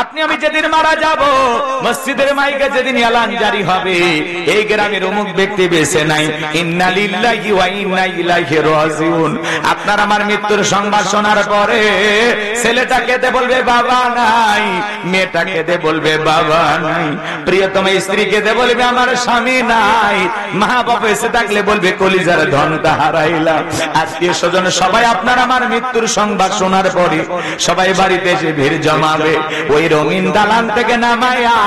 আপনি আমি যেদিন মারা যাব, মসজিদের মাইকে যেদিন এলান জারি হবে, এই গ্রামের অমুক ব্যক্তি বেঁচে নাই, ইন্না লিল্লাহি ওয়া ইন্না ইলাইহি রাজিউন। আপনার আমার মৃত্যুর সংবাদ শোনার পরে ছেলেটা কেঁদে বলবে বাবা নাই, মেয়েটা কেঁদে বলবে বাবা নাই, প্রিয়তম স্ত্রী কেঁদে বলবে আমার স্বামী নাই, মা বাবা এসে থাকলে বলবে কলিজার ধনটা হারাইলাম। আত্মীয় স্বজন সবাই আপনার আমার মৃত্যুর সংবাদ শোনার পরে সবাই বাড়িতে এসে ভিড় জমাবে। ওই রঙিন দালান থেকে নামাইয়া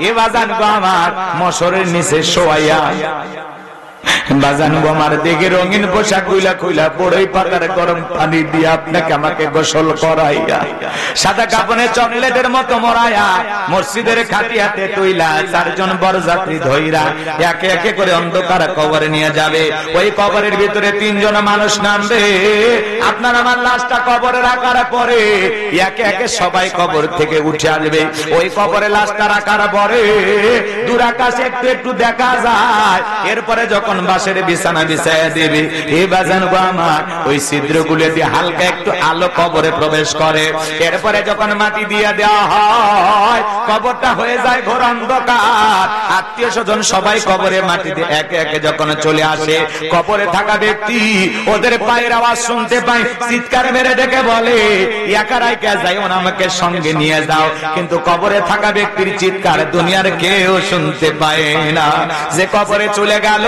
এ বাজান গো আমার মশরের নিচে শোয়াইয়া, বাজান গো আমার দেখে রঙিন পোশাক খুইলা খুইলা বড়ই পাতার গরম পানি দিয়ে আপনাকে আমাকে গোসল করাইয়া, সাদা কাপড়ে চকলেটের মতো মরাইয়া, মসজিদের খাটিয়াতে তুইলা চারজন বরযাত্রী ধইরা একে একে করে অন্ধকার কবরে নিয়ে যাবে। ওই কবরের ভিতরে তিনজন মানুষ নামবে। আপনার আমার লাশটা কবরে রাখার পরে একে একে সবাই কবর থেকে উঠে আসবে। ওই কবরে লাশটা রাখার পরে দূর আকাশে একটু একটু দেখা যায়। এরপরে যখন বাসের বিছানা বিছায়া দেবে, এ বাজান গো আমার ওই ছিদ্রগুলো দিয়ে হালকা একটু আলো কবরে প্রবেশ করে। এরপরে যখন মাটি দিয়ে দেওয়া হয়, কবরটা হয়ে যায় ঘোর অন্ধকার। আত্মীয় স্বজন সবাই কবরে মাটি দিয়ে একে একে যখন চলে আসে, কবরে থাকা ব্যক্তি ওদের পায়ের আওয়াজ শুনতে পায়, চিৎকার মেরে ডেকে বলে একা রাইকা যাই, আমাকে সঙ্গে নিয়ে যাও। কিন্তু কবরে থাকা ব্যক্তির চিৎকার দুনিয়ার কেউ শুনতে পায় না। যে কবরে চলে গেল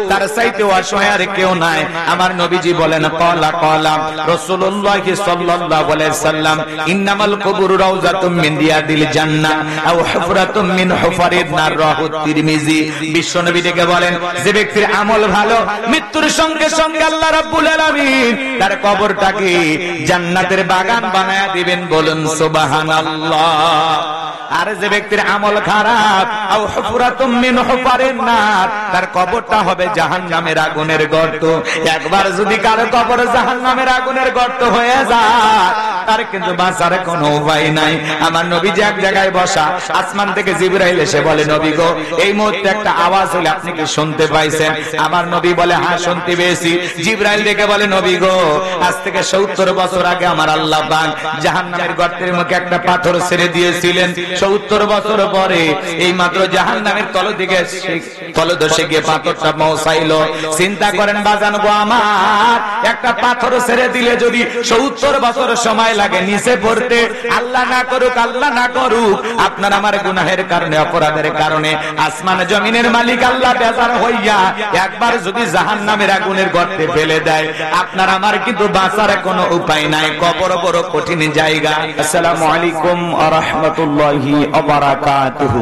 তার চাইতে অসহায় আর কেউ নাই। আমার নবীজি বলেন ক্বালা ক্বালা রাসূলুল্লাহ সাল্লাল্লাহু আলাইহি সাল্লাম, ইন্নামাল কুবুরু রাউযাতুম মিন রিয়াদিল জান্নাহ আও হুফরাতুম মিন হুফারিন নার। রাহু তিরমিজি। বিশ্বনবী ডেকে বলেন, যে ব্যক্তির আমল ভালো, মৃত্যুর সঙ্গে সঙ্গে আল্লাহ রাব্বুল আলামিন তার কবরটাকে জান্নাতের বাগান বানায়া দিবেন। বলুন সুবহানাল্লাহ। আর যে ব্যক্তির আমল খারাপ, আও হুফরাতুম মিন হুফারিন নার, তার কবরটা হবে জাহান্নামের আগুনের গর্ত। একবার যদি কারো কবর জাহান্নামের আগুনের গর্ত হয়ে যায়, তার কিন্তু বাঁচার কোনো উপায় নাই। আমার নবী যে এক জায়গায় বসা, আসমান থেকে জিবরাইল এসে বলে, নবী গো এই মুহূর্তে একটা আওয়াজ হলো, আপনি কি শুনতে পাইছেন? আমার নবী বলে, হ্যাঁ শুনতে পেয়েছি। জিবরাইল ডেকে বলে, নবী গো আজ থেকে 70 বছর আগে আমার আল্লাহ পাক জাহান্নামের গর্তের মুখে একটা পাথর ছেড়ে দিয়েছিলেন। 70 বছর পরে এই মাত্র জাহান্নামের তলদেশে গিয়ে পাথরটা পৌঁছাইলো। চিন্তা করেন বাজান গো আমার, একটা পাথর ছেড়ে দিলে যদি 70 বছর সময় লাগে নিচে পড়তে, আল্লাহ না করুক, আল্লাহ না করুক, আপনার আমার গুনাহের কারণে, অপরাধের কারণে আসমান জমিনের মালিক আল্লাহ বেজার হইয়া একবার যদি জাহান্নামের আগুনের গর্তে ফেলে দেয়, আপনার আমার কিন্তু বাঁচার কোনো উপায় নাই। কবর বড় কঠিন জায়গা। আসসালামু আলাইকুম ওয়া রাহমাতুল্লাহি ওয়া বারাকাতুহু।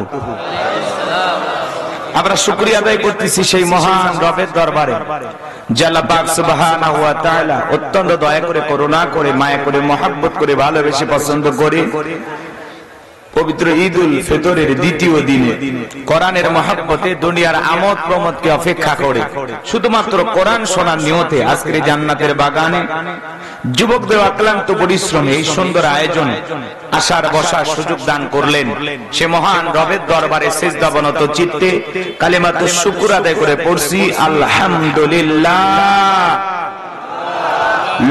আমরা শুকরিয়া আদায় করতেছি সেই মহান রবের দরবারে, আল্লাহ পাক সুবহানাহু ওয়া তাআলা অত্যন্ত দয়া করে, করুণা করে, মায়া করে, মহব্বত করে, ভালোবেসে, পছন্দ করে পবিত্র ঈদুল ফিতরের দ্বিতীয় দিনে কোরআনের মহব্বতে দুনিয়ার আমোদ প্রমোদকে অপেক্ষা করে শুধুমাত্র কোরআন শোনার নিয়তে আজকের জান্নাতের বাগানে যুবকদের অক্লান্ত পরিশ্রমে এই সুন্দর আয়োজনে আসার বসার সুযোগ দান করলেন। সে মহান রবের দরবারে সিজদাবনত চিত্তে কালিমাতুশ শুকর আদায় করে পড়ছি আলহামদুলিল্লাহ।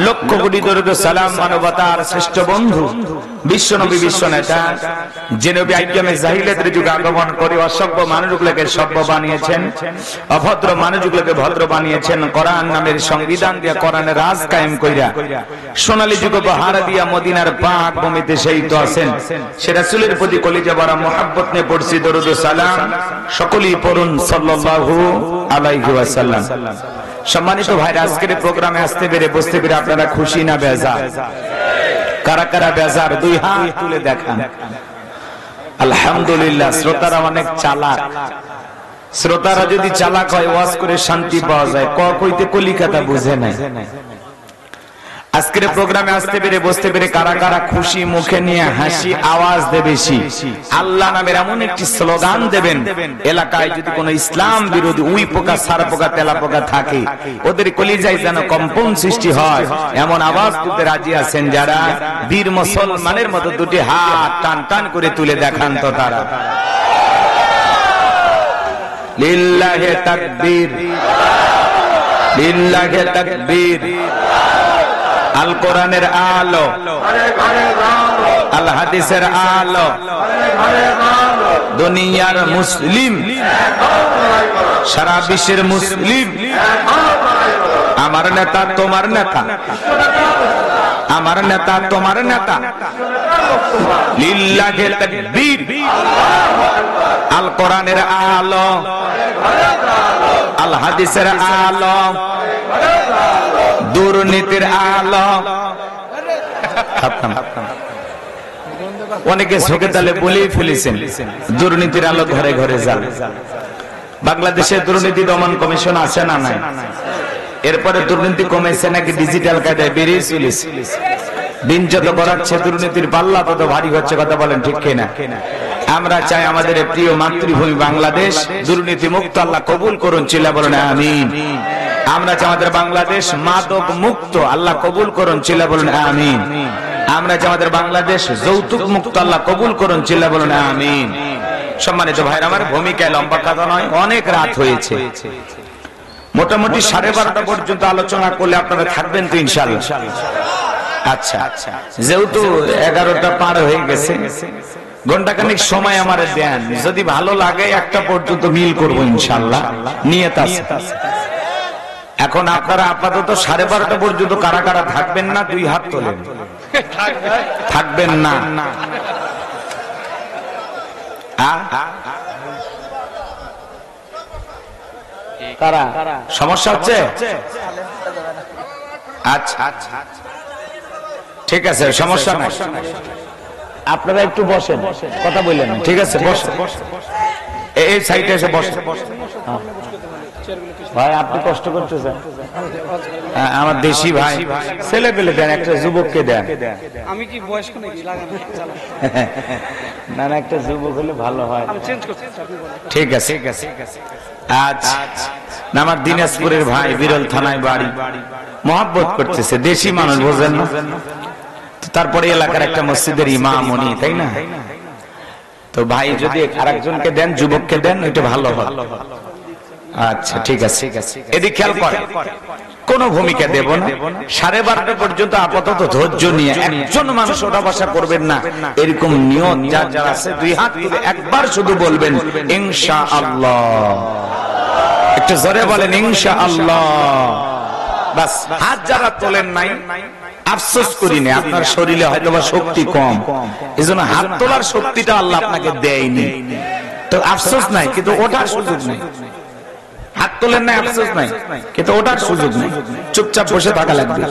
লক্ষ কোটি দরুদ সালাম মানবতার শ্রেষ্ঠ বন্ধু বিশ্বনবী, বিশ্বনেতা, যে নবী আইয়ামে জাহিলিয়াতের যুগে আগমন করে অসভ্য মানুষগুলোকে সভ্য বানিয়েছেন, অভদ্র মানুষগুলোকে ভদ্র বানিয়েছেন, কোরআন নামের সংবিধান দিয়া কোরআনের রাজ কায়েম কইরা সোনালী যুগ উপহার দিয়া মদিনার পাক ভূমিতে সেই তো আছেন। সে রাসূলের প্রতি কলিজা ভরা মুহাব্বত নিয়ে পড়ছি দরুদ সালাম। সকলেই পড়ুন সাল্লাল্লাহু আলাইহি ওয়াসাল্লাম। সম্মানিত ভাইরা, আজকের প্রোগ্রামে আসতে পেরে, বসতে পেরে আপনারা খুশি না বেজার? কারা কারা বেজার দুই হাত তুলে দেখান। আলহামদুলিল্লাহ। শ্রোতারা অনেক চালাক। শ্রোতারা যদি চালাক হয়, ওয়াজ করে শান্তি পাওয়া যায়। কইতে কলিকাতা বুঝে নাই। আজকের প্রোগ্রামে আসতে পেরে, বসতে পেরে কারা কারা খুশি, মুখে নিয়ে হাসি আওয়াজ দেবে, আল্লাহ নামের এমন একটি স্লোগান দেবেন, এলাকায় যদি কোনো ইসলাম বিরোধী উই পোকা, সার পোকা, তেলা পোকা থাকে, ওদের কলিজায় যেন কম্পন সৃষ্টি হয়, এমন আওয়াজ তুলতে রাজি আছেন যারা? বীর মুসলমানের মতো দুটি হাত টান টান করে তুলে দেখান তো তারা। লিল্লাহি তাকবীর, লিল্লাহি তাকবীর। আল কোরআনের আলো, আল হাদিসের আলো, দুনিয়ার মুসলিম, সারা বিশ্বের মুসলিম। আমার নেতা তোমার নেতা, আমার নেতা তোমার নেতা। লিল্লাহি তাকবীর। আল কোরআনের আলো, আল হাদিসের আলো, দুর্নীতির আলো। অনেকে চোখে তালে বলেই ফেলেছেন দুর্নীতির আলো ঘরে ঘরে জ্বালে। বাংলাদেশে দুর্নীতি দমন কমিশন আছে না নাই? এরপরে দুর্নীতি কমেছে নাকি ডিজিটাল কায়দায় বেরিয়ে চলেছে। দিন যত বাড়ছে দুর্নীতির পাল্লা তত ভারী হচ্ছে। কথা বলেন ঠিক কিনা? আমরা চাই আমাদের প্রিয় মাতৃভূমি বাংলাদেশ দুর্নীতি মুক্ত। আল্লাহ কবুল করুন, চিল্লা বলেন আমিন। আমরা চাই আমাদের বাংলাদেশ মাদক মুক্ত। আল্লাহ কবুল করুন, চিল্লা বলেন আমিন। আমরা চাই আমাদের বাংলাদেশ যৌতুক মুক্ত। আল্লাহ কবুল করুন, চিল্লা বলেন আমিন। সম্মানিত ভাইরা, আমার ভূমিকায় লম্বা কথা নয়, অনেক রাত হয়েছে। মোটামুটি 12:30 পর্যন্ত আলোচনা করলে আপনারা থাকবেন তো ইনশাআল্লাহ? আচ্ছা, যেহেতু 11টা পার হয়ে গেছে, ঘন্টাখানিক সময় আমার দেন। যদি ভালো লাগে 1টা পর্যন্ত মিল করবো ইনশাআল্লাহ, নিয়ত আছে। এখন আপনারা আপাতত 12:30 পর্যন্ত কারা কারা থাকবেন না 2 হাত তোলেন। থাকবেন না? কারা? সমস্যা হচ্ছে? আচ্ছা, ঠিক আছে, সমস্যা নাই। আপনারা একটু বসেন, কথা বললেন, ঠিক আছে? বসেন, এই সাইডে এসে বসেন। ভাই আপনি কষ্ট করতেছেন, আমার দেশি ভাই। ছেলে পেলে দেন, একটা যুবককে দেন। আমি কি বয়স্ক নাকি? না না, একটা যুবক হলে ভালো হয়। ঠিক আছে, ঠিক আছে। আচ্ছা, আমার দিনাজপুরের ভাই, বিরল থানায় বাড়ি, মহব্বত করতেছে, দেশি মানুষ, বোঝেন না? তারপরে এলাকার একটা মসজিদের ইমাম উনি, তাই না? তো ভাই যদি আরেকজনকে দেন, যুবককে দেন, ওইটা ভালো হয়। আচ্ছা, ঠিক আছে। এদিকে খেয়াল করে, কোন ভূমিকা দেব না। 12:30 পর্যন্ত আপাতত ধৈর্য নিয়ে একজন মানুষ ওঠা বসা করবেন না, এরকম নিয়ত যার যার আছে 2 হাত তুলে একবার শুধু বলবেন ইনশাআল্লাহ। একটু জোরে বলেন ইনশাআল্লাহ। বাস। হাত যারা তোলেন নাই, আফসোস করি না, আপনার শরীরে হয়তো বা শক্তি কম, এজন্য হাত তোলার শক্তিটা আল্লাহ আপনাকে দেয়নি। তো আফসোস নাই, কিন্তু ওঠার সুযোগ নেই। হাত তোলেন না, আফসোস নাই, কিন্তু ওঠার সুযোগ নেই। চুপচাপ বসে থাকা লাগবে।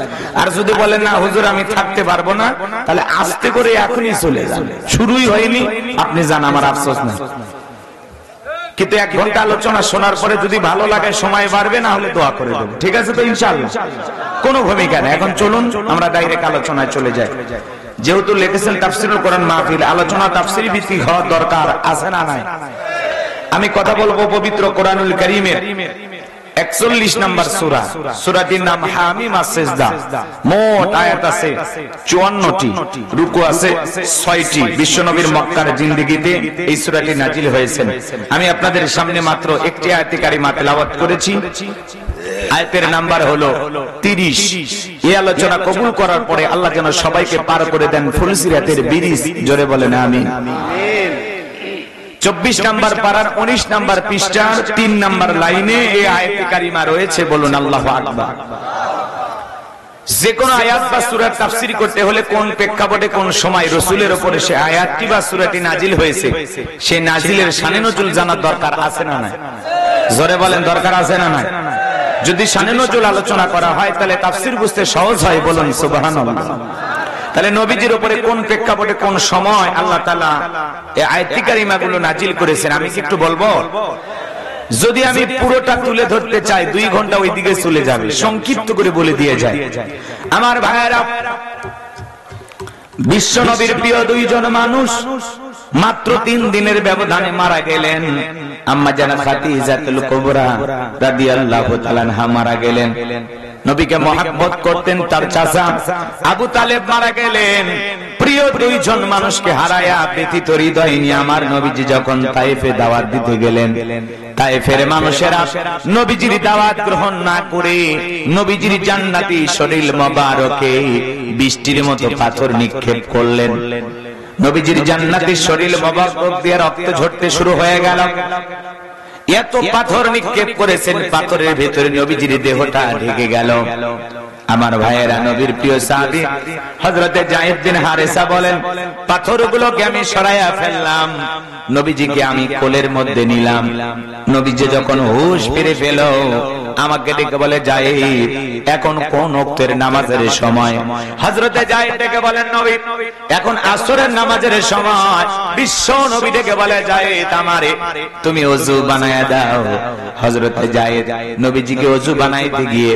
আর যদি বলেন না হুজুর আমি থাকতে পারবো না, তাহলে আস্তে করে এখনই চলে যান। শুরুই হয়নি, আপনি যান, আমার আফসোস নাই। কিন্তু 1 ঘন্টা আলোচনা শোনার পরে যদি ভালো লাগে সময় বাড়বে, না হলে দোয়া করে দেবো। ঠিক আছে তো ইনশাআল্লাহ? কোনো ভূমিকা নেই। এখন চলুন আমরা ডাইরেক্ট আলোচনায় চলে যাই। যেহেতু লিখেছেন তাফসীরুল কোরআন মাহফিল, আলোচনা তাফসীর ভিত্তিক হওয়ার দরকার আছে না নাই? আমি কথা বলবো পবিত্র কোরআনুল কারীমের 41 নম্বর সূরা। সূরাটির নাম হামিম আস-সিজদা। মোট আয়াত আছে 54টি, রুকু আছে 6টি। বিশ্বনবীর মক্কার জিন্দেগিতে এই সূরাটি নাজিল হয়েছে। আমি আপনাদের সামনে মাত্র একটি আয়াতে কারিমা তেলাওয়াত করেছি। আয়াতের নাম্বার হলো 30। এই আলোচনা কবুল করার পরে আল্লাহ যেন সবাইকে পার করে দেন ফুলসিরাতের ব্রিজ। জোরে বলেন আমিন। 24 নম্বর পারার 19 নম্বর পৃষ্ঠার 3 নম্বর লাইনে এই আয়াতে কারিমা রয়েছে। বলুন আল্লাহু আকবার। যে কোন আয়াত বা সূরার তাফসীর করতে হলে কোন প্রেক্ষাপটে কোন সময় রাসূলের উপরে সে আয়াতটি বা সূরাটি নাজিল হয়েছে, সেই নাজিলের শানে নজুল জানার দরকার আছে না নাই? জোরে বলেন দরকার আছে না নাই? যদি শানে নজুল আলোচনা করা হয় তাহলে তাফসীর বুঝতে সহজ হয়। বলুন সুবহানাল্লাহ। তাহলে নবীজির উপরে কোন প্রেক্ষাপটে কোন সময় আল্লাহ তাআলা এই আয়াত কারিমাগুলো নাজিল করেছেন, আমি কি একটু বলবো? যদি আমি পুরোটা তুলে ধরতে চাই 2 ঘন্টা ওই দিকে চলে যাবে। সংক্ষিপ্ত করে বলে দিয়ে যায়। আমার ভাইয়েরা, বিশ্ব নবীর প্রিয় 2 জন মানুষ মাত্র 3 দিনের ব্যবধানে মারা গেলেন। আম্মা জানা খাদিজাতুল কুবরা রাদিয়াল্লাহু তাআলা আনহা মারা গেলেন। নবীকে মহব্বত করতেন। তার চাচা আবু তালেব মারা গেলেন। প্রিয় দুইজন মানুষকে হারায়া ব্যথিত হৃদয় নিয়ে আমার নবীজি যখন তায়েফে দাওয়াত দিতে গেলেন, তায়েফের মানুষেরা নবীজির দাওয়াত গ্রহণ না করে নবীজির জান্নাতি শরীর মোবারকে বৃষ্টির মতো পাথর নিক্ষেপ করলেন। নবীজির জান্নাতি শরীর মোবারক দিয়ে রক্ত ঝরতে শুরু হয়ে গেল। এত পাথর নিক্ষেপ করেছেন, পাথরের ভেতরে নবীজির দেহটা ঢেকে গেল। আমার ভাইয়েরা, নবীর প্রিয় সাহাবী হযরতে যায়েদ বিন হারেসা বলেন, পাথরগুলোকে আমি সরাইয়া ফেললাম, নবীজিকে আমি কোলের মধ্যে নিলাম। নবীজি যখন হুঁশ ফিরে পেল, আমাকে ডেকে বলে, যায়েদ, এখন কোন ওয়াক্তের নামাজের সময়? হযরতে যায়েদ ডেকে বলেন, নবী, এখন আসরের নামাজের সময়। বিশ্ব নবী ডেকে বলে, যায়েদ, আমারে তুমি ওযু বানায়া দাও। হযরতে যায়েদ নবীজিকে ওযু বানাইতে গিয়ে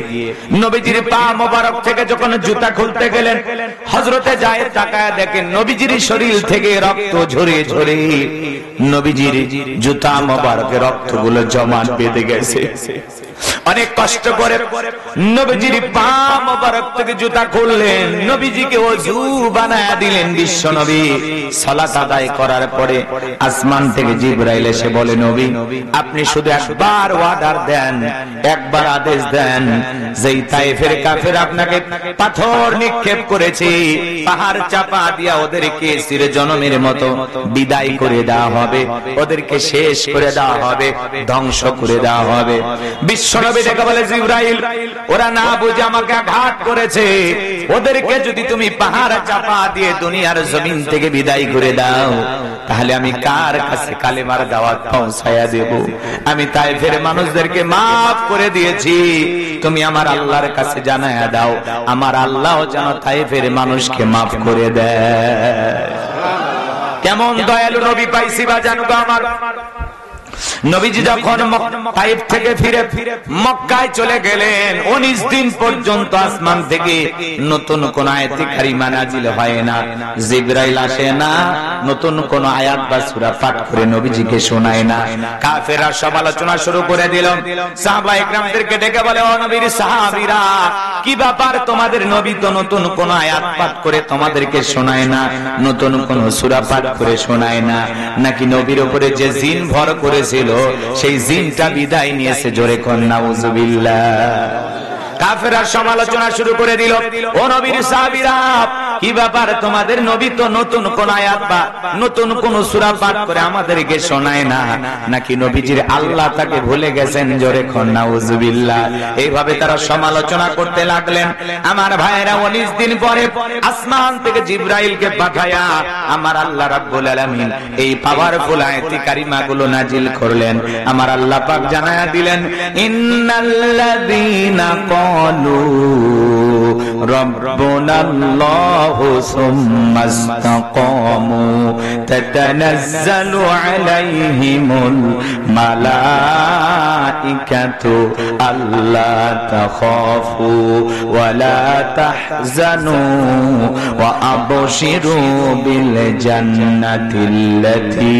নবীজির পা মোবারক থেকে যখন জুতা খুলতে গেলেন, হযরতে যায়েদ তাকায়া দেখেন নবীজির শরীর থেকে রক্ত ঝরে ঝরে নবীজির জুতা মোবারকে রক্তগুলো জমা বেঁধে গেছে। অনেক কষ্ট করে নবীজির পা মোবারক থেকে জুতা খুললেন, নবীজিকে ওযু বানায়া দিলেন। বিশ্ব নবী সালাত আদায় করার পরে আসমান থেকে জিবরাইল এসে বলে, নবী, আপনি শুধু একবার অর্ডার দেন, একবার আদেশ দেন, যেই তায়েফের কাফের আপনাকে পাথর নিক্ষেপ করেছে, পাহাড় চাপা দিয়া ওদেরকে চিরজনমের মতো বিদায় করে দেওয়া হবে, ওদেরকে শেষ করে দেওয়া হবে, ধ্বংস করে দেওয়া হবে। বিশ্বনবী ডেকে বলে, জিবরাইল, ওরা না বুঝে আমাকে আঘাত করেছে, ওদেরকে যদি তুমি পাহাড় চাপা দিয়ে দুনিয়ার জমিন থেকে বিদায় করে দাও, তাহলে আমি কার কাছে কালেমার দাওয়াত পৌঁছায়া দেব? আমি তায়েফের মানুষদেরকে মাফ করে দিয়েছি, তুমি আমার আল্লাহর কাছে জানায়া দাও, আমার আল্লাহ যেন তায়েফের মানুষকে মাফ করে দেয়। কেমন দয়ালু নবী পাইছি বা জানবো আমার। নবীজি যখন তায়েফ থেকে ফিরে মক্কায় চলে গেলেন, 19 দিন পর্যন্ত আসমান থেকে নতুন কোন আয়াত কারিমা নাজিল হয় না, জিবরাইল আসে না, নতুন কোন আয়াত বা সূরা পাঠ করে নবীজিকে শোনায় না। কাফেররা সমালোচনা শুরু করে দিল। সাহাবায়ে কেরামদেরকে ডেকে বলে, ও নবীর সাহাবীরা, কি ব্যাপার, তোমাদের নবী তো নতুন কোন আয়াত পাঠ করে তোমাদেরকে শোনায় না, নতুন কোন সূরা পাঠ করে শোনায় না, নাকি নবীর উপরে যে জিন ভর করেছিল সেই জিনটা বিদায় নিয়েছে? জোরে কোন নাউজুবিল্লাহ। কাফেররা সমালোচনা শুরু করে দিল, ও নবীর সাহাবীরা, কি ব্যাপার, তোমাদের নবী তো নতুন কোন আয়াত বা নতুন কোন সূরা পাঠ করে আমাদেরকে শোনায় না, নাকি নবীজির আল্লাহ তাকে ভুলে গেছেন? জোরে কোন নাউজুবিল্লাহ। এইভাবে তারা সমালোচনা করতে লাগলেন। আমার ভাইয়েরা, 19 দিন পরে আসমান থেকে জিবরাইলকে পাঠায়া আমার আল্লাহ রাব্বুল আলামিন এই পাওয়ারফুল আয়াতি কারিমাগুলো নাজিল করলেন। আমার আল্লাহ পাক জানায়া দিলেন, ইন্নাল্লাযীনা ক্বালু রাব্বুনাল্লাহু সুম্মা ইসতাকামু তাতানাজ্জালু আলাইহিমুল মালাইকাতু আল্লা তাখাফু ওয়া লা তাহজানু ওয়া আবশিরু বিল জান্নাতিল্লাতী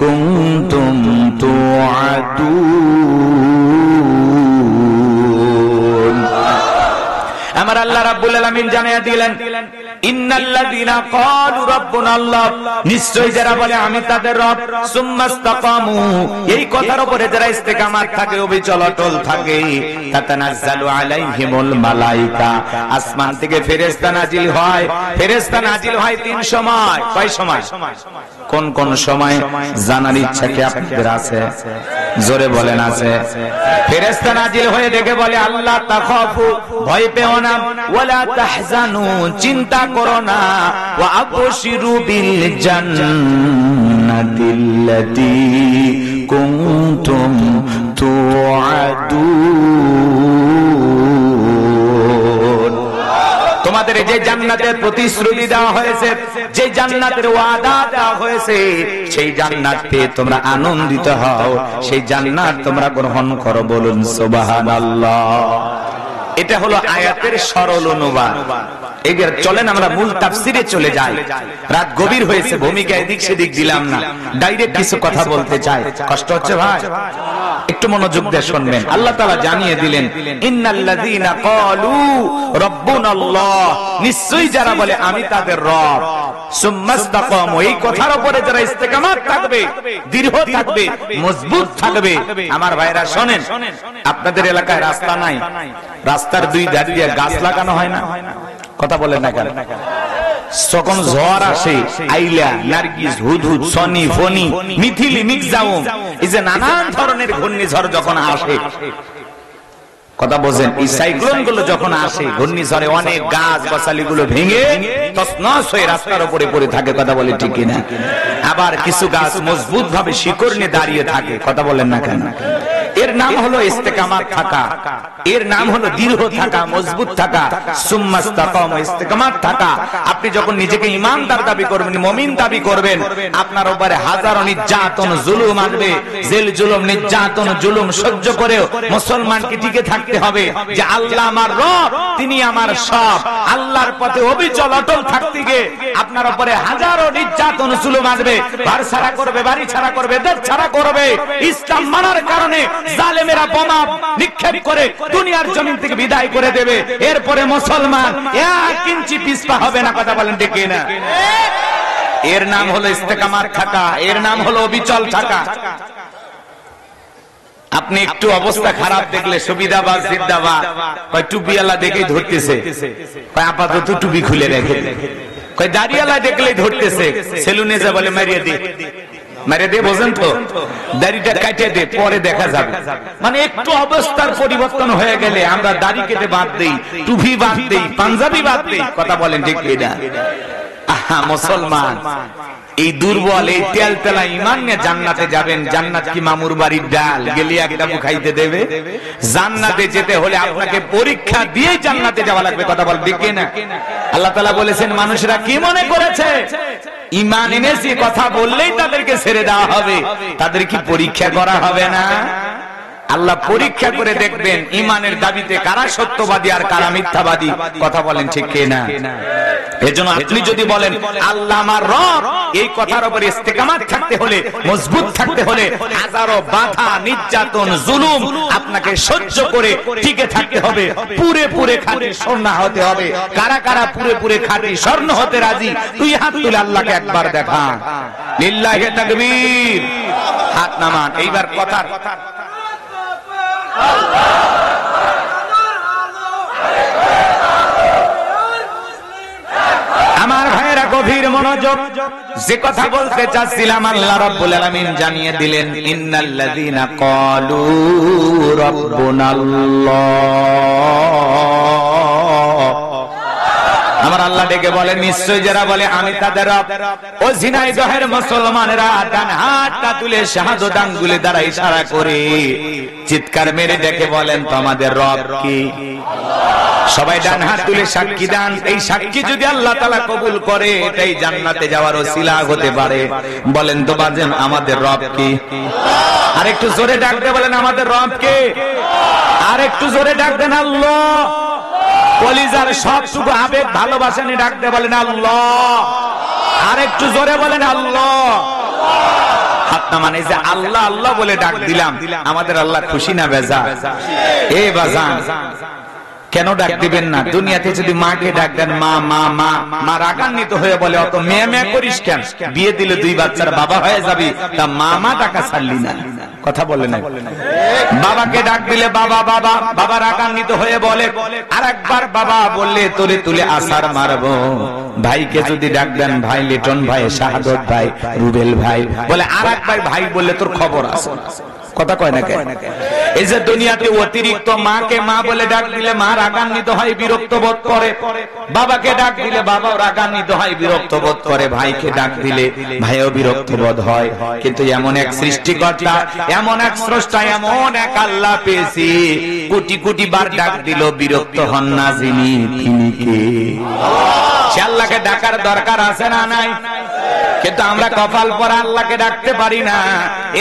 কুনতুম তুআদুন। আমার আল্লাহ রাব্বুল আলামিন জানিয়ে দিলেন, ইন্নাল্লাযীনা ক্বালু রাব্বুনাল্লাহ, নিশ্চয়ই যারা বলে আমি তাদের রব, সুম্মা ইসতাকামু, এই কথার উপরে যারা ইস্তেকামাত থাকে, অবিচল অটল থাকে, তাতানাজ্জালু আলাইহিমুল মালায়েকা, আসমান থেকে ফেরেশতা নাজিল হয়। ফেরেশতা নাজিল হয় 3 সময়। কয় সময়? কোন কোন সময় জানার ইচ্ছা কি আপনাদের আছে? জোরে বলেন আছে। ফেরেশতা নাজিল হয়ে দেখে বলে, আল্লাহ তাখাফু, ভয় পেও না, ওয়ালা তাহজানু, চিন্তা করো না, ওয়া আবশিরু বিল জান্নাতিল্লাতী কুনতুম তুআদুন। তোমাদের যে জান্নাতের প্রতিশ্রুতি দেওয়া হয়েছে, যে জান্নাতের ওয়াদা দেওয়া হয়েছে, সেই জান্নাত পেয়ে তোমরা আনন্দিত হও, সেই জান্নাত তোমরা গ্রহণ করো। বলুন সুবহানাল্লাহ। এটা হলো আয়াতের সরল অনুবাদ। এবার চলেন আমরা মূল তাফসিরে চলে যাই। রাত গভীর হয়েছে, ভূমিকা এদিক সেদিক দিলাম না, ডাইরেক্ট কিছু কথা বলতে চাই। কষ্ট হচ্ছে ভাই? একটু মনোযোগ দিয়ে শুনবেন। আল্লাহ তাআলা জানিয়ে দিলেন, ইন্নাল্লাযীনা ক্বালু রাব্বুনাল্লাহ, নিশ্চয়ই যারা বলে আমি তাদের রব, সুম্মাস্তাকামু, এই কথার উপরে যারা ইস্তেকামাত থাকবে, দৃঢ় থাকবে, মজবুত থাকবে। আমার ভাইরা শোনেন, আপনাদের এলাকায় রাস্তা নাই, রাস্তার দুই ধার দিয়ে গাছ লাগানো হয় না? কথা বলেন না কেন? যখন ঝড় আসে, আইলা, নার্গিস, হুদহুদ, সনি, ফনি, মিথিলি, মির্জাউম, এই যে নানান ধরনের ঘূর্ণিঝড় যখন আসে, কথা বোঝেন, এই সাইক্লোন গুলো যখন আসে, ঘূর্ণিঝড়ে অনেক গাছ গাছালি গুলো ভেঙে তছনছ হয়ে রাস্তার উপরে পড়ে থাকে। কথা বলে ঠিক কিনা? আবার কিছু গাছ মজবুত ভাবে শিকড় নিয়ে দাঁড়িয়ে থাকে। কথা বলেন না কেন? এর নাম হলো ইস্তেকামাত থাকা, এর নাম হলো দৃঢ় থাকা, মজবুত থাকা। সুম্মাস্তাকামু, ইস্তেকামাত থাকা। আপনি যখন নিজেকে ঈমানদার দাবি করবেন, মুমিন দাবি করবেন, আপনার উপরে হাজারো নির্যাতন জুলুম আসবে, জেল জুলুম, নির্যাতন জুলুম সহ্য করেও মুসলমানকে টিকে থাকতে হবে যে আল্লাহ আমার রব, তিনি আমার সব। আল্লাহর পথে অবিচল অটল থাকতে গিয়ে আপনার উপরে হাজারো নির্যাতন জুলুম আসবে, ঘর ছাড়া করবে, বাড়ি ছাড়া করবে, দেশ ছাড়া করবে। ইসলাম মানার কারণে জালেমেরা বোমা নিক্ষেপ করে দুনিয়ার জমিন থেকে বিদায় করে দেবে। এরপরে মুসলমান এক ইঞ্চি পিছপা হবে না। কথা বলেন ঠিক কিনা? এর নাম হলো ইস্তেকামাত থাকা, এর নাম হলো অবিচল থাকা। আপনি একটু অবস্থা খারাপ দেখলে সুবিধাবাদ জিদ্দাবাদ কয় টুপিওয়ালা দেখেই ধরতেছে, কয় আপাতত টুপি খুলে রেখে, কয় দাড়িওয়ালা দেখলেই ধরতেছে, সেলুনে যা বলে মারিয়ে দে, মেরে দে, বোঝেন তো, দাড়িটা কাটে দে, পরে দেখা যাবে। মানে একটু অবস্থার পরিবর্তন হয়ে গেলে আমরা দাড়ি কেটে বাদ দেই, টুপি বাদ দেই, পাঞ্জাবি বাদ দেই। কথা বলেন ঠিক কিনা? মুসলমান এই দুর্বল, এই তেল তেলা ঈমান নিয়ে জান্নাতে যাবেন। জান্নাত কি মামুর বাড়ির ডাল, গেলি একটা খাইতে দেবে? জান্নাতে যেতে হলে আপনাকে পরীক্ষা দিয়ে জান্নাতে যাওয়া লাগবে। কথা বল ঠিক কিনা? আল্লাহ তাআলা বলেছেন, মানুষরা কি মনে করেছে ঈমান এনেছি কথা বললেই তাদেরকে ছেড়ে দেওয়া হবে? তাদের কি পরীক্ষা করা হবে না? আল্লাহ পরীক্ষা করে দেখবেন ঈমানের দাবিতে কারা সত্যবাদী আর কারা মিথ্যাবাদী। কথা বলেন ঠিক কিনা? এজন্য আপনি যদি বলেন আল্লাহ আমার রব, এই কথার উপরে ইস্তেকামাত থাকতে হলে, মজবুত থাকতে হলে হাজারো বাধা, নির্যাতন, জুলুম আপনাকে সহ্য করে টিকে থাকতে হবে। পুরে পুরে খাঁটি স্বর্ণ হতে হবে। কারা কারা পুরে পুরে খাঁটি স্বর্ণ হতে রাজি? তুই হাত তুলে আল্লাহকে একবার দেখা। লিল্লাহি তাকবীর। হাত নামান। এইবার কথা আমার ভাইয়েরা গভীর মনোযোগ। যে কথা বলতে চাচ্ছিলাম আল্লাহ রাব্বুল আলামিন জানিয়ে দিলেন, ইন্নাল্লাযীনা ক্বালু রাব্বুনাল্লাহ। আমার আল্লাহ ডেকে বলেন, নিশ্চয়ই যারা বলে আমি তাদের রব। ও ঝিনাইদহের মুসলমানেরা ডান হাতটা তুলে শাহাদাত আঙ্গুলে দ্বারা ইশারা করে চিৎকার মেরে ডেকে বলেন, তো আমাদের রব কি? সবাই ডান হাত তুলে সাক্ষী দেন। এই সাক্ষী যদি আল্লাহ তাআলা কবুল করে, এটাই জান্নাতে যাওয়ার ওসিলা হতে পারে। বলেন তো বাজেন, আমাদের রব কি? আর একটু জোরে ডাক দিয়ে বলেন, আমাদের রব কে? আর একটু জোরে ডাক দেন, আল্লাহ। কলিজার সবটুকু আবেগ ভালোবাসা নিয়ে ডাক দিয়ে বলেন, আল্লাহ। আর একটু জোরে বলেন, আল্লাহ। হাত নামান। এই যে আল্লাহ আল্লাহ বলে ডাক দিলাম, আমাদের আল্লাহ খুশি না বেজা? এ বাজান, কেন ডাক দিবেন না? দুনিয়াতে যদি মাকে ডাক দেন, মা মা মা, মা রাগান্বিত হয়ে বলে, অত মেয়ে মেয়ে করিস কেন? বিয়ে দিলে 2 বাচ্চার বাবা হয়ে যাবি, তা মা মা ডাকা ছাড়লি না। কথা বলে না? বাবাকে ডাক দিলে বাবা বাবা, বাবা রাগান্বিত হয়ে বলে, আর একবার বাবা বললে তোরে তুলে আসার মারবো। ভাইকে যদি ডাক দেন, ভাই লিটন ভাই, শাহাদত ভাই, রুবেল ভাই, বলে আর একবার ভাই বললে তোর খবর আছে। কথা কয় না কেন? এই যে দুনিয়াতে অতিরিক্ত মাকে মা বলে ডাক দিলে মা রাগান্বিত হয়, বিরক্ত বোধ করে। বাবাকে ডাক দিলে বাবাও রাগান্বিত হয়, বিরক্ত বোধ করে। ভাইকে ডাক দিলে ভাইও বিরক্ত বোধ হয়। কিন্তু এমন এক সৃষ্টিকর্তা, এমন এক স্রষ্টা, এমন এক আল্লাহ পেয়েছি, কোটি কোটি বার ডাক দিল বিরক্ত হন না যিনি, তিনি কে? সে আল্লাহকে ডাকার দরকার আছে না নাই? কিন্তু আমরা কপাল পরা আল্লাহকে ডাকতে পারি না।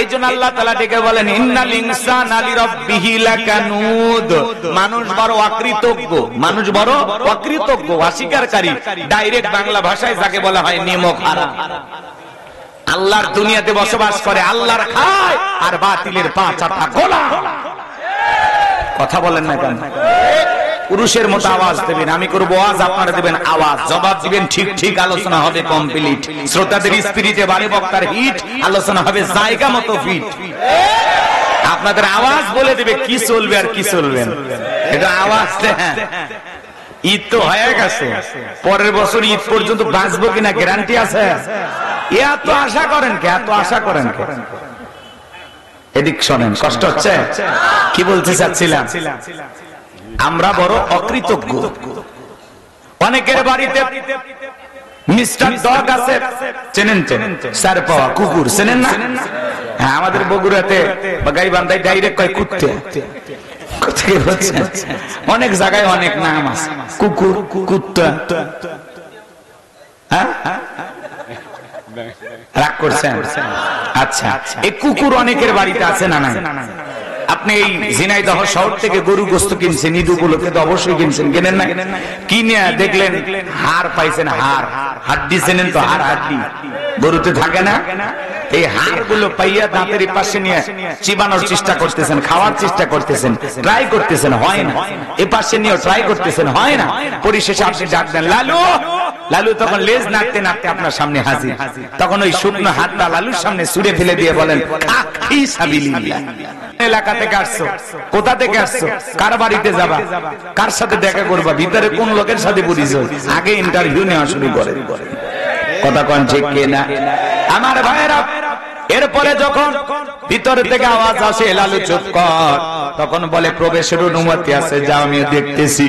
এই জন্য আল্লাহ তাআলা ডেকে বলেন ইন্নাল ইনসানা লিরাব্বিহি লাকানুদ। মানুষ বড় অকৃতজ্ঞ, মানুষ বড় অকৃতজ্ঞ, অস্বীকারী। ডাইরেক্ট বাংলা ভাষায় যাকে বলা হয় নিমক হারাম। আল্লাহর দুনিয়াতে বসবাস করে, আল্লাহর খায় আর বাতিলের পা চাটা গোলাম। কথা বলেন না কেন? পুরুষের মতো আওয়াজ দেবেন, আমি করবো আওয়াজ, আপনারা দেবেন আওয়াজ, জবাব দিবেন ঠিক ঠিক, আলোচনা হবে কমপ্লিট। শ্রোতাদের স্পিরিটে বাড়ি, বক্তার হিট, আলোচনা হবে জায়গা মতো ফিট। আপনাদের আওয়াজ বলে দেবে কি চলবে আর কি চলবে না। এটা আওয়াজ দেন। ঈদ তো হয়ে গেছে, পরের বছর ঈদ পর্যন্ত বাঁচবো কিনা গ্যারান্টি আছে? এত আশা করেন কে? এত আশা করেন কে? এদিক শোনেন, কষ্ট হচ্ছে? কি বলতে চাচ্ছিলাম, আমরা বড় অকৃতজ্ঞ। অনেকের বাড়িতে মিস্টার ডগ আছে, চেনেন তো? চার পাওয়া কুকুর চেনেন না? হ্যাঁ, আমাদের বগুড়াতে বা গাইবান্ধায় ডাইরেক্ট কয় কুত্তে। অনেক জায়গায় অনেক নাম আছে, কুকুর, কুত্তা। হ্যাঁ, রাগ করছেন? আচ্ছা, এই কুকুর অনেকের বাড়িতে আছে না নাই? আপনি এই ঝিনাইদহ শহর থেকে গরু গোস্ত কিনছেন, ঈদ উপলক্ষে তো অবশ্যই কিনছেন, কেনেন না? কিনে দেখলেন হাড় পাইছেন, হাড়, হাড্ডি চেনেন তো? হাড়, হাড্ডি গরুতে থাকে না? এই হাড় গুলো পাইয়া দাঁতের পাশে নিয়ে চিবানোর চেষ্টা করতেছেন, খাওয়ার চেষ্টা করতেছেন, ট্রাই করতেছেন, হয় না। এ পাশে নিয়ে ট্রাই করতেছেন, হয় না। পরিশেষে আপনি ডাক দেন লালু, লালু তখন লেজ নাড়তে নাড়তে আপনার সামনে হাজির। তখন ওই শুকনো হাতটা লালুর সামনে ছুঁড়ে ফেলে দিয়ে বলেন এলাকা থেকে আসছো, কোথা থেকে আসছো, কার বাড়িতে যাবা, কার সাথে দেখা করবা, ভিতরে কোন লোকের সাথে পরিচয়, আগে ইন্টারভিউ নেওয়া শুরু করে। কথা কোন ঠিক কিনা আমার ভাইয়েরা? এরপরে যখন ভিতর থেকে আওয়াজ আসে লালু চুপ কর, তখন বলে প্রবেশের অনুমতি আছে, যাও আমি দেখতেছি।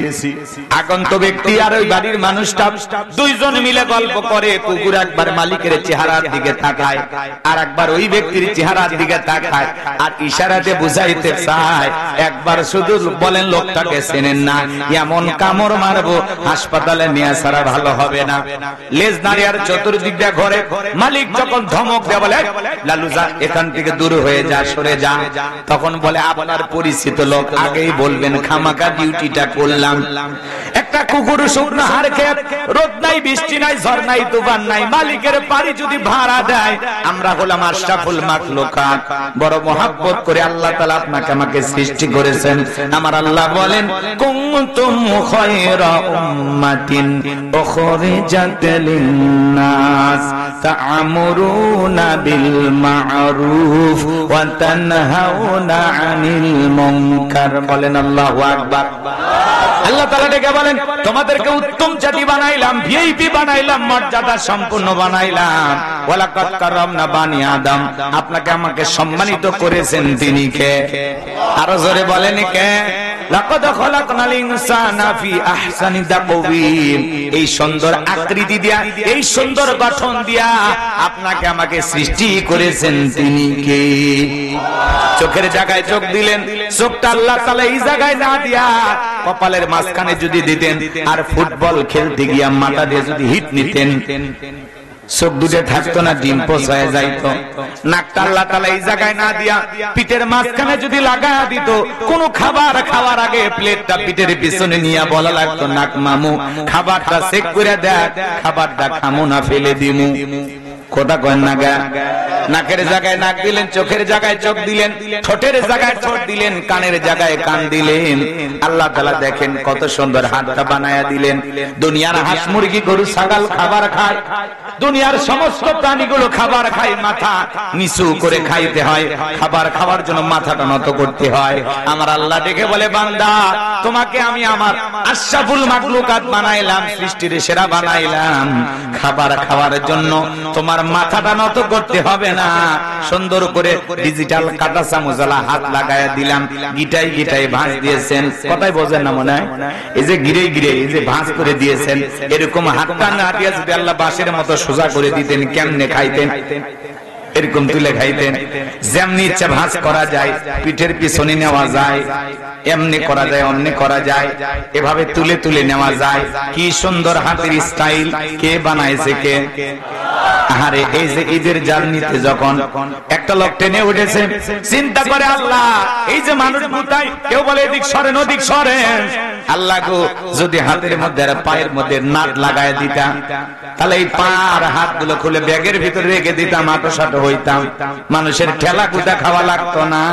আগন্ত ব্যক্তি আর ওই বাড়ির মানুষটা দুইজন মিলে গল্প করে। কুকুর একবার মালিকের চেহারার দিকে তাকায়, আর একবার ওই ব্যক্তির চেহারার দিকে তাকায়, আর ইশারাতে বুঝাইতে চায়। একবার শুধু বলেন লোকটাকে চেনেন না, এমন কামড় মারবো হাসপাতালে নিয়ে ছাড়া ভালো হবে না। লেজ নাড়িয়ার চতুর্দিকটা ঘরে। মালিক যখন ধমক দেয় বলে লালু যা, এখান থেকে দূর হয়ে যা, সরে যা। তখন বলে আপনার পরিচিত লোক, আগেই বলবেন, খামাকা ডিউটিটা করলাম। একটা কুকুর শুকনো হাড় খেয়ে, রোদ নাই, বৃষ্টি নাই, ঝড় নাই, তুফান নাই, মালিকের বাড়ি যদি ভাড়া দেয়, আমরা হলাম আশরাফুল মাখলুকাত। বড় মহব্বত করে আল্লাহ তাআলা আপনাকে আমাকে সৃষ্টি করেছেন। আমার আল্লাহ বলেন কুনতুম খায়রা উম্মাতিন উখরিজাত লিন-নাস তা'মুরুনা বিল মা'রুফ ওয়া তানহাউনা আনিল মুনকার। বলেন আল্লাহু আকবার। আল্লাহ তাআলা ডেকে বলেন তোমাদেরকে উত্তম জাতি বানাইলাম, ভিআইপি বানাইলাম, মর্যাদা সম্পন্ন বানাইলাম। ওয়ালাকাদ কারামনা বানি আদম, আপনাকে আমাকে সম্মানিত করেছেন তিনি কে? আরো জোরে বলেন কে? লাকাদ খালাকনাল ইনসানা ফি আহসানি তাকওয়িম। এই সুন্দর আকৃতি দিয়া, এই সুন্দর গঠন দিয়া আপনাকে আমাকে সৃষ্টি করেছেন তিনি কে? চোখের জায়গায় চোখ দিলেন, চোখটা আল্লাহ তাআলা এই জায়গায় না দিয়া কপালের মাঝখানে যদি দিতেন, আর ফুটবল খেলতে গিয়া মাথা দিয়ে যদি হিট নিতেন, চোখ দুটে থাকতো না, ডিম পোষ হয়ে যাইতো। নাকটা আল্লাহ তাআলা এই জায়গায় না দিয়া পিঠের মাঝখানে যদি লাগায়া দিত, কোন খাবার খাওয়ার আগে প্লেটটা পিঠের পিছনে নিয়ে বলা লাগতো, নাক মামু খাবারটা চেক করে দেখ, খাবারটা খামু না ফেলে দিমু। কথা কয় না গা? নাকের জায়গায় নাক দিলেন, চোখের জায়গায় চোখ দিলেন, ঠোঁটের জায়গায় ঠোঁট দিলেন, কানের জায়গায় কান দিলেন। আল্লাহ তাআলা দেখেন কত সুন্দর হাতটা বানায়া দিলেন। দুনিয়ার হাঁস মুরগি গরু ছাগল খাবার খায়, দুনিয়ার সমস্ত প্রাণীগুলো খাবার খায়, মাথা নিচু করে খাইতে হয়, খাবার খাওয়ার জন্য মাথাটা নত করতে হয়। আমার আল্লাহ ডেকে বলে বান্দা, তোমাকে আমি আমার আশরাফুল মাখলুকাত বানাইলাম, সৃষ্টির সেরা বানাইলাম। খাবার খাওয়ার জন্য তোমার মাথাটা নত করতে হবে না, সুন্দর করে ডিজিটাল কাটা চামচলা হাত লাগায়া দিলাম, গিটাই গিটাই ভাঁজ দিয়েছেন। কথাই বোঝেন না মনে হয়? এই যে গিরে গিরে এই যে ভাঁজ করে দিয়েছেন, এরকম হাতটা না দিয়া যদি আল্লাহ বাঁশের মতো সোজা করে দিতেন, কেমনে খাইতেন? এরকম তুলে খাইতেন। যেমনি ইচ্ছা ভাঁজ করা যায়, পিঠের পিছনে নেওয়া যায়, এমনি করা যায়, অমনি করা যায়, এভাবে তুলে তুলে নেওয়া যায়। কি সুন্দর হাতের স্টাইল! কে বানাইছে? কে? আরে এই যে ঈদের জার্নিতে যখন একটা লোক টেনে উঠেছে, চিন্তা করে আল্লাহ এই যে মানুষ গুতাই, কেউ বলে এদিক সরেন ওদিক সরেন, আল্লাহ গো যদি হাতের মধ্যে আর পায়ের মধ্যে নাট লাগায় দিতাম, তাহলে এই পা আর হাতগুলো খুলে ব্যাগের ভিতরে রেখে দিতাম, আটোসাটো হইতাম, মানুষের ঠেলা কুটা খাওয়া লাগতো না।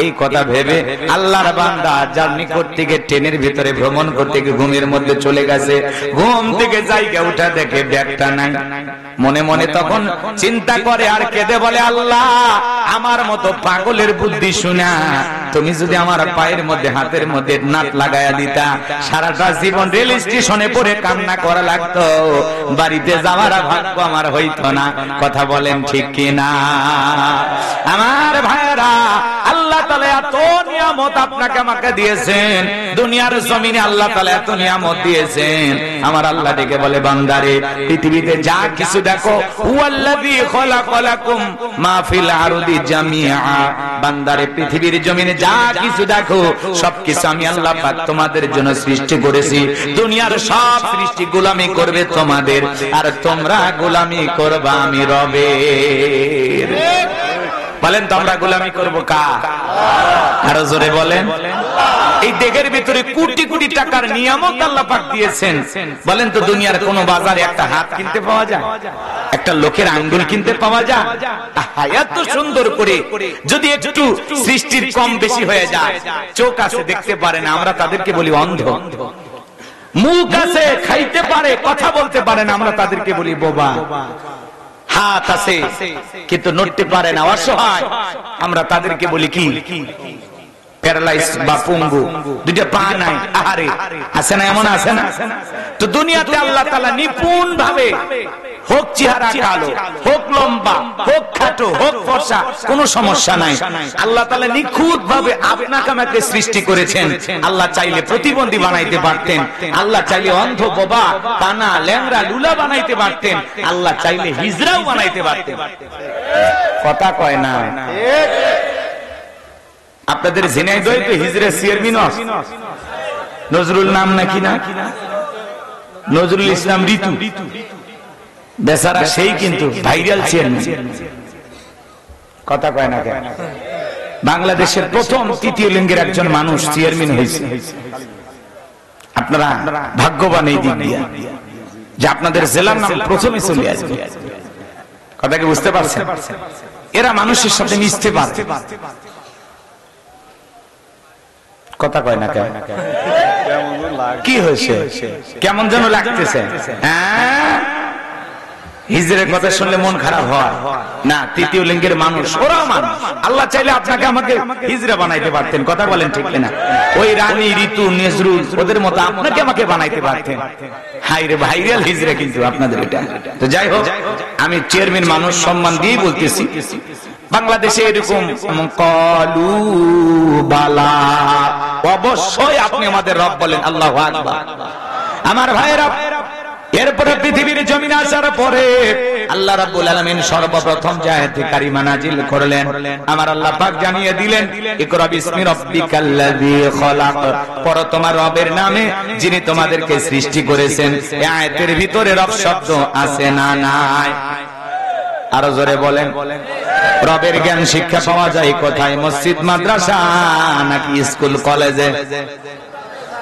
এই কথা ভেবে আল্লাহর বান্দা জার্নি করতে গিয়ে ট্রেনের ভিতরে ভ্রমণ করতে গিয়ে ঘুমের মধ্যে চলে গেছে। ঘুম থেকে জায়গা উঠা দেখে ব্যাগটা নাই। মনে মনে তখন চিন্তা করে আর কেঁদে বলে, আল্লাহ আমার মতো পাগলের বুদ্ধি শুনা তুমি যদি আমার পায়ের মধ্যে হাতের মধ্যে নাট লাগায়া দিতা, সারাটা জীবন রেল স্টেশনে পড়ে কান্না করা লাগতো, বাড়িতে যাওয়ার ভাগ্য আমার হইতো না। কথা বলেন ঠিক কিনা? আমার ভাইরা, আল্লাহ তাআলা এত নিয়ামত আপনাকে আমাকে দিয়েছেন, দুনিয়ার জমিনে আল্লাহ তাআলা এত নিয়ামত দিয়েছেন। আমার আল্লাহ ডেকে বলে, বান্দারে পৃথিবীতে যা কিছু দেখো, হুয়াল্লাযী খালাকালাকুম মা ফিল আরদি জামিআ, বান্দারে পৃথিবীর জমিনে যা কিছু দেখো সবকিছু আমি আল্লাহ পাক তোমাদের জন্য সৃষ্টি করেছি। দুনিয়ার সব সৃষ্টি গোলামি করবে তোমাদের, আর তোমরা গোলামি করবা আমি রবের। বলেন তো আমরা গোলামি করবো কার? আরো জোরে বলেন। এই দেহের ভিতরে কোটি কোটি টাকার নিয়ামত আল্লাহ পাক দিয়েছেন। বলেন তো দুনিয়ার কোন বাজারে একটা হাত কিনতে পাওয়া যায়? একটা লোকের আঙ্গুল কিনতে পাওয়া যায়? এত সুন্দর করে যদি একটু সৃষ্টির কম বেশি হয়ে যায়, চোখ আছে দেখতে পারে না, আমরা তাদেরকে বলি অন্ধ। মুখ আছে খাইতে পারে, কথা বলতে পারে না, আমরা তাদেরকে বলি বোবা। হাত আছে কিন্তু নড়তে পারে না, অসহায়, আমরা তাদেরকে বলি কি? প্যারালাইজ বা পঙ্গু। দুইটা পা নাই, আহারে, আছে না? এমন আছে না? তো দুনিয়াতে আল্লাহ তাআলা নিপুণ ভাবে, হোক চেহারা কালো, হোক লম্বা, হোক খাটো, হোক ফর্সা, কোনো সমস্যা নাই, আল্লাহ তাআলা নিখুঁত ভাবে আপনাকে আমাকে সৃষ্টি করেছেন। আল্লাহ চাইলে প্রতিবন্ধী বানাইতে পারতেন, আল্লাহ চাইলে অন্ধ, বোবা, কানা, ল্যাংড়া, লুলা বানাইতে পারতেন, আল্লাহ চাইলে হিজড়াও বানাইতে পারতেন। কথা কয় না? আপনাদের ঝিনাইদহে তো হিজড়া চেয়ারম্যান নজরুল নাম নাকি না? নজরুল ইসলাম ঋতু বেচারা, সেই কিন্তু ভাইরাল চেয়ারম্যান। কথা কয় না কেন? বাংলাদেশের প্রথম তৃতীয় লিঙ্গের একজন মানুষ চেয়ারম্যান হয়েছে। আপনারা ভাগ্যবান এই দিক দিয়ে যে আপনাদের জেলার নাম প্রথমে চলে আসবে। কথা কি বুঝতে পারছেন? এরা মানুষের সাথে মিশতে পারে। কথা কয় না কেন? কি হয়েছে? কেমন যেন লাগতেছে? হ্যাঁ, হিজড়ের কথা শুনলে মন খারাপ হয় না? তৃতীয় লিঙ্গের মানুষ, ওরাও মানুষ। আল্লাহ চাইলে আপনাকে আমাকে হিজড়া বানাইতে পারতেন। কথা বলেন ঠিক কিনা? ওই রানী, ঋতু, নজরুল, ওদের মতো আপনাকে আমাকে বানাইতে পারতেন। হাই রে, ভাইরাল হিজড়া কিন্তু আপনাদের এটা। তো যাই হোক, আমি চেয়ারম্যান মানুষ, সম্মান দিয়ে বলতেছি, বাংলাদেশে এরকম কলু বালা, অবশ্যই আপনি আমাদের রব বলেন আল্লাহু আকবার। আমার ভাইরা, এরপরে পৃথিবীর জমিনে আসার পরে আল্লাহ রাব্বুল আলামিন সর্বপ্রথম যে আয়াতে কারিমা নাজিল করলেন, আমার আল্লাহ পাক জানিয়ে দিলেন, ইকরা বিসমি রাব্বিকাল্লাযী খলাক, পড়ো তোমার রবের নামে যিনি তোমাদেরকে সৃষ্টি করেছেন। এই আয়াতের ভিতরে রব শব্দ আছে না নাই? আরো জোরে বলেন। রবের জ্ঞান শিক্ষা পাওয়া যায় কোথায়? মসজিদ, মাদ্রাসা নাকি স্কুল, কলেজে?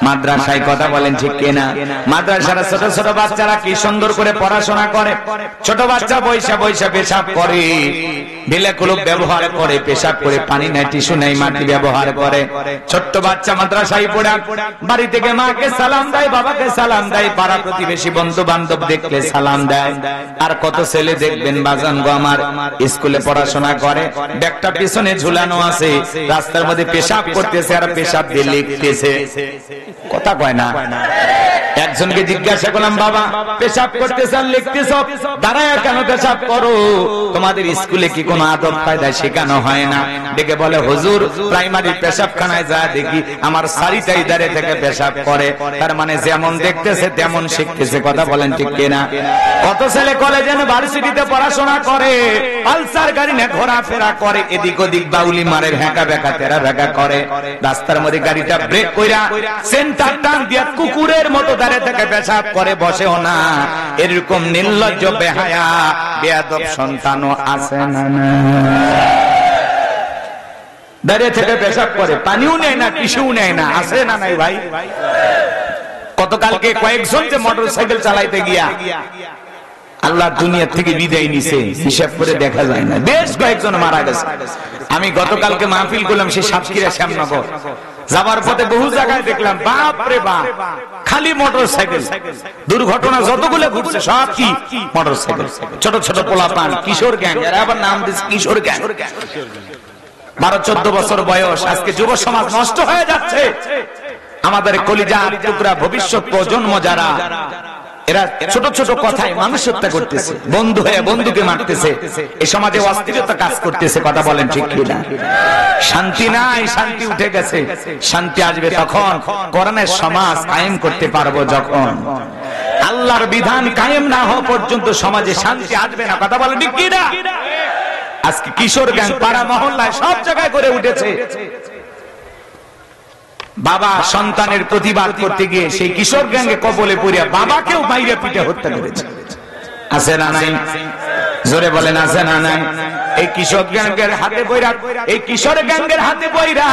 মাদ্রাসায়। কথা বলেন ঠিক কিনা? মাদ্রাসার ছোট ছোট বাচ্চারা কি সুন্দর করে পড়াশোনা করে। ছোট বাচ্চা বৈশা বৈশা পেশাব করে, ঢিলে কুলুপ ব্যবহার করে, পেশাব করে, পানি নাই, টিস্যু নাই, মাটি ব্যবহার করে। ছোট্ট বাচ্চা মাদ্রাসায় পড়ে বাড়ি থেকে মাকে সালাম দেয়, বাবাকে সালাম দেয়, পাড়া প্রতিবেশী, বন্ধু বান্ধব দেখলে সালাম দেয়। আর কত ছেলে দেখবেন বাজান গো আমার, স্কুলে পড়াশোনা করে, ব্যাগটা পিছনে ঝুলানো আছে, রাস্তার মধ্যে পেশাব করতেছে আর পেশাব দিয়ে লিখতেছে। কথা কয় না? একজনকে জিজ্ঞাসা করলাম, বাবা পেশাব করতেছ আর লিখতেছ, দাঁড়ায় কেন পেশাব করো? তোমাদের স্কুলে কি কোনো আদব কায়দা শেখানো হয় না? ডেকে বলে, হুজুর প্রাইমারি পেশাবখানায় যা দেখি আমার সারিটাই দাঁড়িয়ে থেকে পেশাব করে। তার মানে যেমন দেখতেছে তেমন শিখতেছে। কথা বলেন ঠিক কিনা? কত ছেলে কলেজে ভার্সিটিতে পড়াশোনা করে, পালসার গাড়ি নিয়ে ঘোরাফেরা করে, এদিক ওদিক বাউলি মারে, ভেঁকা ভেঁকা তেরা ভেঁকা করে, রাস্তার মধ্যে গাড়িটা ব্রেক কইরা সেন্টার টান দিয়া কুকুরের মতো দাঁড়িয়ে থেকে পেশাব করে, বসেও না। এরকম নির্লজ্জ বেহায়া বেয়াদব সন্তানও আছে না? দাঁড়িয়ে থেকে পেশাব করে, পানিও নেয় না, কিছুও নেয় না, আছে না নাই ভাই? গতকালকে কয়েকজন যে মোটরসাইকেল চালাইতে গিয়া আল্লাহ দুনিয়া থেকে বিদায় নিছে, হিসাব করে দেখা যায় না, বেশ কয়েকজন মারা গেছে। আমি গতকালকে মাহফিল করলাম সেই সাতক্ষীরা শ্যামনগর, যাবার পথে বহু জায়গায় দেখলাম, বাপ রে বাপ, খালি মোটরসাইকেল। দুর্ঘটনা যতগুলো ঘটছে সব কি মোটরসাইকেল। ছোট ছোট পোলাপান, কিশোর গ্যাং, এরা আবার নাম দিচ্ছে কিশোর গ্যাং। 12-14 বছর বয়স, আজকে যুব সমাজ নষ্ট হয়ে যাচ্ছে। আমাদের কলিজার টুকরা ভবিষ্যৎ প্রজন্ম যারা, এরা ছোট ছোট কথায় মানুষ হত্যা করতেছে, বন্ধু হয়ে বন্ধুকে মারতেছে, এই সমাজে অস্থিরতা কাজ করতেছে। কথা বলেন ঠিক কিনা? শান্তি নাই, শান্তি উঠে গেছে। শান্তি আসবে তখন কোরআনের সমাজ কায়েম করতে পারবো যখন। আল্লাহর বিধান কায়েম না হওয়া পর্যন্ত সমাজে শান্তি আসবে না। কথা বলেন ঠিক কিনা? আজকে কিশোর গ্যাং পাড়া মহল্লায় সব জায়গায় করে উঠেছে। বাবা সন্তানের প্রতিবাদ করতে গিয়ে সেই কিশোর গ্যাংয়ে কবলে পড়িয়া বাবাকেও মাইরে পিটে হত্যা করেছে। আছে না নাই? জোরে বলেন আছে না নাই? এই কিশোর গ্যাংয়ের হাতে বইরা, এই কিশোর গ্যাংয়ের হাতে বইরা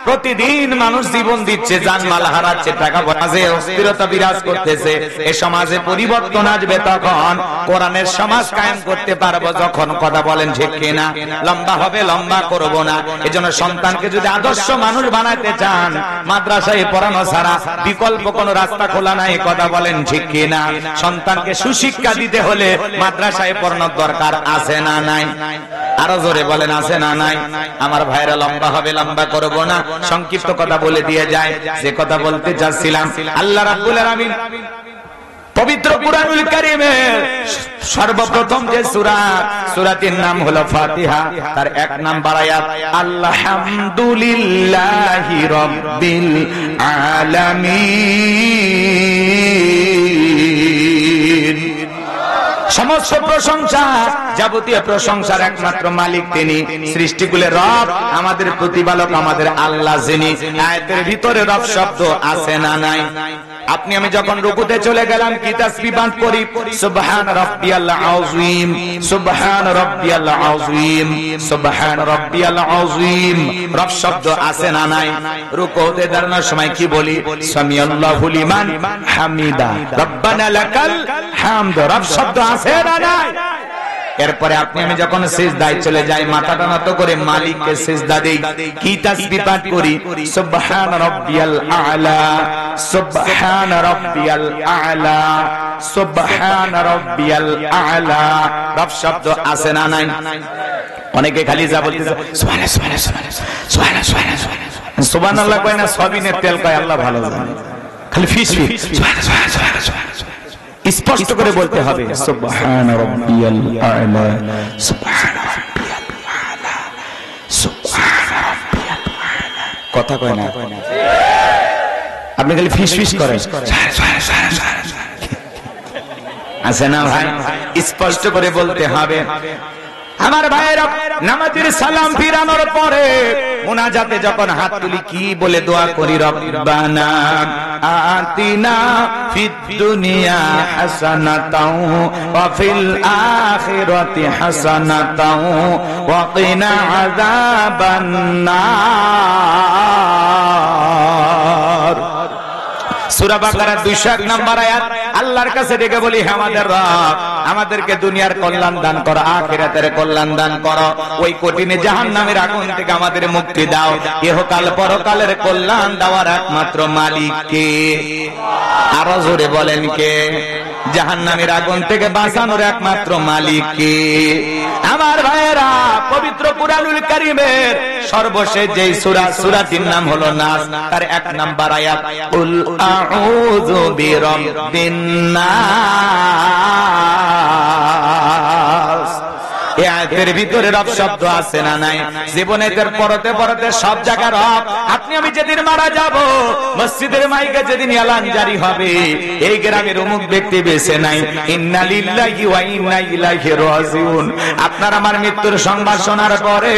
প্রতিদিন মানুষ জীবন দিচ্ছে, জানমাল হারাচ্ছে, টাকা পয়সা, অস্থিরতা বিরাজ করতেছে। এই সমাজে পরিবর্তন আসবে তখন, কোরআনের সমাজ কায়েম করতে পারবো যখন। কথা বলেন ঠিক কিনা? লম্বা হবে, লম্বা করব না। এজন্য সন্তানকে যদি আদর্শ মানুষ বানাতে চান, মাদ্রাসায় পড়ানো ছাড়া বিকল্প কোনো রাস্তা খোলা নাই। কথা বলেন ঠিক কিনা? সন্তানকে সুশিক্ষা দিতে হলে মাদ্রাসায় পড়ানোর দরকার আছে না নাই? আরো জোরে বলেন আছে না নাই? আমার ভাইরা, লম্বা হবে, লম্বা করব না, সংক্ষিপ্ত কথা বলে দিয়ে যায়। যে কথা বলতে যাচ্ছিলাম, আল্লাহ রাব্বুল আলামিন পবিত্র কুরআনুল কারীমের সর্বপ্রথম যে সূরা, সূরাটির নাম হলো ফাতিহা, তার 1 নাম্বার আয়াত, আলহামদুলিল্লাহি রাব্বিল আলামিন। সমস্ত প্রশংসা, যাবতীয় প্রশংসার একমাত্র মালিক তিনি, সৃষ্টিকুলের রব, আমাদের প্রতিপালক, আমাদের আল্লাহ যিনি। আয়াতের ভিতরে রব শব্দ আছে না নাই? আপনি আমি যখন রুকুতে চলে গেলাম, কি তাসবিহ পাঠ করি, সুবহান রাব্বিয়াল আযীম, সুবহান রাব্বিয়াল আযীম, সুবহান রাব্বিয়াল আযীম। রব শব্দ আছে না নাই? রুকুতে দাঁড়ানোর সময় কি বলি, সামিআল্লাহু লিমান হামিদা, রব্বানা লাকাল হামদ। রব শব্দ আছে না নাই? এরপরে আপনি আমি যখন সিজদায় চলে যাই, মাথাটা নত করে মালিককে সিজদা দেই, কি তাসবিহ পাঠ করি, সুবহান রাব্বিয়াল আ'লা, সুবহান রাব্বিয়াল আ'লা, সুবহান রাব্বিয়াল আ'লা। রব শব্দ আছে না নাই? অনেকে খালি যা বলতেছে সুবহানাল্লাহ, সুবহানাল্লাহ, সুবহানাল্লাহ, সুবহানাল্লাহ, সুবহানাল্লাহ কয় না, সবিনের তেল কয়, আল্লাহ ভালো জানে, খালি ফিস ফিস, সুবহানাল্লাহ, সুবহানাল্লাহ। স্পষ্ট করে বলতে হবে, সুবহান রাব্বিয়াল আ'লা, সুবহান রাব্বিয়াল আ'লা, সুবহান রাব্বিয়াল আ'লা। কথা কয় না, আপনি খালি ফিস ফিস করেন। আছে না ভাই? স্পষ্ট করে বলতে হবে। আমার ভাইয়েরা, নামাজের সালাম ফিরানোর পরে মুনাজাতে যখন হাত তুলি, কি বলে দোয়া করি, রব্বানা আতিনা ফিদ দুনিয়া হাসানাতাও ওয়া ফিল আখিরাতি হাসানাতাও ওয়া কিনা আযাবান নার। সূরা বাকারা 201 নম্বর আয়াত। আল্লাহর কাছে ডেকে বলি, হে আমাদের রব, আমাদেরকে দুনিয়ার কল্যাণ দান করো, আখিরাতের কল্যাণ দান করো, ওই কঠিনে জাহান্নামের আগুন থেকে আমাদের মুক্তি দাও। ইহকাল পরকালের কল্যাণ দেওয়ার একমাত্র মালিক কে? আরো জোরে বলেন কে? জাহান্নামের আগুন থেকে বাঁচানোর একমাত্র মালিক কে? আমার ভাইয়েরা, পবিত্র কুরআনুল কারীমের সর্বশেষ যেই সূরা, সূরাটির নাম হলো নাস, তার 1 নাম্বার আয়াত, কুল আউযু বিরাব্বিন নাস। এই আয়াতের ভিতরে রব শব্দ আছে না নাই? জীবনে এর পরতে পরতে সব জায়গা রব। আপনি আমি যেদিন মারা যাব, মসজিদের মাইকে যেদিন এলান জারি হবে, এই গ্রামের অমুক ব্যক্তি বেঁচে নাই, ইন্না লিল্লাহি ওয়া ইন্না ইলাইহি রাজিউন। আপনার আমার মৃত্যুর সংবাদ শোনার পরে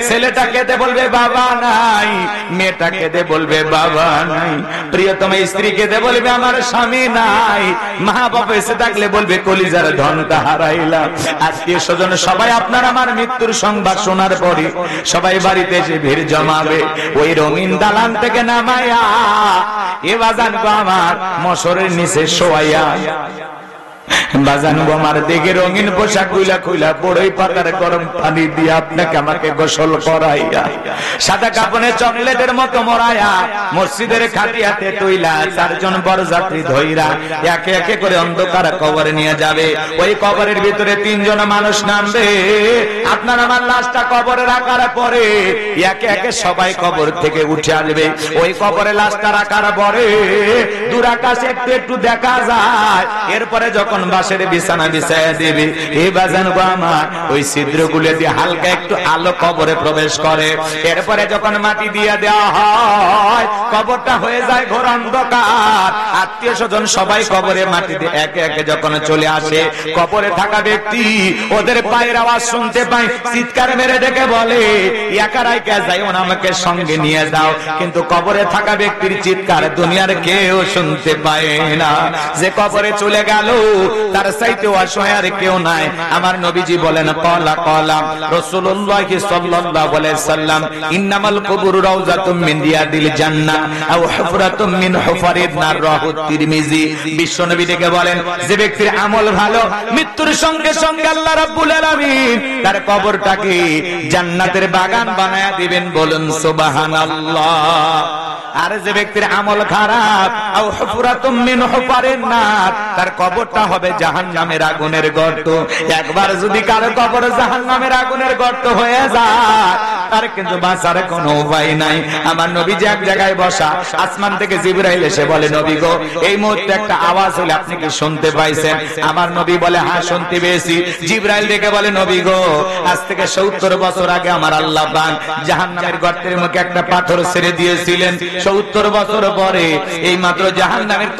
ছেলেটা কেঁদে বলবে বাবা নাই, মেয়েটা কেঁদে বলবে বাবা নাই, প্রিয়তম স্ত্রী কেঁদে বলবে আমার স্বামী নাই, মা বাবা এসে থাকলে বলবে কলিজার ধনটা হারাইলাম। আত্মীয় স্বজন সবাই আপনার আমার মৃত্যুর সংবাদ শোনার পরে সবাই বাড়িতে এসে ভিড় জমাবে। ওই রঙিন দালান থেকে নামায়া এ বাজান গো আমার মশরের নিচে শোয়াইয়া, বাজান গো আমার দেখে রঙিন পোশাক খুইলা খুইলা বড়ই পাতার গরম পানি দিয়ে আপনাকে আমাকে গোসল করাইয়া, সাদা কাপড়ে চকলেটের মতো মরাইয়া, মসজিদের খাটিয়াতে তুইলা 4 জন বরযাত্রী ধইরা একে একে করে অন্ধকার কবরে নিয়ে যাবে। ওই কবরের ভিতরে 3 জন মানুষ নামবে। আপনার আমার লাশটা কবরে রাখার পরে একে একে সবাই কবর থেকে উঠে আসবে। ওই কবরে লাশটা রাখার পরে দূর আকাশে একটু একটু দেখা যায়। এরপরে যখন বাসের বিছানা বিছায়া দেবে, এই বাজান গো আমার ওই ছিদ্রগুলো দিয়ে হালকা একটু আলো কবরে প্রবেশ করে। এরপরে যখন মাটি দিয়ে দেওয়া হয়, কবরটা হয়ে যায় ঘোর অন্ধকার। আত্মীয় স্বজন সবাই কবরে মাটি দিয়ে একে একে যখন চলে আসে, কবরে থাকা ব্যক্তি ওদের পায়ের আওয়াজ শুনতে পায়, চিৎকার মেরে ডেকে বলে একা রাইকা যাইও না, আমাকে সঙ্গে নিয়ে যাও। কিন্তু কবরে থাকা ব্যক্তির চিৎকার দুনিয়ার কেউ শুনতে পায় না। যে কবরে চলে গেল তার চাইতে অসহায় আর কেউ নাই। আমার নবীজি বলেন ক্বালা ক্বালা রাসূলুল্লাহ সাল্লাল্লাহু আলাইহি সাল্লাম, ইন্নামাল কুবুরু রাউযাতুম মিন রিয়াদিল জান্নাহ আও হুফরাতুম মিন হুফারিন নার, রাহু তিরমিজি। বিশ্ব নবী ডেকে বলেন যে ব্যক্তির আমল ভালো, মৃত্যুর সঙ্গে সঙ্গে আল্লাহ রাব্বুল আলামিন তার কবরটাকে জান্নাতের বাগান বানায়া দিবেন। বলুন সুবহানাল্লাহ। আর যে ব্যক্তির আমল খারাপ, আও হুফরাতুম মিন হুফারিন নার, তার কবরটা হবে জাহান্নামের আগুনের গর্ত। একবার যদি কারো কবর জাহান্নামের আগুনের গর্ত হয়ে যায়, তার কিন্তু বাঁচার কোনো উপায় নাই। আমার নবী যে এক জায়গায় বসা, আসমান থেকে জিবরাইল এসে বলে নবী গো, এই মুহূর্তে একটা আওয়াজ হলো, আপনি কি শুনতে পাইছেন? আমার নবী বলে হ্যাঁ শুনতে পেয়েছি। জিবরাইল ডেকে বলে নবী গো, আজ থেকে 70 বছর আগে আমার আল্লাহ পাক জাহান্নামের গর্তের মুখে একটা পাথর ছেড়ে দিয়েছিলেন। 70 বছর পরে এই মাত্র জাহান্নামের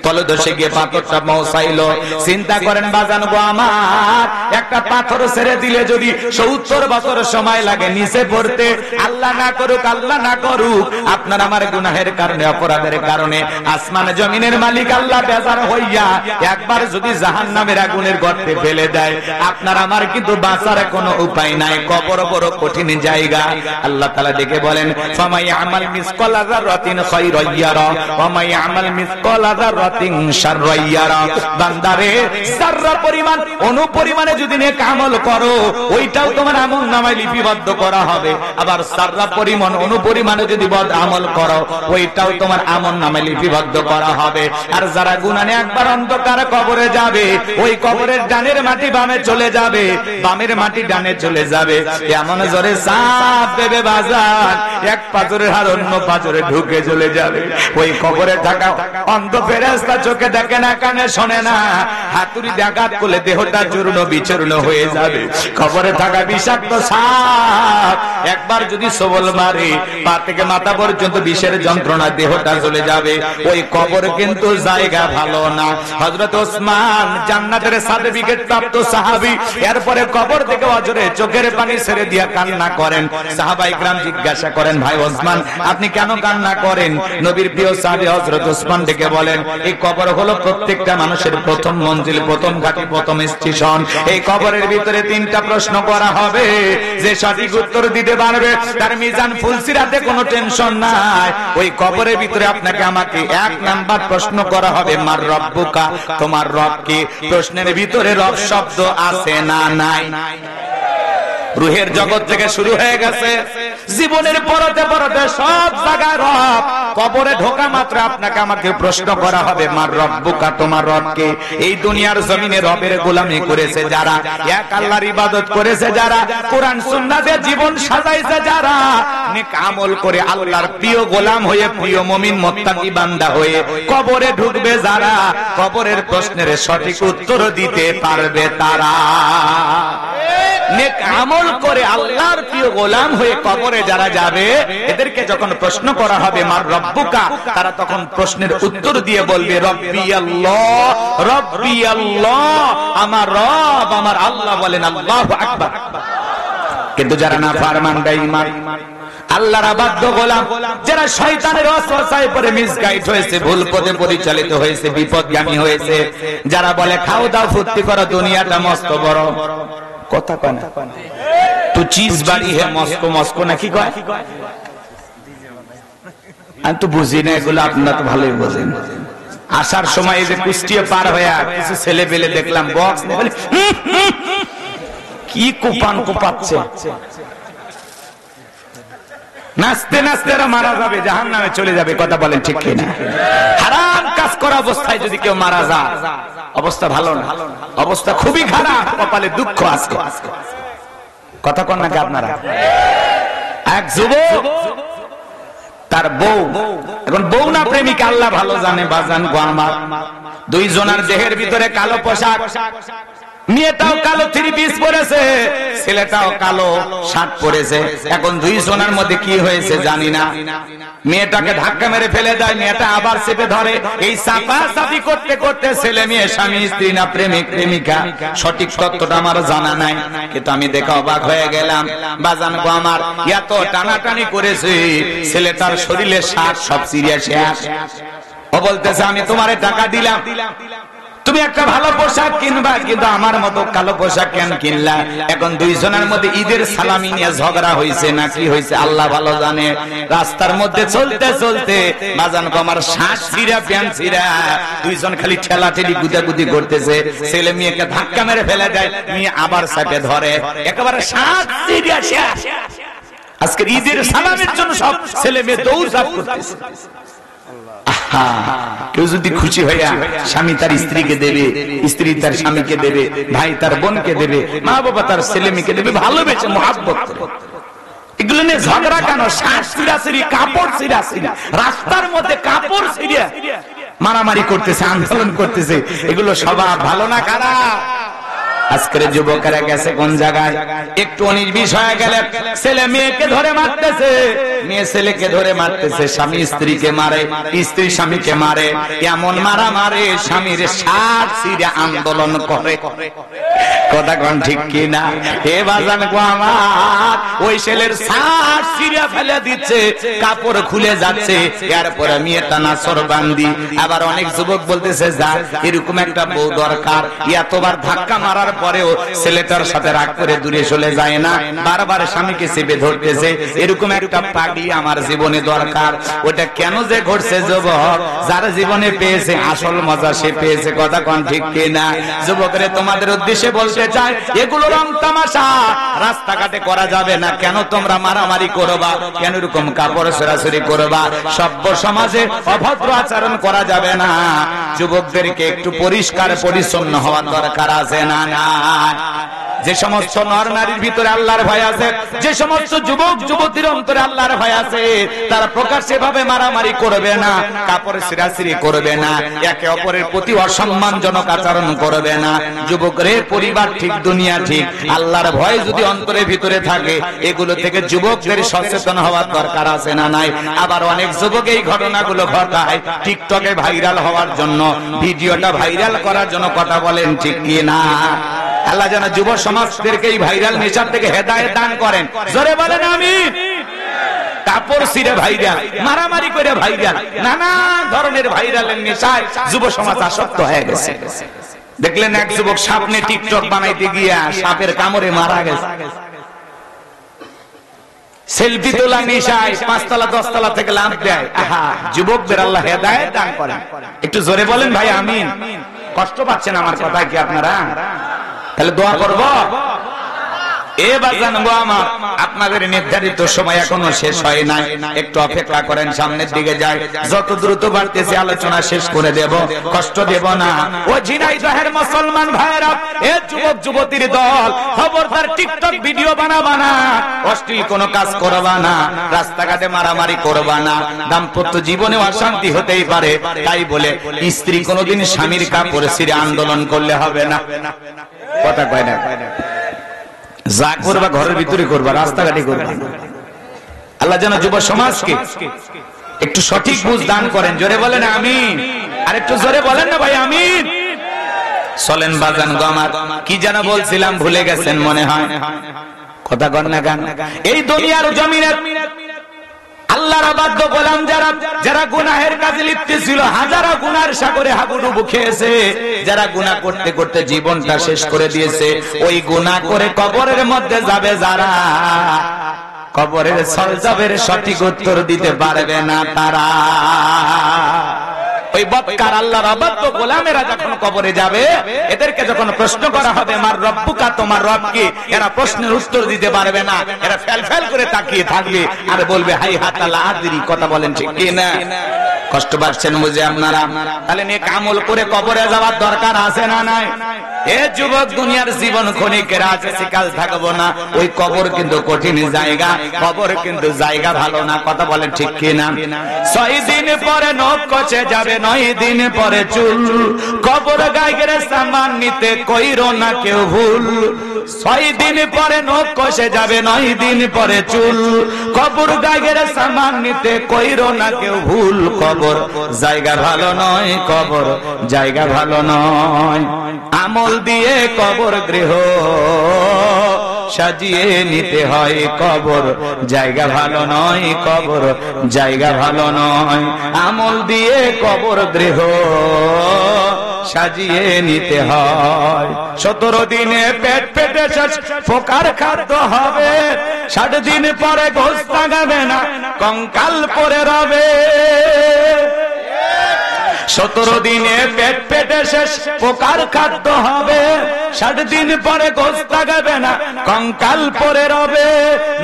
তলদেশে গিয়ে পাথরটা পৌঁছাইলো। চিন্তা করেন বাজান গো আমার, একটা পাথর ছেড়ে দিলে যদি 70 বছর সময় লাগে নিচে পড়তে, আল্লাহ না করুক, আল্লাহ না করুক, আপনার আমার গুনাহের কারণে, অপরাধের কারণে আসমান জমিনের মালিক আল্লাহ বেজার হইয়া একবার যদি জাহান্নামের আগুনের গর্তে ফেলে দেয়, আপনার আমার কিন্তু বাঁচার কোনো উপায় নাই। কবর বড় কঠিন জায়গা। আল্লাহ তাআলা ডেকে বলেন ফামাই আমাল মিসকালা যাররাতিন খায়রান ইয়ারা ওয়া মাই আমাল মিসকালা যাররাতিন শাররান ইয়ারা। বান্দারে, যাররা পরিমাণ অনুপরিমাণে যদি নেক আমল করো, ওইটাও তোমার আমল নামায় লিপিবদ্ধ করা হবে। আবার যাররা পরিমাণ অনুপরিমাণে যদি বদ আমল করো, ওইটাও তোমার আমল নামায় লিপিবদ্ধ করা হবে। আর যারা গুনাহ নিয়ে একবার অন্ধকার কবরে যাবে, ওই কবরের ডানের মাটি বামে চলে যাবে, বামের মাটি ডানে চলে যাবে। এমন জোরে চাপ দেবে বাজার, এক পাথরের হার অন্য পাথরে ঢুকে চলে যাবে। ওই কবরে থাকা অন্ধ ফেরেশতা চোখে দেখে না, কানে শোনে না, হাতুড়ি আঘাত করলে দেহটা চূর্ণ বিচূর্ণ হয়ে যাবে। কবরে থাকা বিষাক্ত সাপ একবার যদি সবল মারে, পা থেকে মাথা পর্যন্ত বিষের যন্ত্রণা, দেহটা চলে যাবে। ওই কবর কিন্তু জায়গা ভালো না। হযরত ওসমান জান্নাতের সার্টিফিকেট প্রাপ্ত সাহাবী, এরপরে কবর থেকে অজরে চোখের পানি ছেড়ে দিয়া কান্না করেন। সাহাবায়ে কেরাম জিজ্ঞাসা করেন ভাই ওসমান, আপনি কেন কান্না করেন? নবীর প্রিয় সাহাবী হযরত ওসমান ডেকে বলেন, এই কবর হলো প্রত্যেকটা মানুষের প্রথম মঞ্জিল, প্রথম ঘাঁটি, প্রথম স্টেশন। এই কবরের ভিতরে 3টা প্রশ্ন করা হবে। যে সঠিক উত্তর দিতে পারবে তার মিজান ফুলসিরাতে কোনো টেনশন নাই। ওই কবরের ভিতরে আপনাকে আমাকে 1 নাম্বার প্রশ্ন করা হবে, মার রব্বুকা, তোমার রব কে? প্রশ্নের ভিতরে রব শব্দ আছে না নাই? রুহের জগৎ থেকে শুরু হয়ে গেছে, জীবনের পরতে পরতে সব জায়গায় রব। কবরে ঢোকা মাত্র আপনাকে আমাকে প্রশ্ন করা হবে, মার রব্বুকা, তোমার রবকে? এই দুনিয়ার জমিনে রবের গোলামি করেছে যারা, এক আল্লাহর ইবাদত করেছে যারা, কোরআন সুন্নাতে জীবন সাজাইছে যারা, নেক আমল করে আল্লাহর প্রিয় গোলাম হয়ে, প্রিয় মুমিন মুত্তাকি বান্দা হয়ে কবরে ঢুকবে যারা, কবরের প্রশ্নের সঠিক উত্তর দিতে পারবে তারা। নেক আমল করে আল্লাহর প্রিয় গোলাম হয়ে কবরে যারা যাবে, এদেরকে যখন প্রশ্ন করা হবে মার রব্বুকা, তারা তখন প্রশ্নের উত্তর দিয়ে বলবে রব্বি আল্লাহ, রব্বি আল্লাহ, আমার রব আমার আল্লাহ। বলেন আল্লাহু আকবার। কিন্তু যারা নাফরমান বেঈমান, আল্লাহর অবাধ্য গোলাম, যারা শয়তানের ওয়াসওয়াসায় পড়ে মিসগাইড হয়েছে, ভুল পথে পরিচালিত হয়েছে, বিপদগামী হয়েছে, যারা বলে খাও দাও ফুর্তি করো, দুনিয়াটা মস্ত বড়, কথা কয় না তো চিজ বাড়ি হে মস্কো মস্কো নাকি কয়? আমি তো বুঝি না এগুলো, আপনারা তো ভালোই বোঝেন। আসার সময় এই যে কুষ্টিয়া পার হয়ে কিছু ছেলে পেলে দেখলাম বক্স নিয়ে বলে কি কুপান কুপাচ্ছে, নাচতে নাচতে এরা মারা যাবে, জাহান্নামে চলে যাবে। কথা বলেন ঠিক কিনা? হারাম কাজ করা অবস্থায় যদি কেউ মারা যায়, অবস্থা ভালো না, অবস্থা খুবই খারাপ, কপালে দুঃখ আছে। কথা কন নাকি আপনারা? এক যুবক, তার বউ, এখন বউ না প্রেমিকা আল্লাহ ভালো জানে, বাজান গো আমার, দুইজনের দেহের ভিতরে কালো পোশাক, মেয়েটাও কালো থ্রি পিস পরেছে, ছেলেটাও কালো শার্ট পরেছে। এখন দুইজনের মধ্যে কি হয়েছে জানি না, মেয়েটাকে ধাক্কা মেরে ফেলে দেয়, মেয়েটা আবার চেপে ধরে। এই চাপাচাপি করতে করতে ছেলে মেয়ে, স্বামী স্ত্রী না প্রেমিক প্রেমিকা, সঠিক তথ্যটা আমার জানা নাই, কিন্তু আমি দেখে অবাক হয়ে গেলাম। বাজান গো আমার, এত টানাটানি করেছে, ছেলেটার শরীরে শার্ট সব ছিঁড়ে শেষ। ও বলতেছে আমি তোমারে টাকা দিলাম, তুমি একটা ভালো পোশাক কিনবা, কিন্তু আমার মতো কালো পোশাক কেন কিনলা? এখন দুইজনের মধ্যে ঈদের সালামি নিয়ে ঝগড়া হয়েছে না কি হয়েছে আল্লাহ ভালো জানে। রাস্তার মধ্যে চলতে চলতে বাজান আমার শার্ট ছিঁড়া প্যান্ট ছিঁড়া, দুইজন খালি ঠেলাঠেলি গুদাগুদি করতেছে, ছেলে মেয়েকে ধাক্কা মেরে ফেলে দেয়, মেয়ে আবার চাপে ধরে, একেবারে শার্ট ছিঁড়া শেষ। আজকের ঈদের সালামের জন্য সব ছেলে মেয়ে দৌড়ঝাঁপ করতেছে। কেউ যদি খুশি হইয়া স্বামী তার স্ত্রীকে দেবে, স্ত্রী তার স্বামীকে দেবে, ভাই তার বোনকে দেবে, মা বাবা তার ছেলে মেয়েকে দেবে, ভালোবেসে মহাব্বত করে। এগুলো নিয়ে ঝগড়া কেন? শার্ট ছিঁড়াছিঁড়ি, কাপড় ছিঁড়াছিঁড়ি, রাস্তার মধ্যে কাপড় ছিঁড়িয়া মারামারি করতেছে, আন্দোলন করতেছে, এগুলো স্বভাব ভালো না খারাপ? আজকের যুবকেরা গেছে কোন জায়গায়? একটু 19-20 হয়ে গেলে ছেলে মেয়েকে ধরে মারতেছে, মেয়ে ছেলেকে ধরে মারতেছে, স্বামী স্ত্রীকে মারে, স্ত্রী স্বামীকে মারে, এমন মারা মারে স্বামীর শার্ট ছিঁড়ে আন্দোলন করে। কথা কোন ঠিক কিনা? হে বাজান গো আমার, ওই ছেলের শার্ট ছিঁড়ে ফেলে দিচ্ছে, কাপড় খুলে যাচ্ছে, এরপরে মেয়েটা নাছর বান্দি। আবার অনেক যুবক বলতেছে যা এরকম একটা বউ দরকার, এতবার ধাক্কা মারার পরেও ছেলেটার সাথে রাগ করে দূরে চলে যায় না, বারবার স্বামীকে চেপে ধরতেছে। এরকম একটা পাগলি আমার জীবনে দরকার। ওটা কেন যে ঘটছে যুবক, যার জীবনে পেয়েছে আসল মজা সে পেয়েছে। কথা কোন ঠিক কিনা? যুবকরে তোমাদের উদ্দেশ্যে বলতে চাই, এগুলো রং তামাশা রাস্তাঘাটে করা যাবে না। কেন তোমরা মারামারি করবা? কেন এরকম কাপড় ছেঁড়াছড়ি করবা? সভ্য সমাজে অভদ্র আচরণ করা যাবে না। যুবকদেরকে একটু পরিষ্কার পরিচ্ছন্ন হওয়ার দরকার আছে না? যে সমস্ত নর নারীর ভিতরে আল্লাহর ভয় আছে, যে সমস্ত যুবক যুবতীর অন্তরে আল্লাহর ভয় আছে, তারা প্রকাশ্যে ভাবে মারামারি করবে না, কাপড় ছিঁড়াছিঁড়ি করবে না, একে অপরের প্রতি অসম্মানজনক আচরণ করবে না। যুবকরে পরিবার ঠিক, দুনিয়া ঠিক, আল্লাহর ভয় যদি অন্তরের ভিতরে থাকে, এগুলো থেকে যুবকদের সচেতন হওয়ার দরকার আছে না নাই? আবার অনেক যুবক এই ঘটনাগুলো ঘটায় টিকটকে ভাইরাল হওয়ার জন্য, ভিডিওটা ভাইরাল করার জন্য। কথা বলেন ঠিক কি না? আল্লাহ যেন যুব সমাজদেরকে এই ভাইরাল নেশার থেকে হেদায়েত দান করেন। জোরে বলেন আমিন। কাপড় ছিঁড়ে ভাইরাল, মারামারি করে ভাইরাল, নানা ধরনের ভাইরালের নেশায় যুব সমাজ আসক্ত হয়ে গেছে। দেখলেন এক যুবক সাপ নিয়ে টিকটক বানাইতে গিয়া সাপের কামড়ে মারা গেছে। সেলফি তোলা নেশায় 5 তলা 10 তলা থেকে লাফ দেয়। আহা, যুবকদের আল্লাহ হেদায়েত দান করেন। একটু জোরে বলেন ভাই আমিন। কষ্ট পাচ্ছেন আমার কথা কি আপনারা? তাহলে দোয়া করব। এ বাজান গো আমার, আপনাদের নির্ধারিত সময় এখনো শেষ হয় নাই, একটু অপেক্ষা করেন, সামনের দিকে যাই, যত দ্রুত বাড়তেছে আলোচনা শেষ করে দেব, কষ্ট দেব না। ও ঝিনাইদহের মুসলমান ভাইরা, এ যুবক যুবতীর দল, খবরদার টিকটক ভিডিও বানাবা না, অশ্লীল কোনো কাজ করবা না, রাস্তাঘাটে মারামারি করবা না, দাম্পত্য জীবনে অশান্তি হতেই পারে, তাই বলে স্ত্রী কোনোদিন স্বামীর কাপড় ছিঁড়ে আন্দোলন করলে হবে না। কথা কয় না, যা করবা ঘরের ভিতরে করবা, রাস্তাঘাটে করবা। আল্লাহ যেন যুব সমাজকে একটু সঠিক বুঝ দান করেন। জোরে বলেন আমিন। আর একটু জোরে বলেন না ভাই আমিন। চলেন বাজান গো আমার, কি যেন বলছিলাম ভুলে গেছেন মনে হয়, কথা কন না গান। এই দুনিয়ার জমিনের আল্লাহর অবাধ্য গোলাম যারা, যারা গুনাহের কাজে লিপ্ত ছিল, হাজারো গুনার সাগরে হাবুডুবু খেয়েছে, যারা গুনাহ করতে করতে জীবনটা শেষ করে দিয়েছে, ওই গুনাহ করে কবরের মধ্যে যাবে যারা, কবরের সলজবের সঠিক উত্তর দিতে পারবে না তারা। ওই বদকার আল্লাহর অবাধ্য গোলামেরা যখন কবরে যাবে, এদেরকে যখন প্রশ্ন করা হবে মার রব্বুকা, তোমার রব কি, এরা প্রশ্নের উত্তর দিতে পারবে না, এরা ফেল ফেল করে তাকিয়ে থাকবে আর বলবে হাই হাতা লা আদরি। কথা বলেন ঠিক কি না? কষ্ট পাচ্ছেন বুঝে আপনারা? তাহলে নেক আমল করে কবরে যাওয়ার দরকার আছে না নাই? এ যুবক, দুনিয়ার জীবন ক্ষণিকের আছে, কাল থাকবো না। ওই কবর কিন্তু কঠিন জায়গা, কবর কিন্তু জায়গা ভালো না। কথা বলেন ঠিক কি না? 6 দিন পরে নখ কচে যাবে, 9 দিন পরে চুল, কবর গায়ের সামান নিতে কইরো না কেউ ভুল। 6 দিন পরে নখ কষে যাবে, 9 দিন পরে চুল, কবর গায়ের সামান নিতে কইরো না কেউ ভুল। কবর জায়গা ভালো নয়, কবর জায়গা ভালো নয়। আমল দিয়ে কবর গৃহ সাজিয়ে নিতে হয়, কবর জায়গা ভালো নয়, কবর জায়গা ভালো নয়। আমল দিয়ে কবর গৃহ সাজিয়ে নিতে হয়। 17 দিনে পেট পেটে শেষ, পোকার খাদ্য হবে, 60 দিন পরে ঘোষ লাগাবে না, কঙ্কাল পরে রবে। 17 দিনে পেট পেটে শেষ, পোকার খাদ্য হবে, 60 দিন পরে গোশ লাগাবে না, কঙ্কাল পরে রবে।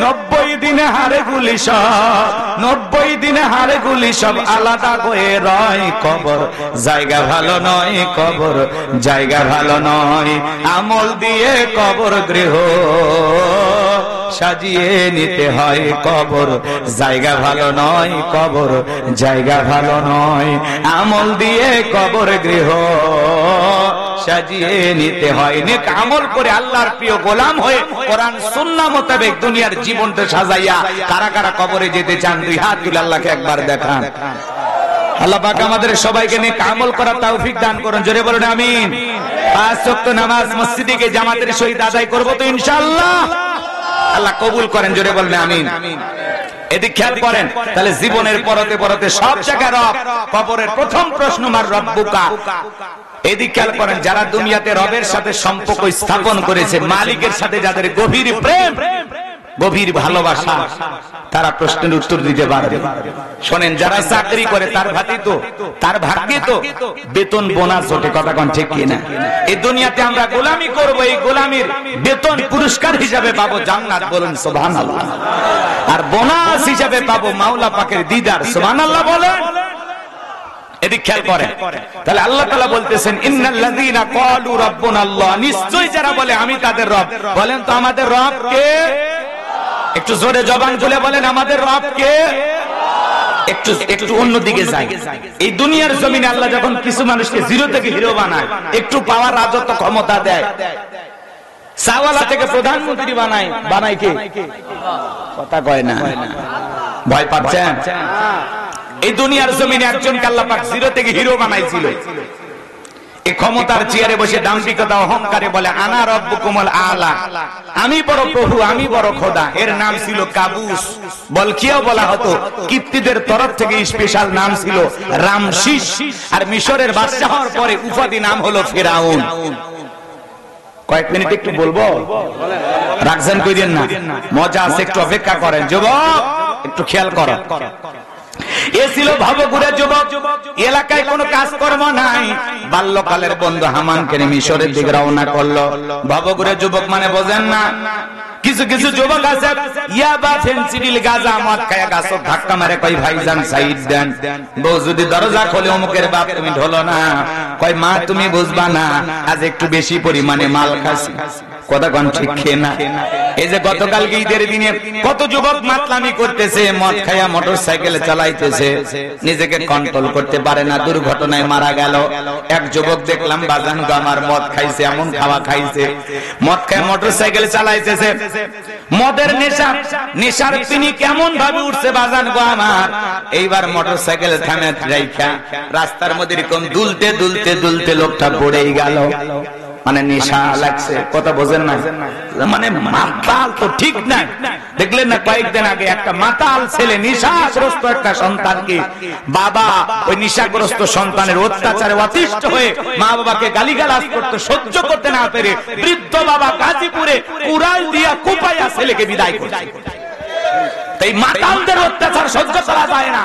90 দিনে হাড়ে গুলি সব, 90 দিনে হাড়ে গুলি সব আলাদা হয়ে রয়। কবর জায়গা ভালো নয়, কবর জায়গা ভালো নয়। আমল দিয়ে কবর গৃহ সাজিয়ে নিতে হয়, কবর জায়গা ভালো নয়, কবর জায়গা ভালো নয়। আমল দিয়ে কবর গৃহ সাজিয়ে নিতে হয়। নেক আমল করে আল্লাহর প্রিয় গোলাম হয়ে কোরআন সুন্নাহ মোতাবেক দুনিয়ার জীবনটা সাজাইয়া কারা কারা কবরে যেতে চান, 2 হাত তুলে আল্লাহকে একবার দেখান। আল্লাহ পাক আমাদের সবাইকে নেক আমল করার তৌফিক দান করুন। জোরে বলুন আমিন। 5 ওয়াক্ত নামাজ মসজিদে গিয়ে জামাতের সহিত আদায় করব তো ইনশাআল্লাহ। আল্লাহ কবুল করেন। জোরে বলুন আমিন। এদিক খেয়াল করেন, তাহলে জীবনের পরতে পরতে সব জায়গায় রব, কবরের প্রথম প্রশ্ন মার রব্বুকা। এদিক খেয়াল করেন, যারা দুনিয়াতে রবের সাথে সম্পর্ক স্থাপন করেছে, মালিকের সাথে যাদের গভীর প্রেম, গভীর ভালোবাসা, তারা প্রশ্নের উত্তর দিতে পারবে। শোনেন, যারা চাকরি করে তার ভাগ্যে তো বেতন বোনাস ওঠে। কথা কোন ঠিক কিনা? এই দুনিয়াতে আমরা গোলামি করব, এই গোলামির বেতন পুরস্কার হিসাবে পাবো জান্নাত। বলুন সুবহানাল্লাহ। আর বোনাস হিসাবে পাবো মাওলা পাকের দিদার। সুবহানাল্লাহ বলেন। এদিক খেয়াল করেন, তাহলে আল্লাহ তাআলা বলতেছেন ইন্নাল্লাযীনা ক্বালু রাব্বুনাল্লাহ, নিশ্চয়ই যারা বলে আমি তাদের রব। বলেন তো আমাদের রব কে? একটু জোরে জবান খুলে বলেন আমাদের রব কে? একটু অন্যদিকে যাই। এই দুনিয়ার জমিনে আল্লাহ যখন কিছু মানুষকে জিরো থেকে হিরো বানায়, একটু পাওয়ার রাজত্ব ক্ষমতা দেয়, সাওয়ালা থেকে প্রধানমন্ত্রী বানায় কে? কথা কয় না, ভয় পাচ্ছেন? এই দুনিয়ার জমিনে একজনকে আল্লাহ পাক জিরো থেকে হিরো বানাইছিল। এই ক্ষমতার চেয়ারে বসে দাম্ভিকতা অহংকারে বলে আনা রব্বুকুমুল আলা, আমি বড় প্রভু, আমি বড় খোদা। এর নাম ছিল কাবুস। বলকিয়াও বলা হতো। কিপ্তিদের তরফ থেকে স্পেশাল নাম ছিল রামসিস। আর মিশরের বাদশা হওয়ার পরে উপাধি নাম হলো ফেরাউন। কয়েক মিনিট একটু বলবো, রাখছেন কইরেন না, মজা আছে, একটু অপেক্ষা করেন। যুবক একটু খেয়াল করো, এ ছিল ভবঘুরে যুবক, এলাকায় কোনো কাজকর্ম নাই। বাল্যকালের বন্ধু হামানকে মিশরের দিকে রওনা করলো। ভবঘুরে যুবক মানে বোঝেন না? কিছু কিছু যুবক আছে ইয়াবা ফেন্সিডিল গাঁজা মদ খায়া গাছ ধাক্কা মারে কই ভাইজান সাইড দেন। বউ যদি দরজা খোলে অমুকের বাপ তুমি ঢোলো না, কয় মা তুমি বুঝবা না আজ একটু বেশি পরিমাণে মাল খাসি। কথা কোন ঠিক খেয়ে না। এই যে গতকালকে ঈদের দিনে কত যুবক মাতলামি করতেছে, মদ খায়া মোটরসাইকেল চালাইতেছে, নিজেকে কন্ট্রোল করতে পারে না, দুর্ঘটনায় মারা গেল। এক যুবক দেখলাম বাজান গো আমার মদ খাইছে, এমন খাওয়া খাইছে, মদ খায় মোটরসাইকেল চালাইতেছে, মদের নেশা, নেশার তিনি কেমন ভাবে উঠছে বাজান গো আমার। এইবার মোটরসাইকেল থামে রাইখা রাস্তার মধ্যে এরকম দুলতে দুলতে দুলতে লোকটা পড়েই গেল। মানে নেশা লাগছে, কথা বোঝেন না, মানে মাতাল তো ঠিক না। দেখলেন না কয়েকদিন আগে একটা মাতাল ছেলে নেশাগ্রস্ত একটা সন্তানকে বাবা ওই নেশাগ্রস্ত সন্তানের অত্যাচারে অতিষ্ঠ হয়ে মা বাবাকে গালিগালাজ করতে সহ্য করতে না পেরে বৃদ্ধ বাবা গাজীপুরে কুড়াল দিয়া কুপাইয়া ছেলেকে বিদায় করছে। এই মাতালদের অত্যাচার সহ্য করা যায় না।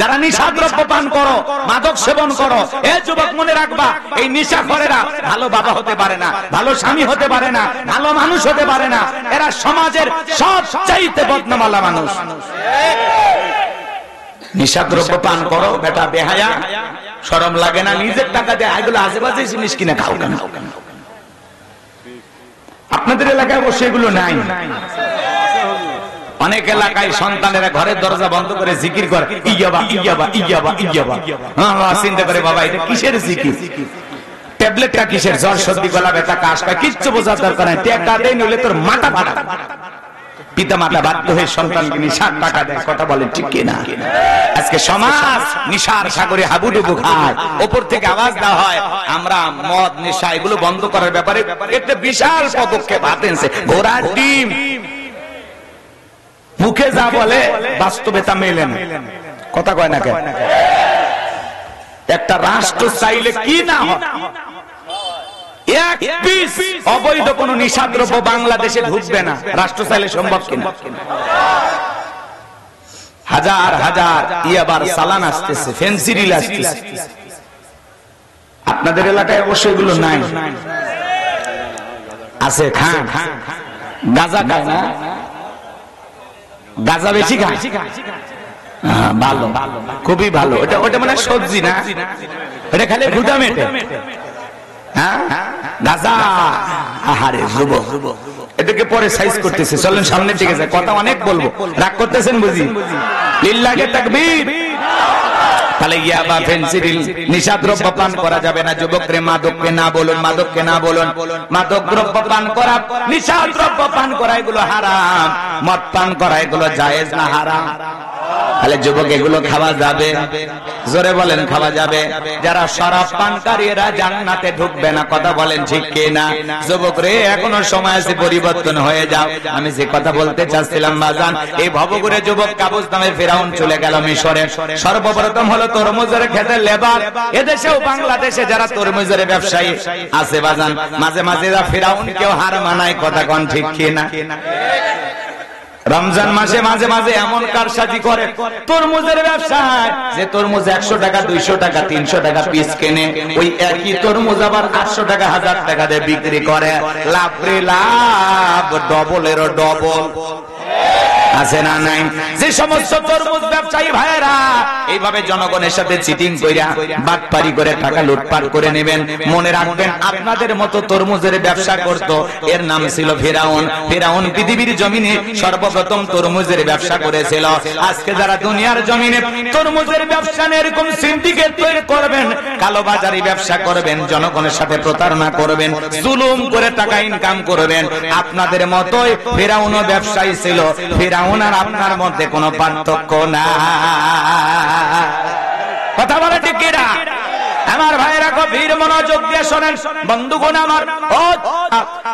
যারা নিশাদ্রব্য পান করো, মাদক সেবন করো, এ যুবক মনে রাখবা এই নেশাখোরেরা ভালো বাবা হতে পারে না, ভালো স্বামী হতে পারে না, ভালো মানুষ হতে পারে না। এরা সমাজের সবচাইতে বদনামালা মানুষ। নিশাদ্রব্য পান করো বেটা বেহায়া, শরম লাগে না? নিজের টাকা দিয়ে এগুলো আজেবাজে জিনিস কিনে খাও কেন? আপনাদের এলাকায় অবশ্য এগুলো নাই। অনেক এলাকায় সন্তানেরা ঘরের দরজা বন্ধ করে জিকির করে, ইয়াবা ইয়াবা ইয়াবা ইয়াবা। চিন্তা করে বাবা এটা কিসের জিকির? ট্যাবলেটটা কিসের? জ্বর সর্দি গলা ব্যথা কাশ পায় কিচ্ছু বোঝার দরকার নাই। টাকা দেয় নইলে তোর মাথা ফাটা। পিতা মাতা বাধ্য হয়ে সন্তানকে নিশার টাকা দেয়। কথা বলে ঠিক কিনা? আজকে সমাজ নিশার সাগরে হাবুডুবু খায়, ওপর থেকে আওয়াজ দেওয়া হয় আমরা মদ নেশা এগুলো বন্ধ করার ব্যাপারে একটা বিশাল পদক্ষেপ হাতে নিয়েছে। ঘোড়ার ডিম মুখে যা বলে বাস্তবে তা মেলে না। কথা কয় না কেন? একটা রাষ্ট্র চাইলে কি না হয়, এক পিস অবৈধ কোন নিশাদ্রব্য বাংলাদেশে ঢুকবে না। রাষ্ট্র চাইলে সম্ভব কিনা? হাজার হাজার ইয়াবার চালান আসতেছে, ফেন্সিডিল আসতেছে। আপনাদের এলাকায় অবশ্যই এগুলো নাই। আছে খান, গাঁজা খায় না? গাঁজা বেশি খায়? ভালো, খুবই ভালো। ওটা মানে সবজি না, এটা খালি ভুটা মেটে। গাঁজা আহারে যুবক, এটাকে পরে সাইজ করতেছে। চলেন সামনে, ঠিক আছে? কথা অনেক বলবো, রাগ করতেছেন বুঝি? লিল্লাহে তাকবীর। তাহলে ইয়াবা ফেন্সিডিল নিশাদ্রব্য পান করা যাবে না। যুবকরে মাদককে না বলুন, মাদককে না বলুন। মাদক দ্রব্য পান করা, নিশাদ্রব্য পান করা এগুলো হারাম। মদ পান করা এগুলো জায়েজ না হারাম? তাহলে যুবক এগুলো খাওয়া যাবে? জোরে বলেন খাওয়া যাবে। যারা শরাব পানকারী এরা জান্নাতে ঢুকবে না। কথা বলেন ঠিক কি না? যুবক রে এখনো সময় আছে, পরিবর্তন হয়ে যাও। আমি যে কথা বলতে চাচ্ছিলাম বাজান, এই ভবঘুরে যুবক কাবুস নামে ফেরাউন চলে গেল মিশরে। সর্বপ্রথম হলো তরমুজের খেতে লেবার। এদেশেও বাংলাদেশে যারা তরমুজের ব্যবসায়ী আছে বাজান, মাঝে মাঝে এরা ফেরাউনকেও হার মানায়। কথা কোন ঠিক কি না? রমজান মাসে মাঝে মাঝে এমন কারসাজি করে তরমুজের ব্যবসায়, যে তরমুজ 100 টাকা 200 টাকা 300 টাকা পিস কেনে, ওই একই তরমুজ আবার 800 টাকা 1000 টাকা দিয়ে বিক্রি করে। লাভ রে লাভ, ডবলেরও ডবল। আছে না নাই? যে সমস্ত তরমুজ ব্যবসায়ী ভাইয়েরা এইভাবে জনগণের সাথে চিটিং কইরা বাটপারি করে টাকা লুটপাট করে নেবেন, মনে রাখবেন আপনাদের মতো তরমুজের ব্যবসা করত, এর নাম ছিল ফেরাউন। ফেরাউন পৃথিবীর জমিনে সর্বপ্রথম তরমুজের ব্যবসা করেছিল। আজকে যারা দুনিয়ার জমিনে তরমুজের ব্যবসা নিয়ে এরকম সিন্ডিকেট তৈরি করবেন, কালোবাজারি ব্যবসা করবেন, জনগণের সাথে প্রতারণা করবেন, জুলুম করে টাকা ইনকাম করবেন, আপনাদের মতোই ফেরাউনও ব্যবসায়ী ছিল। ফেরাউন আর আপনার মধ্যে কোনো পার্থক্য না। কথা বলে ঠিক কিনা? আমার ভাইরা গভীর মনোযোগ দিয়ে শোনেন বন্ধুগণ আমার।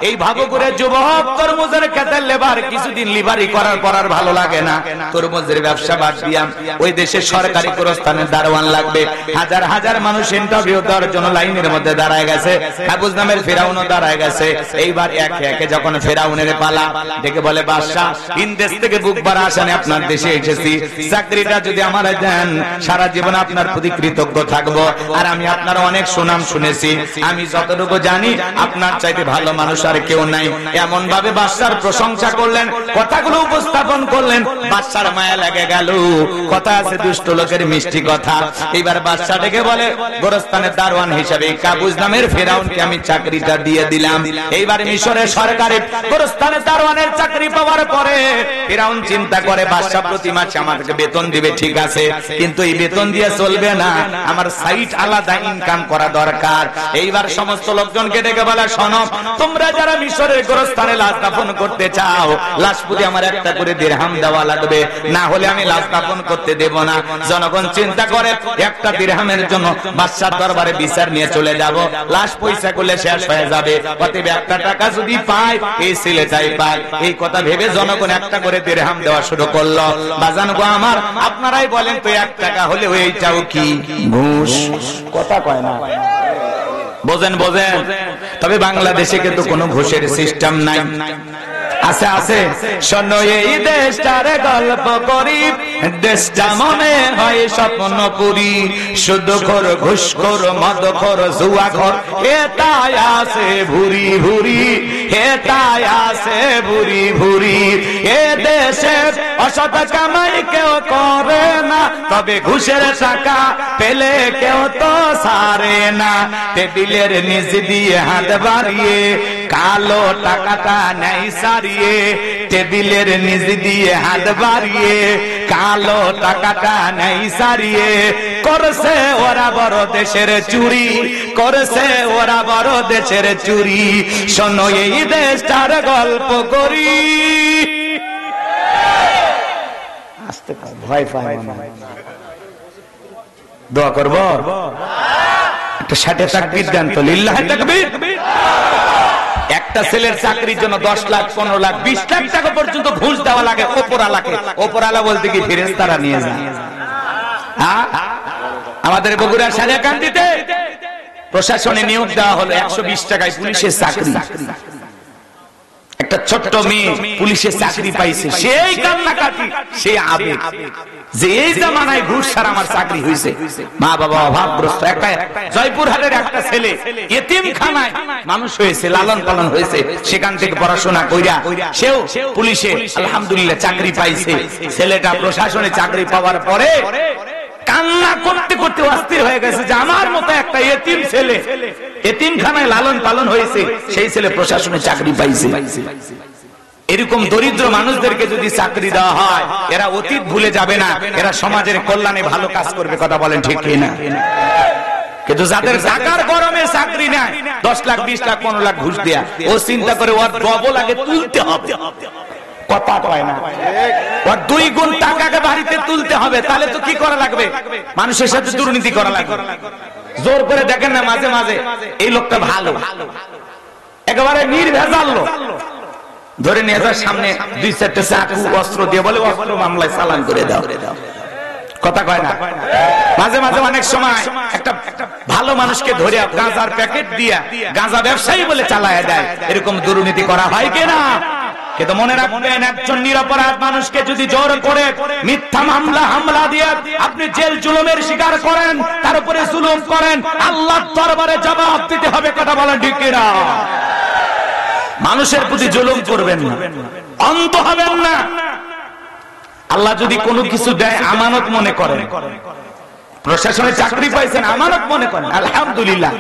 এই ভাবুকুরে যুবক তরমুজের খেতের লেবার, কিছুদিন লিভারি করার পর আর ভালো লাগে না, তরমুজের ব্যবসা বাদ দিয়া ওই দেশে সরকারি প্রস্থানের দারোয়ান লাগবে। হাজার হাজার মানুষ ইন্টারভিউ দেওয়ার জন্য লাইনের মধ্যে দাঁড়ায় গেছে। কাবুজ নামের ফেরাউনও দাঁড়ায় গেছে। এইবার একে একে যখন ফেরাউনের পালা, ডেকে বলে বাদশা, ইনদেশ থেকে বুক বাড়া আসানে আপনার দেশে এসেছি, চাকরিটা যদি আমার দেন সারা জীবন আপনার প্রতি কৃতজ্ঞ থাকবো, আর আমি আপনারা অনেক সুনাম শুনেছি, আমি যতটুকু জানি আপনার চাইতে ভালো মানুষ আর কেউ নাই। এমন ভাবে বাদশার প্রশংসা করলেন, কথাগুলো উপস্থাপন করলেন, বাদশার মায়া লেগে গেল। কথা আছে দুষ্ট লোকের মিষ্টি কথা। এইবার বাদশা ডেকে বলে, গোরস্থানের দারোয়ান হিসাবে কাবুজ নামের ফেরাউনকে আমি চাকরিটা দিয়ে দিলাম। এইবার মিশরের সরকারে গোরস্থানের দারোয়ানের চাকরি পাওয়ার পরে ফেরাউন চিন্তা করে, বাদশা প্রতি মাসে আমাকে বেতন দিবে, ঠিক আছে, কিন্তু এই বেতন দিয়ে চলবে না, আমার সাইট আলাদা ইনকাম করা দরকার। এইবার সমস্ত লোকজনকে ডেকে বলে, শোনো, তোমরা যারা মিশরের গোরস্থানে লাশ দাফন করতে চাও, লাশ প্রতি আমার একটা করে দিরহাম দেওয়া লাগবে, না হলে আমি লাশ দাফন করতে দেব না। জনগণ চিন্তা করে, একটা দিরহামের জন্য বাদশার দরবারে বিচার নিয়ে চলে যাব, লাশ পয়সা করলে শেষ হয়ে যাবে, অতএব একটা টাকা যদি পায় এই ছেলেটাই পায়। এই কথা ভেবে জনগণ একটা করে দিরহাম দেওয়া শুরু করলো। বাজান গো আমার, আপনারাই বলেন তো, 1 টাকা হলে এইটাও কি ঘুষ? কথা কয় না, বোঝেন বোঝেন। তবে বাংলাদেশে কিন্তু কোনো ঘুষের সিস্টেম নাই। আছে আছে, শোনো এই দেশটার গল্প করি, দেশটা মনে হয় স্বপ্নপুরী, সুদখোর ঘুষখোর মদখোর জুয়াখোর এটাই আছে ভুরি ভুরি, এটাই আছে ভুরি ভুরি। এ দেশে অসৎ কামাই কেউ করে না, তবে ঘুষের টাকা পেলে কেউ তো ছাড়ে না। টেবিলের নিচ দিয়ে হাত বাড়িয়ে কালো টাকাটা নেই সারিয়ে, টেবিলের নিচ দিয়ে হাত বাড়িয়ে কালো টাকাটা নেই সারিয়ে, করছে ওরা বড় দেশের চুরি, করছে ওরা বড় দেশের চুরি। শোনো এই দেশটার গল্প করি। আস্তে ভয় পায় না, দোয়া করবো একটা 60 তাকবীর দেন তো, লিল্লাহি তাকবীর। একটা ছেলের চাকরির জন্য 10 লাখ 15 লাখ 20 লাখ টাকা পর্যন্ত ঘুষ দেওয়া লাগে ওপরালাকে। ওপরালা বলতে কি ফেরেশতারা নিয়ে যায়। আমাদের বগুড়ার সাজাকান্দিতে প্রশাসনে নিয়োগ দেওয়া হলো 120 টাকায় পুলিশের চাকরি। একটা ছোট্ট মেয়ে পুলিশের চাকরি পাইছে, সেই কান্নাকাটি, সেই আবেগ যে এই জামানায় ঘুষ ছাড়া আমার চাকরি হয়েছে। মা বাবা অভাবগ্রস্ত, একটা জয়পুরহাটের একটা ছেলে এতিমখানায় মানুষ হয়েছে, লালন পালন হয়েছে, সেখান থেকে পড়াশোনা কইরা সেও পুলিশে আলহামদুলিল্লাহ চাকরি পাইছে। ছেলেটা প্রশাসনে চাকরি পাওয়ার পরে কান্না করতে করতে অস্থির হয়ে গেছে যে আমার মতো একটা এতিম ছেলে এতিমখানায় লালন পালন হয়েছে, সেই ছেলে প্রশাসনে চাকরি পাইছে। এরকম দরিদ্র মানুষদেরকে যদি চাকরি দেওয়া হয়, এরা অতীত ভুলে যাবে না, এরা সমাজের কল্যাণে ভালো কাজ করবে। কথা বলেন ঠিক কিনা? কিন্তু যাদের টাকার গরমে চাকরি নেয়, 10 লাখ 20 লাখ 15 লাখ ঘুষ দেয়া, ও চিন্তা করে ওর ডবল আগে তুলতে হবে। কথা কয় না, ওর 2 গুণ টাকাকে বাড়িতে তুলতে হবে। তাহলে তো কি করা লাগবে? মানুষের সাথে দুর্নীতি করা লাগবে। জোর করে দেখেন না মাঝে মাঝে এই লোকটা ভালো, একেবারে নির্ভেজাল লোক, ধরে নিয়ে যাওয়ার সামনে 2-4টা চাকু অস্ত্র দিয়ে বলে অস্ত্র মামলায় চালান করে দাও। কথা কয় না? মাঝে মাঝে অনেক সময় একটা ভালো মানুষকে ধরে গাঁজার প্যাকেট দিয়া গাঁজা ব্যবসায়ী বলে চালায় দেয়। এরকম দুর্নীতি করা হয় কিনা? কিন্তু মনে রাখবেন, একজন নিরপরাধ মানুষকে যদি জোর করে মিথ্যা মামলা হামলা দিয়ে আপনি জেল জুলুমের শিকার করেন, তার উপরে জুলুম করেন, আল্লাহর দরবারে জবাব দিতে হবে। কথা বলেন ঠিক কিনা? মানুষের প্রতি জুলুম করবেন না, অন্ধ হবেন না। আল্লাহ যদি কোনো কিছু দেয় আমানত মনে করেন। প্রশাসনে চাকরি পাইছেন, আমানত মনে করেন, আলহামদুলিল্লাহ।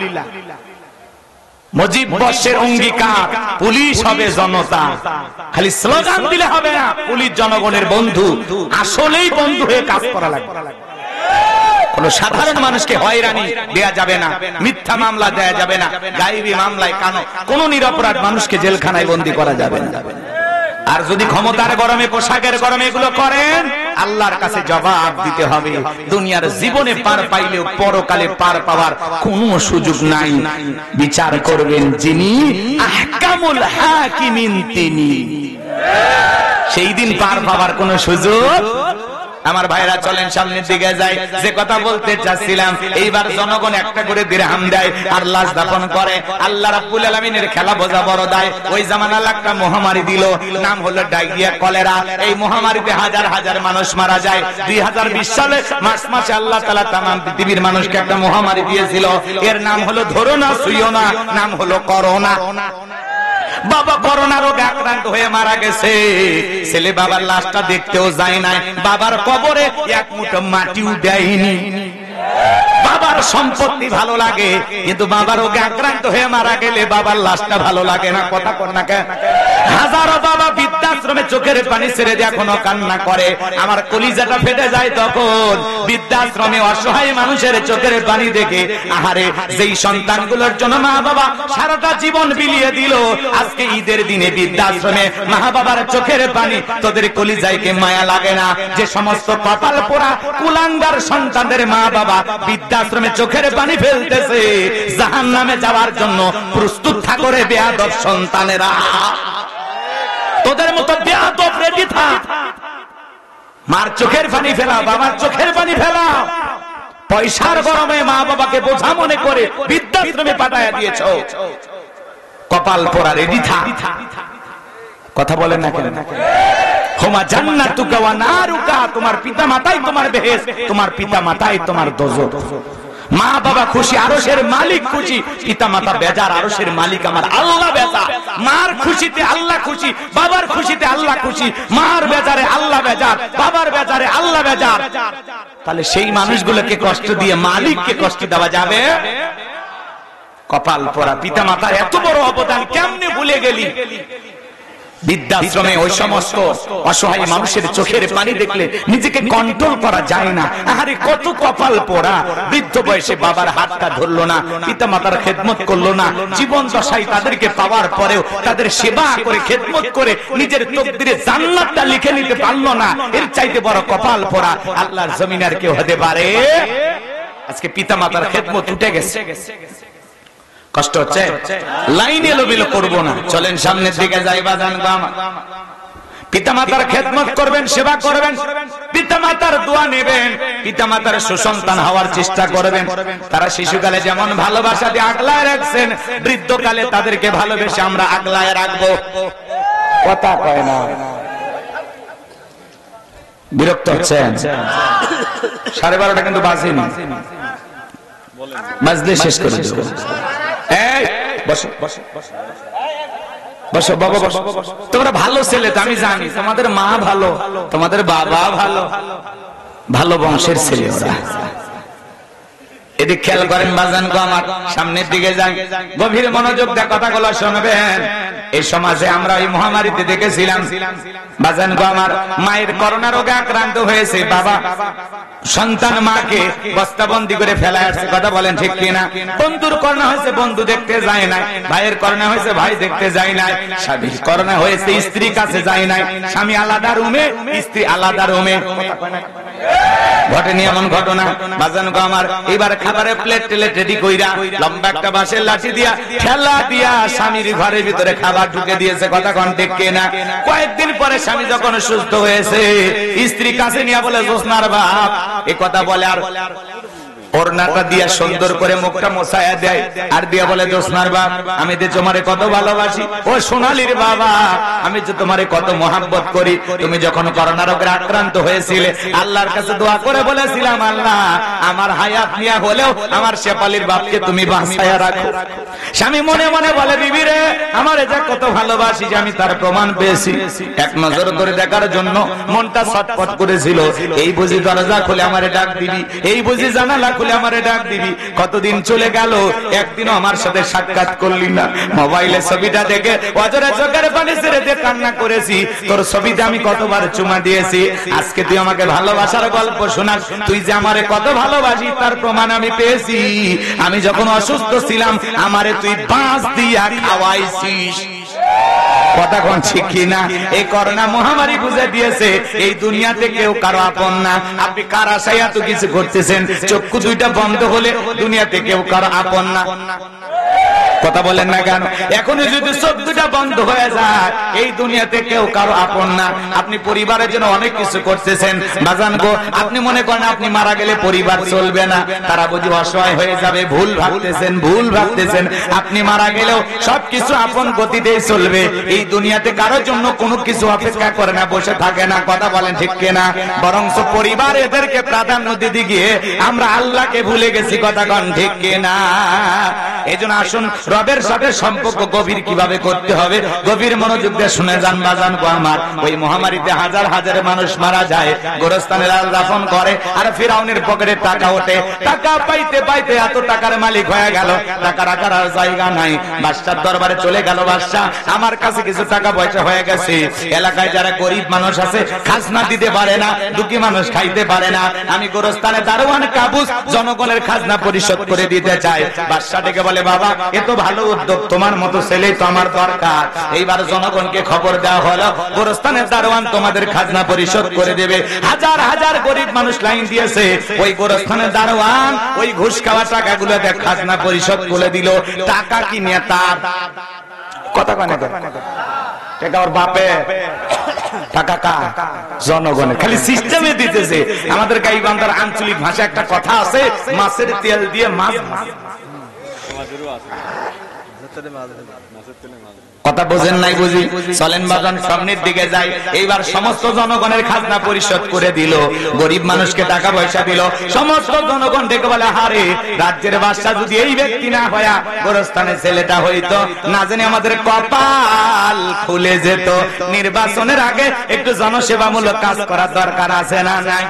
মুজিব বর্ষের অঙ্গীকার, পুলিশ হবে জনতা। খালি স্লোগান দিলে হবে না, পুলিশ জনগণের বন্ধু, আসলেই বন্ধু হয়ে কাজ করা লাগবে। কোন সাধারণ মানুষকে হয়রানি দেয়া যাবে না, মিথ্যা মামলা দেয়া যাবে না, গায়েবী মামলায় কোন নিরপরাধ মানুষকে জেলখানায় বন্দী করা যাবে না। আর যদি ক্ষমতার গরমে, পোশাকের গরমে এগুলো করেন, আল্লাহর কাছে জবাব দিতে হবে। দুনিয়ার জীবনে পার পাইলেও পরকালে পার পাওয়ার কোনো সুযোগ নাই। বিচার করবেন যিনি, আহকামুল হাকিমিন তিনি। সেই দিন পার পাওয়ার কোনো সুযোগ আমার ভাইরা চলেন সামনের দিকে যাই। যে কথা বলতে চাচ্ছিলাম, এইবার জনগণ একটা করে দিরহাম দেয় আর লাশ দাফন করে। আল্লাহ রাব্বুল আলামিনের খেলা বোঝা বড় দায়। ওই জামানায় একটা মহামারী দিল, নাম হলো ডায়রিয়া, কলেরা। এই মহামারীতে হাজার হাজার মানুষ মারা যায়। 2020 সালে মার্চ মাসে আল্লাহ তাআলা তামাম পৃথিবীর মানুষকে একটা মহামারী দিয়েছিল। এর নাম হলো ধরো না ছুঁয়ো না, নাম হলো করোনা। বাবা করোনা রোগে আক্রান্ত হয়ে মারা গেছে। ছেলে বাবার লাশটা দেখতেও যায় নাই, বাবার কবরে এক মুঠো মাটিও দেয়নি। বাবার সম্পত্তি ভালো লাগে, কিন্তু বাবার রোগে আক্রান্ত হয়ে মারা গেলে বাবার লাশটা ভালো লাগে না। কথা কর না কেন? হাজারো বাবা বৃদ্ধাশ্রমে চোখের পানি ছেড়ে দিয়ে এখনো কান্না করে। আমার কলিজাটা ফেটে যায় তখন বৃদ্ধাশ্রমে অসহায় মানুষের চোখের পানি দেখে। আহারে, যেই সন্তানগুলোর জন্য মা বাবা সারাটা জীবন বিলিয়ে দিল, আজকে ঈদের দিনে বৃদ্ধাশ্রমে মা বাবার চোখের পানি, তোদের কলিজায় কে মায়া লাগে না? যে সমস্ত কপাল পোড়া কুলাঙ্গার সন্তানদের মা বাবা বৃদ্ধাশ্রমে চোখের পানি ফেলতেছে, জাহান্নামে যাওয়ার জন্য প্রস্তুত থাকরে বেয়াদব সন্তানেরা। তোদের মতো বেয়াদব রেডি থাক। মার চোখের পানি ফেলা, বাবার চোখের পানি ফেলা। পয়সার গরমে মা বাবাকে বোঝা মনে করে বৃদ্ধাশ্রমে পাঠায়া দিয়েছো। কপাল পোড়া রেডি থাক। কথা বলেন না কেন? হুমা জান্নাতুকা ওয়া নারুকা, তোমার পিতা মাতাই তোমার বেহেশত, তোমার পিতা মাতাই তোমার দোজখ। মা বাবা খুশি, আরশের মালিক খুশি। পিতা মাতা বেজার, আরশের মালিক আমার আল্লাহ বেজার। মার খুশিতে আল্লাহ খুশি, বাবার খুশিতে আল্লাহ খুশি। মার বেজারে আল্লাহ বেজার, বাবার বেজারে আল্লাহ বেজার। তাহলে সেই মানুষগুলোকে কষ্ট দিয়ে মালিককে কষ্ট দেওয়া যাবে? কপাল পোড়া। পিতা মাতার এত বড় অবদান কেমনে ভুলে গেলি? বৃদ্ধাশ্রমে ওই সমস্ত অসহায় মানুষের চোখের পানি দেখলে নিজেকে কন্ট্রোল করা যায় না। আরে কত কপাল পোড়া। বৃদ্ধ বয়সে বাবার হাতটা ধরলো না, পিতা মাতার খেদমত করলো না। জীবন দশায় তাদেরকে পাওয়ার পরেও তাদের সেবা করে খেদমত করে নিজের তকদিরে জান্নাতটা লিখে নিতে পারলো না। এর চাইতে বড় কপাল পোড়া আল্লাহর জমিনে আর কেউ হতে পারে? আজকে পিতা মাতার খেদমত উঠে গেছে। কষ্ট হচ্ছে? লাইন এলোমেলো করবো না, চলেন সামনের দিকে যাই। বাজান গো আমার, পিতামাতার খেদমত করবেন, সেবা করবেন, পিতামাতার দোয়া নেবেন, পিতামাতার সুসন্তান হওয়ার চেষ্টা করবেন। তারা শিশুকালে যেমন ভালোবাসা দিয়ে আগলায় রাখছেন, বৃদ্ধকালে তাদেরকে ভালোবেসে আমরা আগলায় রাখবো। কথা কয় না? বিরক্ত হচ্ছেন? 12:30 কিন্তু বাজেনি, বাজলে শেষ করে দেব। বসো বসো বসো বাবা, বসো। তোমরা ভালো ছেলে তো আমি জানি, তোমাদের মা ভালো, তোমাদের বাবা ভালো, ভালো বংশের ছেলে ওরা। এদিক খেয়াল করেন বাজান গো আমার, সামনের দিকে যান, গভীর মনোযোগ দিয়ে কথাগুলো শুনবেন। এই সমাজে আমরা এই মহামারীতে দেখেছিলাম বাজান গো আমার, মায়ের করোনা রোগে আক্রান্ত হয়েছে, বাবা সন্তান মাকে বস্তাবন্দি করে ফেলায় আসছে। কথা বলেন ঠিক কিনা? বন্ধুর করোনা হয়েছে, বন্ধু দেখতে যায় নাই। ভাইয়ের করোনা হয়েছে, ভাই দেখতে যায় নাই। স্বামীর করোনা হয়েছে, স্ত্রী কাছে যায় নাই। স্বামী আলাদা রুমে, স্ত্রী আলাদা রুমে। ঘটেনি এমন ঘটনা বাজান গো আমার? এবার খাবারের প্লেট টেলেট রেডি কইরা লম্বা একটা বাঁশের লাঠি দিয়া ঠেলা দিয়া স্বামীর ঘরের ভিতরে খাবার ঢুকে দিয়েছে। কথা কোন ঠিক কিনা? কয়েকদিন পরে স্বামী যখন সুস্থ হয়েছে, স্ত্রী কাছে নিয়ে বলে, জোসনার বাপ, এ কথা বলে আর ওড়নাটা দিয়া সুন্দর করে মুখটা মোছায়া দেয়, আর দিয়া বলে, জোসনার বাপ, আমি যে তোমারে কত ভালোবাসি, ও সোনালীর বাবা, আমি যে তোমারে কত মহাব্বত করি। তুমি যখন করোনা রোগে আক্রান্ত হয়েছিলে, আল্লাহর কাছে দোয়া করে বলেছিলাম, আল্লাহ আমার হায়াত নিয়া হলেও আমার শেফালির বাপকে তুমি বাঁচায়া রাখো। স্বামী মনে মনে বলে, বিবি রে, আমার এটা কত ভালোবাসি যে আমি তার প্রমাণ পেয়েছি। এক নজর করে দেখার জন্য মনটা ছটফট করেছিল। এই বুঝি দরজা খুলে আমারে ডাক দিবি, এই বুঝি জানালা খুলে আমারে ডাক দিবি। কতদিন চলে গেল, একদিনও আমার সাথে সাক্ষাৎ করলি না। মোবাইলে ছবিটা দেখে অজরে চোখের পানি ছেড়ে দিয়ে কান্না করেছি। তোর ছবিতে আমি কতবার চুমা দিয়েছি। আজকে তুই আমাকে ভালোবাসার গল্প শোনাস, তুই যে আমারে কত ভালোবাসি তার প্রমাণ আমি পেয়েছি। আমি যখন অসুস্থ ছিলাম, আমারে তুই বাঁশ দিয়া খাওয়াইছিস। কথা কোন ঠিক কিনা? এই করোনা মহামারী বুঝে দিয়েছে এই দুনিয়াতে কেউ কারো আপন না। আপনি কার আশায় এত কিছু করতেছেন? চক্ষু দুইটা বন্ধ হলে দুনিয়াতে কেউ কারো আপন না। কথা বলেন না কেন? এখন যদি চোখ দুটা বন্ধ হয়ে যায়, এই দুনিয়াতে কেউ কারো আপন না। আপনি পরিবারের জন্য অনেক কিছু করতেছেন বাজান গো, আপনি মনে করেন আপনি মারা গেলে পরিবার চলবে না, তারা বুঝি অসহায় হয়ে যাবে। ভুল ভাবতেছেন, ভুল ভাবতেছেন। আপনি মারা গেলেও সবকিছু আপন গতিতেই চলবে। এই দুনিয়াতে কারোর জন্য কোনো কিছু অপেক্ষা করে না, বসে থাকে না। কথা বলেন ঠিক কিনা? বরঞ্চ পরিবার এদেরকে প্রাধান্য দিতে গিয়ে আমরা আল্লাহকে ভুলে গেছি। কথা কন ঠিক কিনা? এইজন্য আসুন রবের সাথে সম্পর্ক গভীর কিভাবে করতে হবে গভীর মনোযোগ দিয়ে শুনে যান বাজান গো আমার। ওই মহামারীতে হাজার হাজার মানুষ মারা যায়, গোরস্থানে লাশ দাফন করে, আর ফিরাউনের পকেটে টাকা ওঠে। টাকা পাইতে পাইতে এত টাকার মালিক হয়ে গেল, টাকা রাখার আর জায়গা নাই। বাদশার দরবারে চলে গেল, বাদশাহ আমার কাছে কিছু টাকা পয়সা হয়ে গেছে, এলাকায় যারা গরিব মানুষ আছে খাজনা দিতে পারে না, দুঃখী মানুষ খাইতে পারে না, আমি গোরস্থানে দারোয়ান কাবুস জনগণের খাজনা পরিশোধ করে দিতে চাই। বাদশাহ ডেকে বলে, বাবা এ তো ভালো উদ্যোগ, তোমার মতো ছেলেই তো আমার দরকার। এইবার জনগণকে খবর দেওয়া হলো, গোরস্থানের দারোয়ান তোমাদের খাজনা পরিশোধ করে দেবে। হাজার হাজার গরিব মানুষ লাইন দিয়েছে, ওই গোরস্থানের দারোয়ান ওই ঘুষ খাওয়া টাকাগুলো খাজনা পরিশোধ করে দিল। টাকা কি নেতা? কথা কনে টাকা ওর বাপে, টাকা কা জনগণের, খালি সিস্টেমে দিতেছে। আমাদের গাইবান্ধার আঞ্চলিক ভাষা একটা কথা আছে, মাছের তেল দিয়ে মাছ। কথা বোঝেন নাই বুঝি? চলেন বাজান সামনের দিকে যাই। এইবার সমস্ত জনগণের খাজনা পরিশোধ করে দিল, গরিব মানুষকে টাকা পয়সা দিল। সমস্ত জনগণ ডেকে বলে, হারে রাজ্যের বাদশা যদি এই ব্যক্তি না হয়া গোরস্থানের ছেলেটা হইতো, না জানি আমাদের কপাল খুলে যেত। নির্বাচনের আগে একটু জনসেবামূলক কাজ করার দরকার আছে না নাই?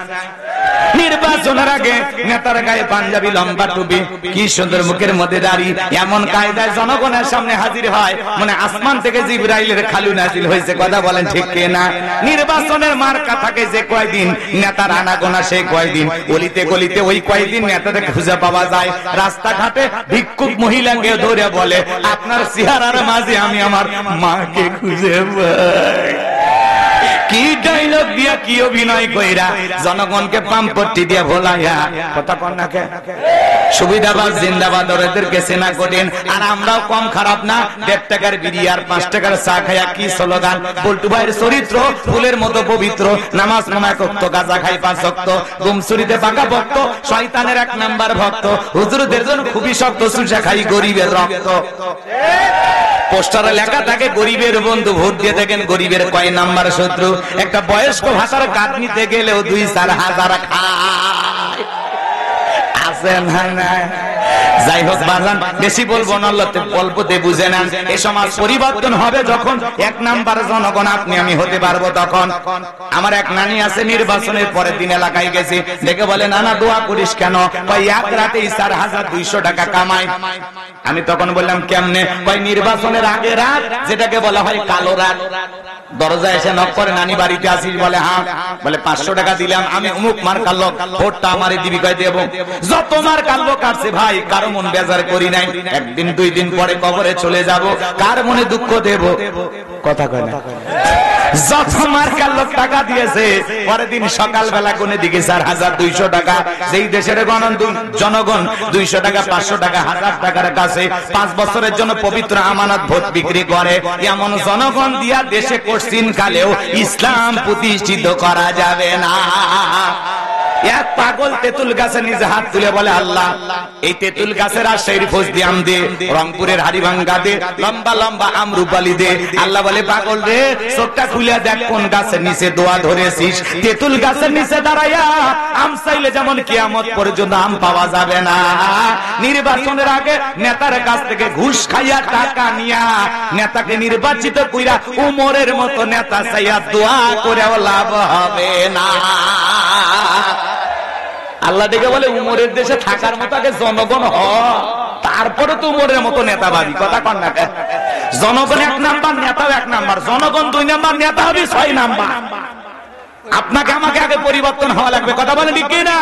নির্বাচনের আগে নেতার গায়ে পাঞ্জাবি, লম্বা টুপি, কি সুন্দর মুখের মধ্যে দাড়ি, এমন কায়দায় জনগণের সামনে হাজির হয় মানে আসমান থেকে জিবরাইলের খালু নাজিল হয়েছে। কথা বলেন ঠিক কিনা? নির্বাচনের মার্কা থাকে যে কয়দিন, নেতার আনাগোনা সেই কয়দিন। গলিতে গলিতে ওই কয়দিন নেতাদের খুঁজে পাওয়া যায়। রাস্তাঘাটে ভিক্ষুক মহিলাকে ধরে বলে, আপনার চেহারার মাঝে আমি আমার মাকে খুঁজে পাই। কি ডায়লগ দিয়া, কি অভিনয় কইরা জনগণকে পাম্পট্টি দিয়া ভোলাইয়া। কথা কন না কে? সুবিধাবাদ জিন্দাবাদ, ওদেরকে সেনা কঠিন। আর আমরাও কম খারাপ না, 1.5 টাকার বিড়ি আর 5 টাকার চা খাইয়া কি স্লোগান। বল্টু ভাইয়ের চরিত্র ফুলের মতো পবিত্র, নামাজ নামায় ভক্ত, গাঁজা খাই 5 ওয়াক্ত, গুমসুরিতে পাকা ভক্ত, শয়তানের 1 নাম্বার ভক্ত, হুজুরদের জন্য খুবই শক্ত, সুজা খাই গরিবের রক্ত। পোস্টারে লেখা থাকে গরিবের বন্ধু, ভোট দিয়ে দেখেন গরিবের কয় নাম্বার শত্রু। একটা বয়স্ক ভাষার কাট নিতে গেলেও 2-4 হাজার খায়। আছে না? যাই হোক বাজান, বেশি বলবো না, অল্পতে বুঝে নেন। এই সমাজ পরিবর্তন হবে যখন 1 নাম্বার জনগণ আপনি আমি হতে পারবো তখন। আমার এক নানি আছে, নির্বাচনের পরের দিন এলাকায় গেছে, দেখে বলে, নানা দোয়া করিস কেন? কয় এক রাতে 4200 টাকা কামাই। আমি তখন বললাম কেমনে? কয় নির্বাচনের আগে রাত, যেটাকে বলা হয় কালো রাত। দরজা এসে নক করে, নানি বাড়িতে আসিস? বলে হ্যাঁ। বলে 500 টাকা দিলাম, আমি অমুক মার্কার লোক, ভোটটা আমারই দিবি। কয় দেব। যত মার্কার লোক আছে ভাই, কারো মন বেজার করি নাই। 1 দিন 2 দিন পরে কবরে চলে যাব, কার মনে দুঃখ দেব? কথা কয় না? যত মার্কার লোক টাকা দিয়েছে, পরের দিন সকালবেলা কোনে দিকে 4200 টাকা। যেই দেশের জনগণ 200 টাকা, 500 টাকা, 1000 টাকার কাছে 5 বছরের জন্য পবিত্র আমানত ভোট বিক্রি করে, এমন জনগণ দিয়া দেশে কোশ্চিন কালেও ইসলাম প্রতিষ্ঠিত করা যাবে না। এক পাগল তেঁতুল গাছে নিজে হাত তুলে বলে, আল্লাহ এই তেঁতুল গাছের রাজশাহীর ফজলি আম দে, রংপুরের হাড়িভাঙ্গা দে, লম্বা লম্বা আমরুপালি দে। আল্লাহ বলে, পাগল রে, চোখটা খুলে দেখ কোন গাছের নিচে দোয়া ধরেছিস। তেঁতুল গাছের নিচে দাঁড়াইয়া আম চাইলে যেমন কিয়ামত পর্যন্ত আম পাওয়া যাবে না। নির্বাচনের আগে নেতার কাছ থেকে ঘুষ খাইয়া টাকা নিয়া নেতাকে নির্বাচিত কইরা উমরের মতো নেতা চাইয়া দোয়া করেও লাভ হবে না। আল্লাহ ডেকে বলে, উমরের দেশে থাকার মতো আগে জনগণ হ, তারপরে তো উমরের মতো নেতা ভাবি। কথা কন না? জনগণ 1 নাম্বার, নেতাও 1 নাম্বার। জনগণ 2 নাম্বার, নেতা হবে 6 নাম্বার। আপনাকে আমাকে আগে পরিবর্তন হওয়া লাগবে। কথা বলে ঠিক না?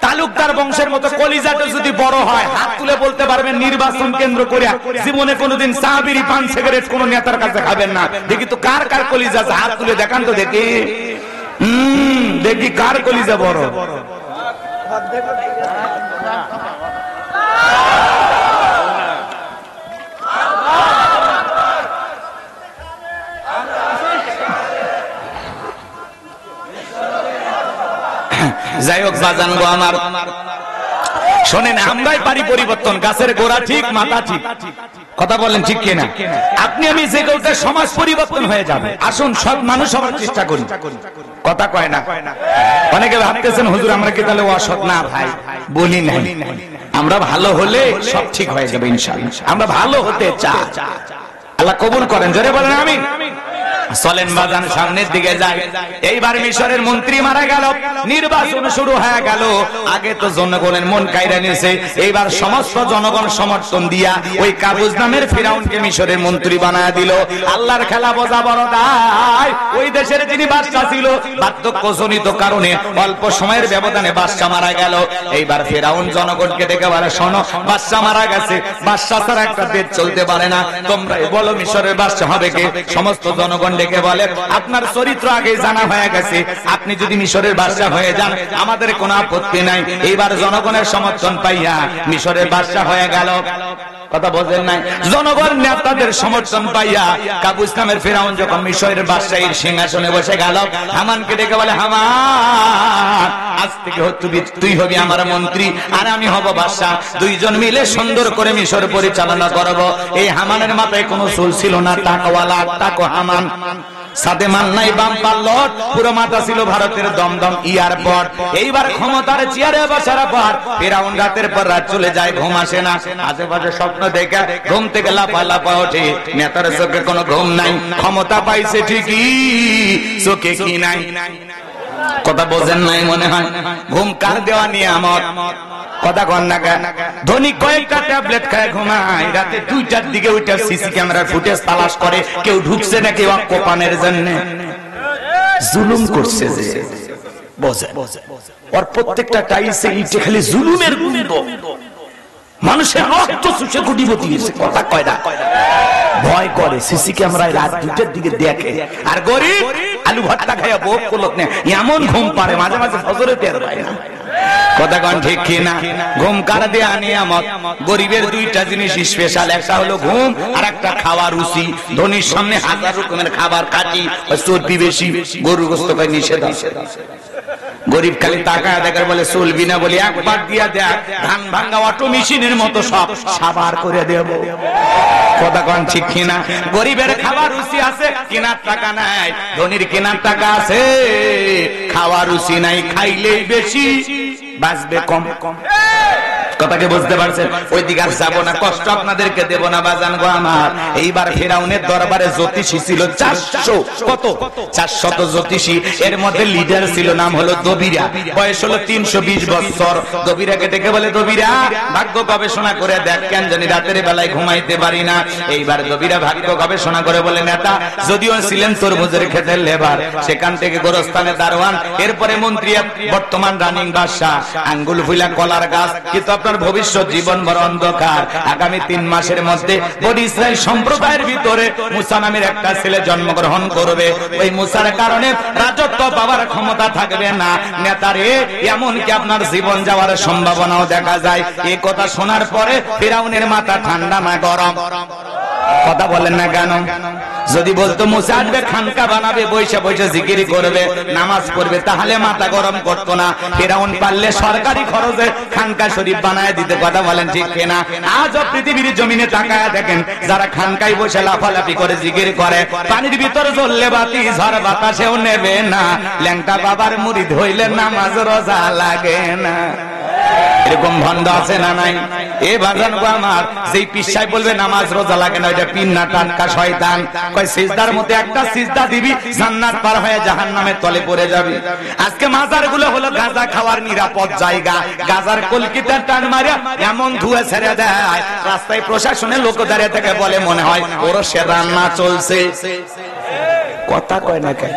তালুকদার বংশের মতো কলিজাটা যদি বড় হয়, হাত তুলে বলতে পারবেন নির্বাচন কেন্দ্র করে জীবনে কোনোদিন চা বিড়ি পান সিগারেট কোন নেতার কাছে খাবেন না। দেখি তো কার কার কলিজা, হাত তুলে দেখান তো দেখি। দেখি কার কলিজা বড়। যাই হোক বাজান গো আমার, শোনেন, আমরাই পারি পরিবর্তন, গাছের গোড়া ঠিক মাথা ঠিক, কথা বলেন ঠিক কিনা? আপনি আমি যে কেউটা সমাজ পরিবর্তন হয়ে যাবে। আসুন সব মানুষ হওয়ার চেষ্টা করি, কথা কয় না। অনেকে ভাবতেছেন হুজুর আমরা কি তাহলে অসৎ? না ভাই, বলি নাই, আমরা ভালো হলে সব ঠিক হয়ে যাবে ইনশাআল্লাহ। আমরা ভালো হতে চাই, আল্লাহ কবুল করেন, জোরে বলেন আমিন। চলেন বাজান সামনের দিকে যাই। এইবার মিশরের মন্ত্রী মারা গেল, নির্বাচন শুরু হয়ে গেল। আগে তো জনগণের মন কাইরা নিয়েছে, এইবার সমস্ত জনগণ সমর্থন দিয়া ওই কাবুজ নামের ফিরাউনকে মিশরের মন্ত্রী বানায় দিল। আল্লাহর খেলা বোঝা বড় দায়। ওই দেশের যিনি বাদশা ছিল, বার্ধক্যজনিত কারণে অল্প সময়ের ব্যবধানে বাদশা মারা গেল। এইবার ফিরাউন জনগণকে ডেকে বলে, শোনো, বাদশা মারা গেছে, বাদশা ছাড়া একটা দেশ চলতে পারে না, তোমরাই বলো মিশরের বাদশা হবে কে? সমস্ত জনগণ ডেকে বলে, আপনার চরিত্র আগে জানা হয়ে গেছে, আপনি যদি মিশরের বাদশা হয়ে যান আমাদের কোনো আপত্তি নাই। এইবার জনগণের সমর্থন পাইয়া মিশরের বাদশা হয়ে গেল, কথা বলেন নাই? জনগণ নেতাদের সমর্থন পাইয়া কাবুস নামের ফিরাউন যখন মিশরের বাদশাহীর সিংহাসনে বসে গেল, হামানকে ডেকে বলে, হামান, আজ থেকে তুই হবি আমার মন্ত্রী আর আমি হব বাদশা, দুইজন মিলে সুন্দর করে মিশর পরিচালনা করব। এই হামানের মাথায় কোনো চুল ছিল না, টাকওয়ালা, টাকো হামান, সাথে মান নাই বাম পাল্লট, পুরো মাথা ছিল ভারতের দমদম এয়ারপোর্ট। এইবার ক্ষমতার চেয়ারে বসার পর ফিরাউন রাতের পর রাত চলে যায়, ঘুম আসে না, আশেপাশে স্বপ্ন দেখে ঘুম থেকে লাফা ওঠে। নেতার চোখে কোনো ঘুম নাই, ক্ষমতা পাইছে ঠিকই, চোখে কি নাই, কথা বোঝেন নাই মনে হয়? ঘুম কার দেওয়া নিয়ামত, কথা কন না কেন? ধনী কয়েকটা ট্যাবলেট খায় ঘুমায়, রাতে 2টার দিকে ওইটা সিসি ক্যামেরার ফুটেজ তালাশ করে, কেউ ঢুকছে নাকি কোপানের জন্য। জুলুম করছে যে, বোঝে ওর প্রত্যেকটা টাইসে ইটে খালি জুলুমের গন্ধ, মানুষের রক্ত চুষে কোটিপতি হয়েছে, কথা কয় না? ভয় করে, সিসি ক্যামেরায় রাত 2টার দিকে দেখে। আর গরিব আলু ভর্তা খাইয়া ভোগ করলো না, এমন ঘুম পারে মাঝে মাঝে ফজরে টের পায় না, কথা কন ঠিক কিনা? ঘুম কার দেয়া নিয়ামত? গরিবের 2টা জিনিস স্পেশাল, একটা হলো ঘুম আর একটা খাওয়ার রুচি। ধনীর সামনে 1000 রকমের খাবার কাটি, চর্বি বেশি, গরুর গোশত খাই নিষেধ আছে। গরিব খালি তাকায় দেখে বলে চলবি না, বলি একবার দিয়া দেখ, ধান ভাঙ্গা অটো মেশিনের মতো সব সাবার করে দেব, কথা কন ঠিক কিনা? গরিবের খাবার রুচি আছে, কেনার টাকা নাই, ধনীর কেনার টাকা আছে, খাওয়ার রুচি নাই, খাইলেই বেশি বাঁচবে কম। কথাকে বুঝতে পারছেন? ওই দিকে আর যাবো না, কষ্ট আপনাদেরকে দেব না বাজান গো আমার। এইবার ফিরাউনের দরবারে জ্যোতিষী ছিল 400, কত 400 জ্যোতিষী। এর মধ্যে লিডার ছিল, নাম হলো দবিরা, বয়স হলো 320 বছর। দবিরাকে ডেকে বলে, দবিরা ভাগ্য গবেষণা করে দেখ, কেন জানি রাতের বেলায় ঘুমাইতে পারি না। এইবার দবিরা ভাগ্য গবেষণা করে বলে, নেতা যদিও ছিলেন তরমুজের ক্ষেতের লেবার, সেখান থেকে গোরস্থানে দারোয়ান, এরপরে মন্ত্রী, বর্তমান রানিং বাদশা, আঙ্গুল ফুলা কলার গাছ, কিন্তু আপনার ভবিষ্যৎ জীবন বড় অন্ধকার। আগামী 3 মাসের মধ্যে বনি ইসরাইল সম্প্রদায়ের ভিতরে মুসা নামের একটা ছেলে জন্মগ্রহণ করবে। ওই মুসার কারণে রাজত্ব পাওয়ার ক্ষমতা থাকবে না নেতারে, এমনকি আপনার জীবন যাওয়ার সম্ভাবনাও দেখা যায়। এই কথা শোনার পরে ফিরাউনের মাথা ঠান্ডা না গরম, কথা বলেন না কেন? যদি বলতো মুসা আসবে, খানকা বানাবে, বৈশা বৈশা জিকির করবে, নামাজ পড়বে, তাহলে মাথা গরম করতো না। ফিরাউন পারলে সরকারি খরচে খানকা শরীফ বানায় দিতে, কথা বলেন ঠিক কিনা? আজও পৃথিবীর জমিনে তাকায় দেখেন, যারা খানকায় বসে লাফালাফি করে জিকির করে, পানির ভিতর জ্বললে বাতি ঝড় বাতাসেও নেবে না, ল্যাংটা বাবার মুরিদ হইলে নামাজ রোজা লাগে না। এরকম ভণ্ড আছে না নাই? এ বাজান গো আমার, যেই পিসাই বলবে নামাজ রোজা লাগে না, ওইটা পিন্না টাটকা শয়তান। কয় সিজদার মধ্যে একটা সিজদা দিবি, জান্নাত পার হয়ে জাহান্নামের তলে পড়ে যাবি। আজকে মাজার গুলো হলো গাঁজা খাওয়ার নিরাপদ জায়গা, গাঁজার কলকিটার টান মারে এমন ধুয়ে ছেড়ে দেয়, রাস্তায় প্রশাসনের লোক দাঁড়িয়ে থেকে বলে মনে হয় ওর সে রান্না চলছে, কথা কয় না কেন?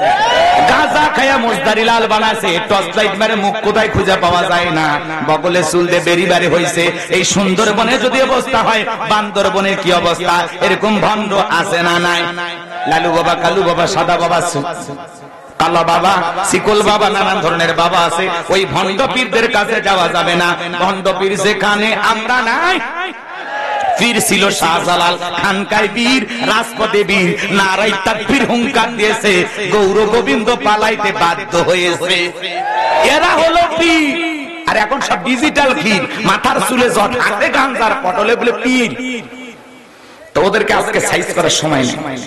গাঁজা খায়া মুজদারি লাল বানাছে, টর্চ লাইট মেরে মুখ কোথায় খুঁজে পাওয়া যায় না, বগলে চুল দিয়ে বেরি বাড়ি হয়েছে। এই সুন্দরবনে যদি অবস্থা হয়, বান্দরবনের কি অবস্থা? এরকম ভণ্ড আছে না নাই? লালু বাবা, কালু বাবা, সাদা বাবা, কালা বাবা, শিকল বাবা, নানান ধরনের বাবা আছে। ওই ভণ্ড পীরদের কাছে যাওয়া যাবে না। ভণ্ড পীর যেখানে আমরা নাই। পীর ছিল শাহজালাল, খানকায় বীর, রাজপথে বীর, নারাই তাকবীর হুঙ্কার দিয়েছে, গৌর গোবিন্দ পালাইতে বাধ্য হয়েছে। এরা হলো পীর। আর এখন সব ডিজিটাল পীর, মাথার চুলে জট, হাতে গাঞ্জার পটলে বলে পীর। তো ওদেরকে আজকে সাইজ করার সময় নেই।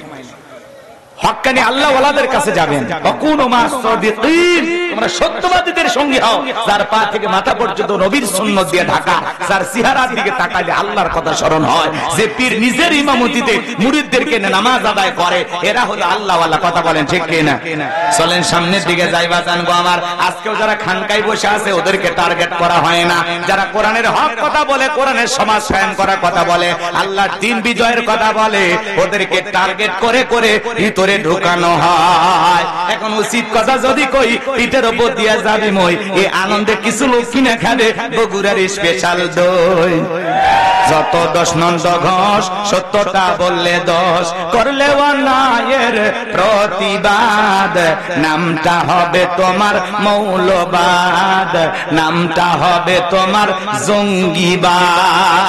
হক্কানি আল্লাহ ওয়ালাদের কাছে যাবেন, ওয়াকুনু মা'আস সাদিকিন, তোমরা সত্যবাদীদের সঙ্গী হও, যার পা থেকে মাথা পর্যন্ত নবীর সুন্নাত দিয়ে ঢাকা, যার চেহারার দিকে তাকালে আল্লাহর কথা স্মরণ হয়, যে পীর নিজের ইমামতিতে মুরিদদেরকে নামাজ আদায় করে, এরা হলো আল্লাহ ওয়ালা। কথা বলেন ঠিক কি না? চলেন সামনের দিকে যাই বাজান গো আমার। আজকেও যারা খানকায় বসে আছে ওদেরকে টার্গেট করা হয় না, যারা কোরআনের হক কথা বলে, কোরআনের সমাজ কায়েম করার কথা বলে, আল্লাহর দ্বীন বিজয়ের কথা বলে, ওদেরকে টার্গেট করে করে ভিতরে ঢোকানো হয়। এখন উচিত কথা যদি কই, পিঠের উপর দিয়া যাবি মই, এই আনন্দে কিছু লোক কিনে খাবে বগুড়ার স্পেশাল দই। যত দশ নন্দ ঘোষ, সত্যটা বললে দোষ, করলে অন্যায়ের প্রতিবাদ, নামটা হবে তোমার মৌলবাদ, নামটা হবে তোমার জঙ্গিবাদ।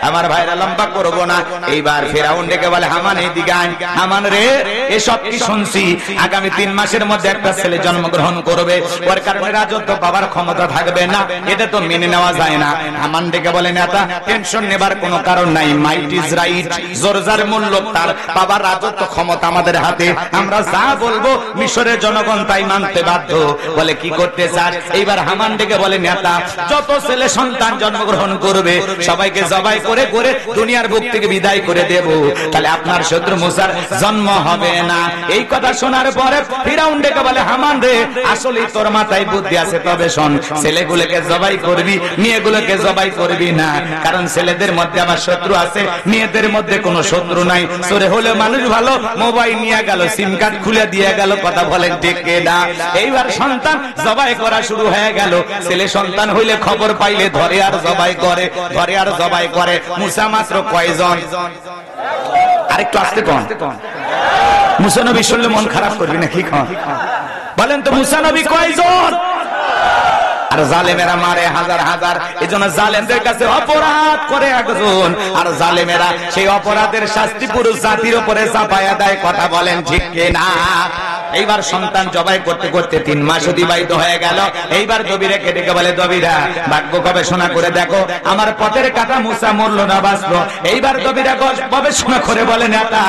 আমার ভাইরা লম্বা করবো না, এইবার ফেরাউন ডেকে বলে, হামান এদিকে আয়। হামান রে, এসব কি শুনছি, আগামী 3 মাসের মধ্যে একটা ছেলে জন্মগ্রহণ করবে, ওর কারণে রাজত্ব পাবার ক্ষমতা থাকবে না, এটা তো মেনে নেওয়া যায় না। হামান ডেকে বলে, নেতা টেনশন নেবার কোনো কারণ নাই, মাইট ইজ রাইট, জোর যার মূল্য তার, পাবার রাজত্ব ক্ষমতা আমাদের হাতে, আমরা যা বলবো মিশরের জনগণ তাই মানতে বাধ্য। বলে কি করতে চাস? এইবার হামান ডেকে বলে, নেতা যত ছেলে সন্তান জন্মগ্রহণ করবে সবাইকে জবাই করে করে দুনিয়ার বুক থেকে বিদায় করে দেব, তাহলে আপনার শত্রু মুসার জন্ম হবে না। এই কথা শোনার পরে ফিরাউন ডেকে বলে, হামান রে, আসলেই তোর মাথায় বুদ্ধি আছে, তবে শোন, ছেলেগুলোকে জবাই করবি, মেয়েগুলোকে জবাই করবি না, কারণ ছেলেদের মধ্যে আমার শত্রু আছে, মেয়েদের মধ্যে কোনো শত্রু নাই। সরে হলে মানুষ ভালো, মোবাইল নিয়ে গেল, সিম কার্ড খুলে দিয়ে গেল, কথা বলেন ঠিক না? এইবার সন্তান জবাই করা শুরু হয়ে গেল। ছেলে সন্তান হইলে খবর পাইলে ধরে আর জবাই করে, ধরে আর জবাই করে। মুসা মাত্র কয়জন? আরেকটু আসতে কন, মুসা নবী শুনলে মন খারাপ করবি না কি? বলেন তো মুসা নবী কয়জন? আর জালেমেরা মারে হাজার হাজার। এজন্য জালেমদের কাছে অপরাধ করে একজন, আর জালেমেরা সেই অপরাধের শাস্তি পুরো জাতির উপরে চাপায়া দেয়। কথা বলেন ঠিক কিনা? এইবার সন্তান জবাই করতে করতে 3 মাস অতিবাহিত হয়ে গেল। এইবার দবিরে ডেকে বলে, দবিরা ভাগ্য গবেষণা করে দেখো, আমার পথের কাটা মুসা মরলো না বাঁচলো। এইবার দবিরা গবেষণা করে বলে, নেতা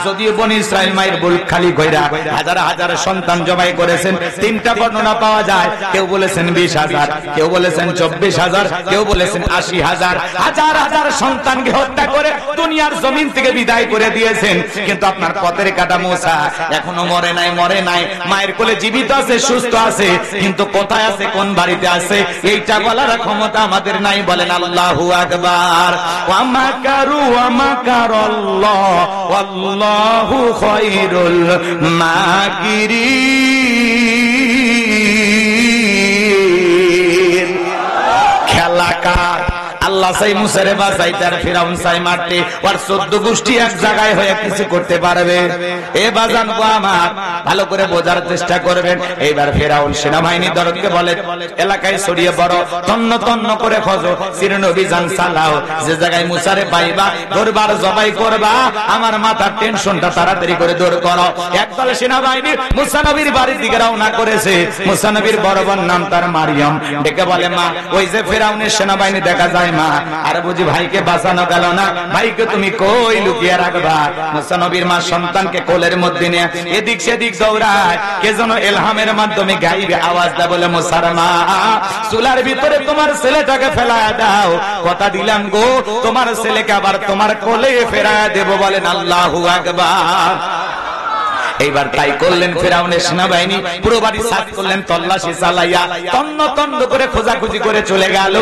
যদিও বনি ইসরাইল মায়ের বুক খালি কইরা হাজার হাজার সন্তান জবাই করেছেন, 3টা বর্ণনা পাওয়া যায়। কেউ বলেছেন 20,000, কেউ বলেছেন 24,000, কেউ বলেছেন 80,000। হাজার হাজার সন্তানকে হত্যা করে দুনিয়ার জমিন থেকে বিদায় করে দিয়েছেন, কিন্তু আপনার পথের কাটা মুসা এখনো মরে নাই, মরে নাই, মায়ের কোলে জীবিত আছে, সুস্থ আছে, কিন্তু কোথায় আছে, কোন বাড়িতে আছে, এইটা বলার ক্ষমতা আমাদের নাই। বলেন আল্লাহু আকবার। ওয়া মাকারু ওয়া মাকারাল্লাহ ওয়াল্লাহু খায়রুল মাকিরিন। খেলা কার? আল্লাহ চাই মুসারে বাঁচাইতে, আর ফিরাউন চাই মারতে। আর 14 গোষ্ঠী এক জায়গায় হয়ে কিছু করতে পারবে? এ বাজান গো আমার, ভালো করে বোঝার চেষ্টা করবেন। এইবার ফিরাউন সেনাবাহিনী দরদকে বলে, এলাকায় ছড়িয়ে পড়ো, তন্ন তন্ন করে খোঁজো, চিরন অভিযান চালাও, যে জায়গায় মুসারে পাইবা দরবার জবাই করবা, আমার মাথার টেনশনটা তাড়াতাড়ি করে দূর করো। একদল সেনাবাহিনী মুসা নবীর বাড়ির দিকে রওনা করেছে। মুসা নবীর বড় বোন নাম তার মারিয়াম, ডেকে বলে, মা ওই যে ফিরাউনের সেনাবাহিনী দেখা যায় মা, আর বুঝি ভাইকে বাঁচানো গেল না, ভাইকে তুমি কই লুকিয়ে রাখবা? মুসা নবীর মা সন্তানকে কোলের মধ্যে নিয়ে এদিক সেদিক দৌড়ায়, কে যেন এলহামের মাধ্যমে গাইবে আওয়াজ দেয়, বলে মুসার মা, চুলার ভিতরে তোমার ছেলেটাকে ফেলায় দাও, কথা দিলাম গো, তোমার ছেলেকে আবার তোমার কোলে ফেরায় দেব। বলেন আল্লাহু আকবার। এইবার তাই করলেন ফিরাউনের সেনাবাহিনী, পুরো বাড়ি সার্চ করলেন, তল্লাশি চালাইয়া তন্ন তন্ন করে খোঁজাখুঁজি করে চলে গেল।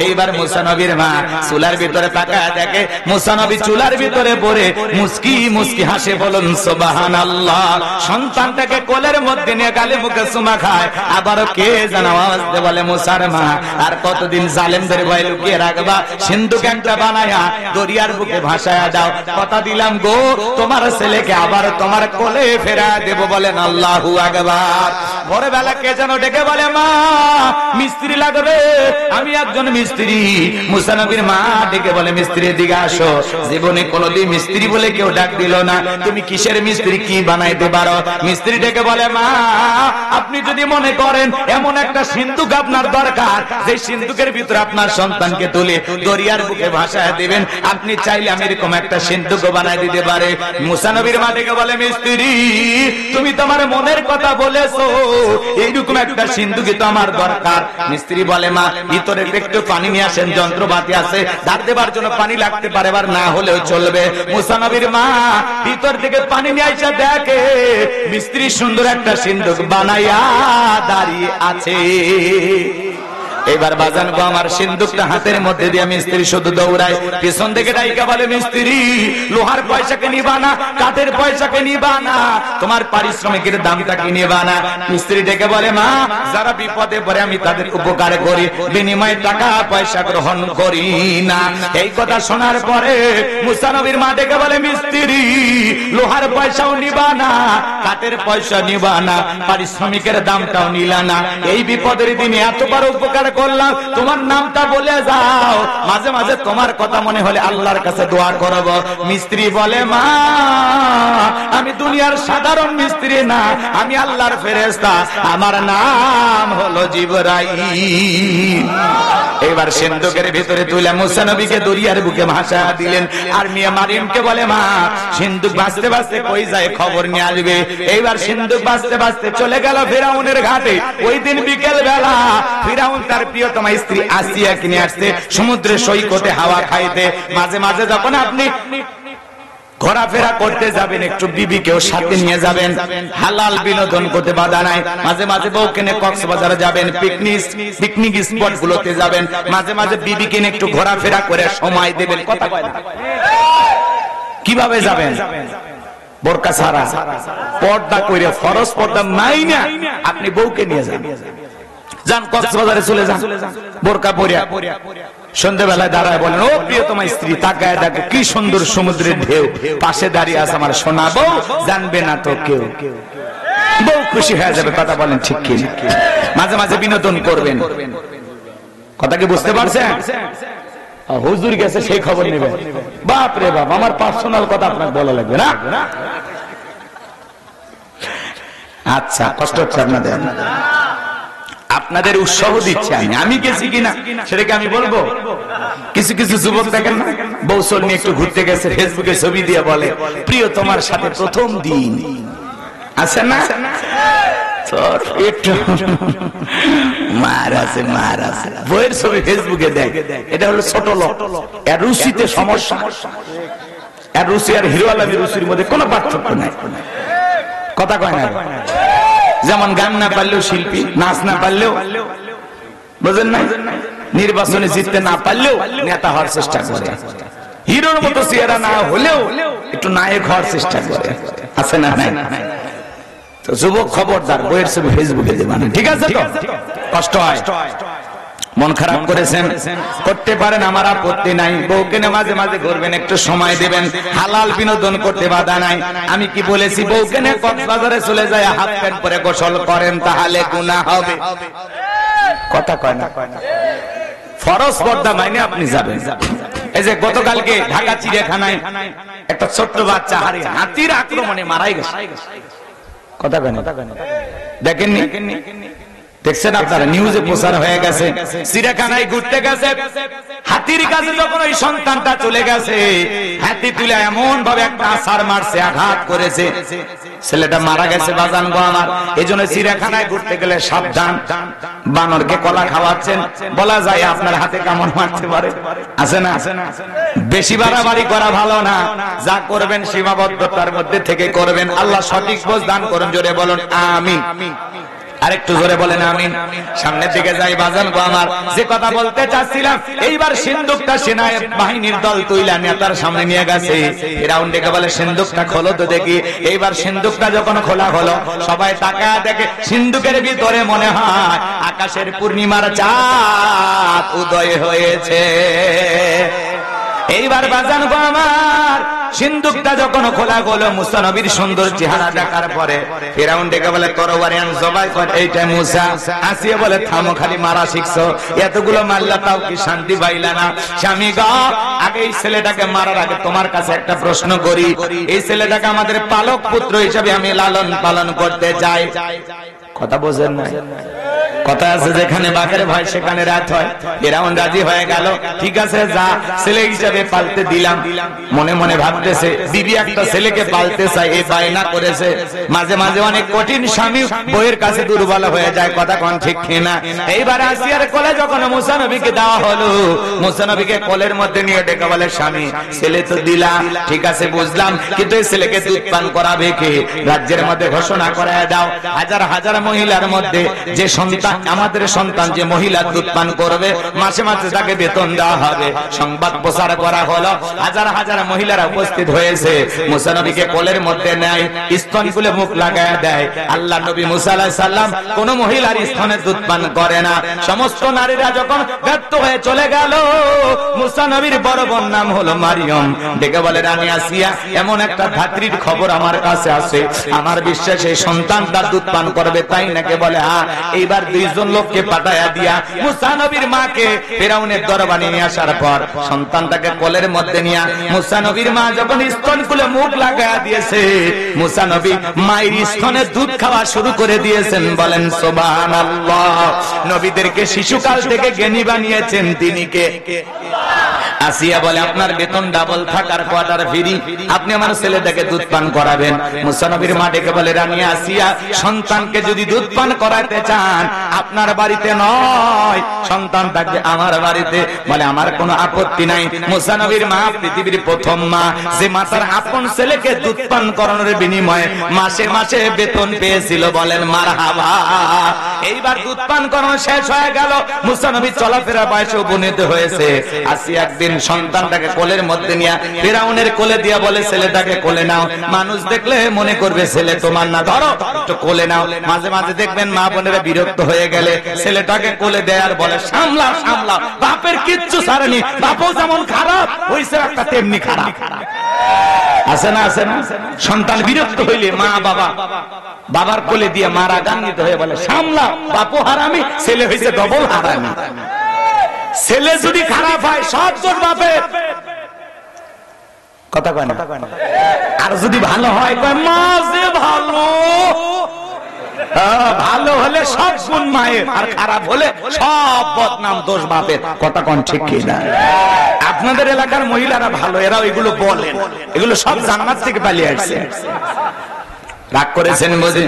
এইবার মুসা নবীর মা চুলার ভিতরে তাকায় দেখে মুসা নবী চুলার ভিতরে পড়ে মুস্কি মুস্কি হাসে, বলুন সুবহানাল্লাহ। সন্তানটাকে কোলের মধ্যে নিয়ে গালে মুখে চুমা খায়। আবারও কে যেন আওয়াজ দেয়, বলে মুসার মা, আর কতদিন জালেমদের ভয় লুকিয়ে রাখবা? সিন্ধুক একটা বানায়া দরিয়ার বুকে ভাসায়া দাও, কথা দিলাম গো, তোমার ছেলেকে আবার তোমার কোলে ফেরা দেব। বলেন আল্লাহু আকবার। ভোরবেলা কে যেন ডেকে বলে মা মিস্ত্রি লাগবে, আমি একজন মিস্ত্রি। মুসা নবীর মা ডেকে বলে মিস্ত্রি দিকে আসো। জীবনে কোনোদিন মিস্ত্রি বলে কেউ ডাক দিল না, তুমি কিসের মিস্ত্রি, কি বানাইতে পারো? মিস্ত্রি ডেকে বলে মা আপনি যদি মনে করেন এমন একটা সিন্ধুক আপনার দরকার, যে সিন্ধুকের ভিতরে আপনার সন্তানকে তুলে দরিয়ার বুকে ভাসায় দিবেন, আপনি চাইলে আমি এরকম একটা সিন্ধুক বানাই দিতে পারে। মুসা নবীর মা ডেকে বলে মিস্ত্রি তুমি তোমার মনের কথা বলেছো, এইরকম একটা সিন্ধুকই তো আমার দরকার। মিস্ত্রি বলে মা ভিতরে একটু পানি নিয়ে আসেন, যন্ত্রপাতি আছে, ধার দেবার জন্য পানি লাগতে পারে, এবার না হলেও চলবে। মুসা নবীর মা ভিতর থেকে পানি নিয়ে এসে দেখে মিস্ত্রি সুন্দর একটা সিন্ধুক বানাইয়া দাঁড়িয়ে আছে। এবার বাজান গো আমার সিন্ধুকটা হাতের মধ্যে দিয়ে মিস্ত্রি শুধু দৌড়ায়, পিছন থেকে ডাইকা বলে মিস্ত্রি লোহার পয়সাকে নিবা না, কাঠের পয়সাকে নিবা না, তোমার পারিশ্রমিকের দামটা কি নিবা না? মিস্ত্রি ডেকে বলে মা যারা বিপদে পড়ে আমি তাদের উপকার করি, বিনিময়ে টাকা পয়সা গ্রহণ করি না। এই কথা শোনার পরে মুসা নবীর মা ডেকে বলে মিস্ত্রি লোহার পয়সাও নিবা না, কাঠের পয়সা নিবা না, পারিশ্রমিকের দামটাও নিলা না, এই বিপদের দিনে এত বড় উপকার করলাম, তোমার নামটা বলে যাও, মাঝে মাঝে তোমার কথা মনে হলে আল্লাহর কাছে দোয়া করব। মিস্ত্রি বলে মা আমি দুনিয়ার সাধারণ মিস্ত্রি না, আমি আল্লাহর ফেরেশতা, আমার নাম হলো জিবরাইল। এবার সিন্ধুকের ভিতরে তুলে মুসা নবীকে দরিয়ার বুকে ভাসা দিলেন। আর মিয়া মারিয়ামকে বলে মা সিন্ধুক ভাসতে ভাসতে কই যায় খবর নিয়ে আসবে। এইবার সিন্ধুক ভাসতে ভাসতে চলে গেল ফিরাউনের ঘাটে। ওই দিন বিকেল বেলা ফিরাউন তার প্রিয়তমা স্ত্রী আসিয়াকে নিয়ে আসছে সমুদ্রের সৈকতে হাওয়া খাইতে। মাঝে মাঝে যখন আপনি ঘোরাফেরা করতে যাবেন একটু বিবিকেও সাথে নিয়ে যাবেন, হালাল বিনোদন করতে বাধা নাই। মাঝে মাঝে বউকে নিয়ে কক্সবাজার যাবেন, পিকনিক স্পট গুলোতে যাবেন, মাঝে মাঝে বিবিকে নিয়ে একটু ঘোরাফেরা করে সময় দেবেন। কথা কয় না? কিভাবে যাবেন? বোরকা ছাড়া, পর্দা করে, ফরজ পর্দা নাই না, আপনি বউকে নিয়ে যান, যান কক্সবাজারে চলে যান বোরকা পরিয়া। সন্ধ্যাবেলায় দাঁড়ায় বলেন ও প্রিয়তমা স্ত্রী তাকায় দেখো কি সুন্দর সমুদ্রের ঢেউ, পাশে দাঁড়িয়ে আছে আমার সোনা বউ, জানবে না তো কেউ, বউ খুশি হয়ে যাবে। কথা বলেন ঠিক কি? মাঝে মাঝে বিনোদন করবেন। কথা কি বুঝতে পারছেন? হুজুর গেছে সেই খবর নেবেন, বাপ রে বাপ আমার পার্সোনাল কথা আপনাকে বলা লাগবে না। আচ্ছা কষ্ট হচ্ছে আপনাদের, আপনাদের উৎসাহ দিচ্ছে আমি গেছি কিনা সেটাকে আমি বলবো। কিছু কিছু যুবক দেখেন না বৌসল নিয়ে একটু ঘুরতে গেছে, ফেসবুকে ছবি দিয়ে বলে প্রিয় তোমার সাথে প্রথম দিন আছে না, একটু মার আছে বইয়ের ছবি ফেসবুকে দেখ। এটা হলো ছোট লোক, এর রুচিতে সমস্যা, এর রুচি আর হিরো আলমের রুচির মধ্যে কোনো পার্থক্য নাই। কথা কয় না? যেমন গান না পারলেও শিল্পী, নাচ না পারলেও, বুঝেন না, নির্বাচনে জিততে না পারলেও নেতা হওয়ার চেষ্টা করে, হিরোর মতো চেহারা না হলেও একটু নায়ক হওয়ার চেষ্টা করে, আছে না? তো যুবক খবরদার বইয়ের ছবি ফেসবুকে দেবেন, ঠিক আছে? তো কষ্ট হয়, মন খারাপ করেছেন করতে পারেন, আমার আপত্তি নাই। বউকে নিয়ে মাঝে মাঝে ঘুরবেন, একটু সময় দেবেন, হালাল বিনোদন করতে বাধা নাই। আমি কি বলেছি বউকে নিয়ে কক্সবাজারে চলে যায় হাফ প্যান্ট পরে গোসল করেন তাহলে গুনাহ হবে? কথা কয় না? ফরজ পর্দা মাইনে আপনি যাবেন। এই যে গতকালকে ঢাকা চিড়িয়াখানায় একটা ছোট্ট বাচ্চা হাতির আক্রমণে মারাই গেছে। কথা কয় না? দেখেননি? দেখছেন আপনারা, নিউজে প্রচার হয়ে গেছে। চিড়িয়াখানায় ঘুরতে গেছে, হাতির কাছে যখন ওই সন্তানটা চলে গেছে, হাতি তুলে এমন ভাবে একটা আছাড় মারছে, আঘাত করেছে, ছেলেটা মারা গেছে। বাজান গো আমার, এই জন্য চিড়িয়াখানায় ঘুরতে গেলে সাবধান। বানরকে কলা খাওয়াচ্ছেন, বলা যায় আপনার হাতে কামড় মারতে পারে, আছে না? বেশি বাড়াবাড়ি করা ভালো না, যা করবেন সীমাবদ্ধতার মধ্যে থেকে করবেন। আল্লাহ সঠিক বোঝ দান করুন, জোরে বলুন আমিন। আরেকটু জোরে বলেন আমিন। সামনের দিকে যাই বাজান গো আমার, যে কথা বলতে চাচ্ছিলাম, এইবার সিন্ধুকটা সেনা বাহিনীর দল তুইলা নেতার সামনে নিয়ে গেছে। ফিরাউন ডেকে বলে সিন্ধুকটা খোলো তো দেখি। এইবার সিন্ধুকটা যখন খোলা হলো, সবাই তাকায় দেখে সিন্ধুকের ভিতরে মনে হয় আকাশের পূর্ণিমার চাঁদ উদয় হয়েছে। এইবার বাজান গো আমার সিন্দুকটা যখন খোলা হলো মুসা নবীর সুন্দর চেহারা দেখার পরে ফিরাউন ডেকে বলে তরবারি আন জবাই কর। এইটা মুসা। আসিয়া বলে থামো, খালি মারা শিখছো, এতগুলো মারলা তাও কি শান্তি পাইলা না? স্বামী গো, আগে এই ছেলেটাকে মারার আগে তোমার কাছে একটা প্রশ্ন করি, এই ছেলেটাকে আমাদের পালক পুত্র হিসেবে আমি লালন পালন করতে চাই। কথা বোঝেন না? কথা আছে যেখানে বাঘের ভয় সেখানে রাত হয়। ফিরাউন রাজি হয়ে গেল, ঠিক আছে যা, ছেলে হিসেবে পালতে দিলাম। মনে মনে ভাবতেছে বিবি একটা ছেলেকে পালতে চায়, এই বায়না করেছে। মাঝে মাঝে অনেক কঠিন স্বামী বইয়ের কাছে দুর্বল হয়ে যায়, কথা কোন ঠিক কিনা? এইবার আসিয়ার কোলে যখন মুসা নবীকে দেওয়া হলো, মুসা নবীকে কোলের মধ্যে নিয়ে ডেকে বলে স্বামী ছেলে তো দিলা, ঠিক আছে বুঝলাম, কিন্তু এই ছেলেকে দুধ পান করাবে কে? রাজ্যের মধ্যে ঘোষণা করায় দাও, হাজার হাজার মহিলার মধ্যে যে সন্তান, আমাদের সন্তান যে মহিলা দুধ পান করবে মাসে মাসে তাকে বেতন দেওয়া হবে। সংবাদ প্রচার করা হলো, হাজার হাজার মহিলারা উপস্থিত হয়েছে। মুসা নবীকে কোলের মধ্যে নেয়, স্তন খুলে মুখ লাগায় দেয়। আল্লাহ নবী মুসা আলাইহিস সালাম কোন মহিলার স্তনে দুধ পান করে না। সমস্ত নারীরা যখন ব্যর্থ হয়ে চলে গেল, মুসা নবীর বড় বোন নাম হলো মারিয়ম, ডেকে বলে রানী আসিয়া, এমন একটা ধাত্রীর খবর আমার কাছে আছে, আমার বিশ্বাস এই সন্তানটা দুধ পান করবে, তাই নাকি? বলে হ্যাঁ। এইবার দুইজন লোককে পাঠায়া দিয়া মুসা নবীর মাকে ফিরাউনের দরবারে নিয়ে আসার পর সন্তানটাকে কোলের মধ্যে নিয়ে মুসা নবীর মা যখন স্তন খুলে মুখ লাগায়া দিয়েছে, মুসা নবী মায়ের স্তনে দুধ খাওয়া শুরু করে দিয়েছেন। বলেন সুবহানাল্লাহ। নবীদেরকে শিশুকাল থেকে জ্ঞানী বানিয়েছেন তিনি কে? আসিয়া বলে আপনার বেতন ডাবল থাকার কোয়ার্টার ফ্রি, আপনি আমার ছেলেটাকে দুধ পান করাবেন। মুসা নবীর মা ডেকে বলে রানী আসিয়া, সন্তানকে যদি দুধ পান করাতে চান আপনার বাড়িতে নয়, সন্তান থাকবে আমার বাড়িতে। বলে আমার কোনো আপত্তি নাই। মুসা নবীর মা পৃথিবীর প্রথম মা যে মাতার আপন ছেলেকে দুধ পান করানোর বিনিময়ে মাসে মাসে বেতন পেয়েছিল। বলেন মারহাবা। এইবার দুধ পান করানো শেষ হয়ে গেল, মুসা নবী চলাফেরা বয়সে উপনীত হয়েছে। আসিয়া একদিন সন্তানটাকে কোলের মধ্যে নিয়ে ফিরাউনের কোলে দিয়া বলে ছেলেটাকে কোলে নাও, মানুষ দেখলে মনে করবে ছেলে তোমার না, ধরো একটু কোলে নাও। মাঝে মাঝে দেখবেন মা বোনেরা বিরক্ত হয়ে গেলে ছেলেটাকে কোলে দেয় আর বলে সামলা সামলা, বাপের কিচ্ছু ছাড়েনি, বাপও যেমন খারাপ হইছে একটা তেমনি খারাপ। আছে না? আছে না? সন্তান বিরক্ত হইলে মা বাবা বাবার কোলে দিয়ে মারা গান্বিত হয়ে বলে সামলা, বাপও হারামি, ছেলে হইছে ডবল হারামি। ছেলে যদি খারাপ হয় সব দোষ বাপের, কথা কয় না? আর যদি ভালো হয় কয় মা যে ভালো, ভালো হলে সব গুণ মায়ের, আর খারাপ হলে সব বদনাম দোষ বাপের। কথা কোন ঠিক কি না? আপনাদের এলাকার মহিলারা ভালো, এরাও এগুলো বলেন, এগুলো সব জান্নাত থেকে পালিয়ে আসছে। রাগ করেছেন বুঝি?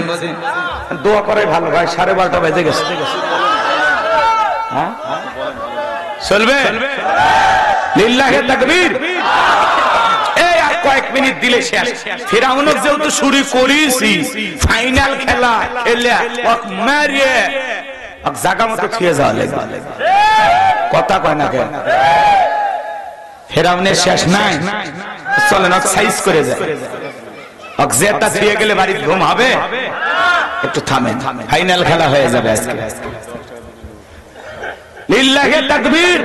দোয়া করে ভালো ভাই, 12:30 বেজে গেছে। হ্যাঁ চলবে? লিল্লাহি তাকবীর। এই আর কয়েক মিনিট দিলে শেষ। ফিরাউনের যেহেতু শুরু করেছি, ফাইনাল খেলা খেলে মারিয়ে জায়গা মতো ছুঁয়ে যাওয়া লাগবে। কথা কয় না কেন? ফিরাউনের শেষ নাই, চলেন সাইজ করে যায়। অক্সিজেনটা ছুঁয়ে গেলে বাড়িতে ঘুম হবে? একটু থামেন, ফাইনাল খেলা হয়ে যাবে আজকে। লিল্লাহি তাকবীর।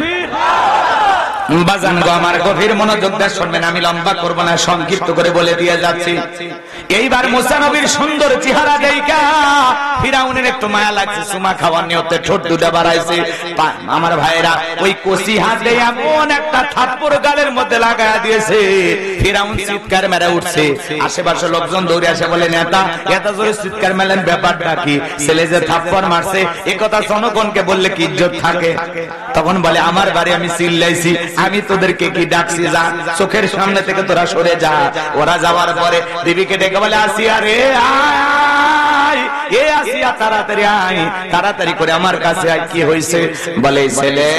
বাজান গো আমার গভীর মনোযোগ দিয়ে শুনবেন, আমি লম্বা করব না, সংক্ষিপ্ত করে বলে দিয়ে যাচ্ছি। এইবার মুসা নবীর সুন্দর চেহারা দেখা ফিরাউনের একটু মায়া লাগছে, সুমা খাওয়ার নিয়তে ঠোঁট দুটা বাড়াইছে। আমার ভাইরা ওই কচি হাতে এমন একটা থাপ্পড় গালের মধ্যে লাগায়া দিয়েছে, ফিরাউন চিৎকার মেরে উঠছে। আশেপাশে লোকজন দৌড়ে আসে, বলে নেতা এত জোরে চিৎকার মেলেন, ব্যাপারটা কি? ছেলে যে থাপ্পড় মারছে এ কথা জনগণকে বললে কি ইজ্জত থাকে? তখন বলে আমার বাড়ি আমি চিল্লাইছি, আমি তোদেরকে কি ডাকছি? যা, চোখের সামনে থেকে তোরা সরে যা। ওরা যাওয়ার পরে বিবিকে ডেকে বলে আসিয়া রে আয়, এ আসিয়া তাড়াতাড়ি আয়, তাড়াতাড়ি করে আমার কাছে আয়। কি হয়েছে? বলে ছেলে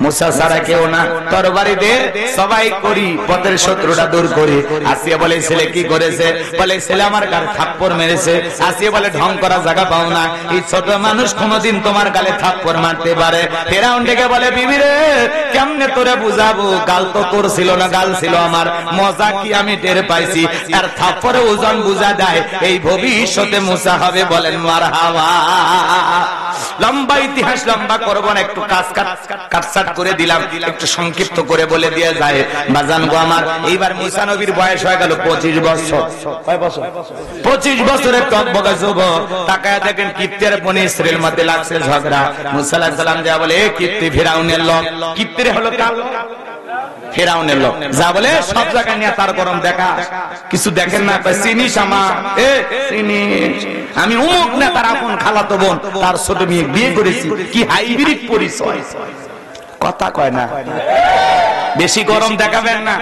মুসা ছাড়া কেউ না, তরবারি দে সবাই করি, পথের শত্রুটা দূর করি। আসিয়া বলে ছেলে কি করেছে? বলে ছেলে আমার গালে থাপ্পড় মেরেছে। আসিয়া বলে ঢং করা জায়গা পাও না, এই ছোট মানুষ কোনদিন তোমার গালে থাপ্পড় মারতে পারে? ফিরাউন ডেকে বলে বিবি রে কেমনে তোরে বুঝাবো, গাল তো তোর ছিল না, গাল ছিল আমার। মজা কি আমি টের পাইছি, আর থাপ্পড়ে ওজন বুঝা দেয়, এই ভবিষ্যতে মুসা হবে। বলেন মারহাবা। লম্বা ইতিহাস লম্বা করব না, একটু কাটছাট করে দিলাম, একটু সংক্ষিপ্ত করে বলে দিয়ে যায় বাজান গো আমার। এইবার মুসা নবীর বয়স হয়ে গেল 25 বছর। কয় বছর? 25 বছরের টকবকা যুবক। তাকায় দেখেন কিপ্তের বনি ইসরাইলের মধ্যে লাগছে ঝগড়া। মুসা আলাইহিস সালাম যা বলে, এ কিপ্তি ফিরাউনের লোক। কিপ্তির হলো কাল ফিরাউনের লোক, যা বলে সব জায়গায় নিয়ে তার গরম দেখা। কিছু দেখেন না, চিনিস আমার, এ চিনিস আমি অমুক না তার আপন খালাতো বোন, তার ছোট মেয়ে বিয়ে করেছি। কি হাইব্রিড পরিচয়, কথা কয় না। বেশি গরম দেখাবেন না।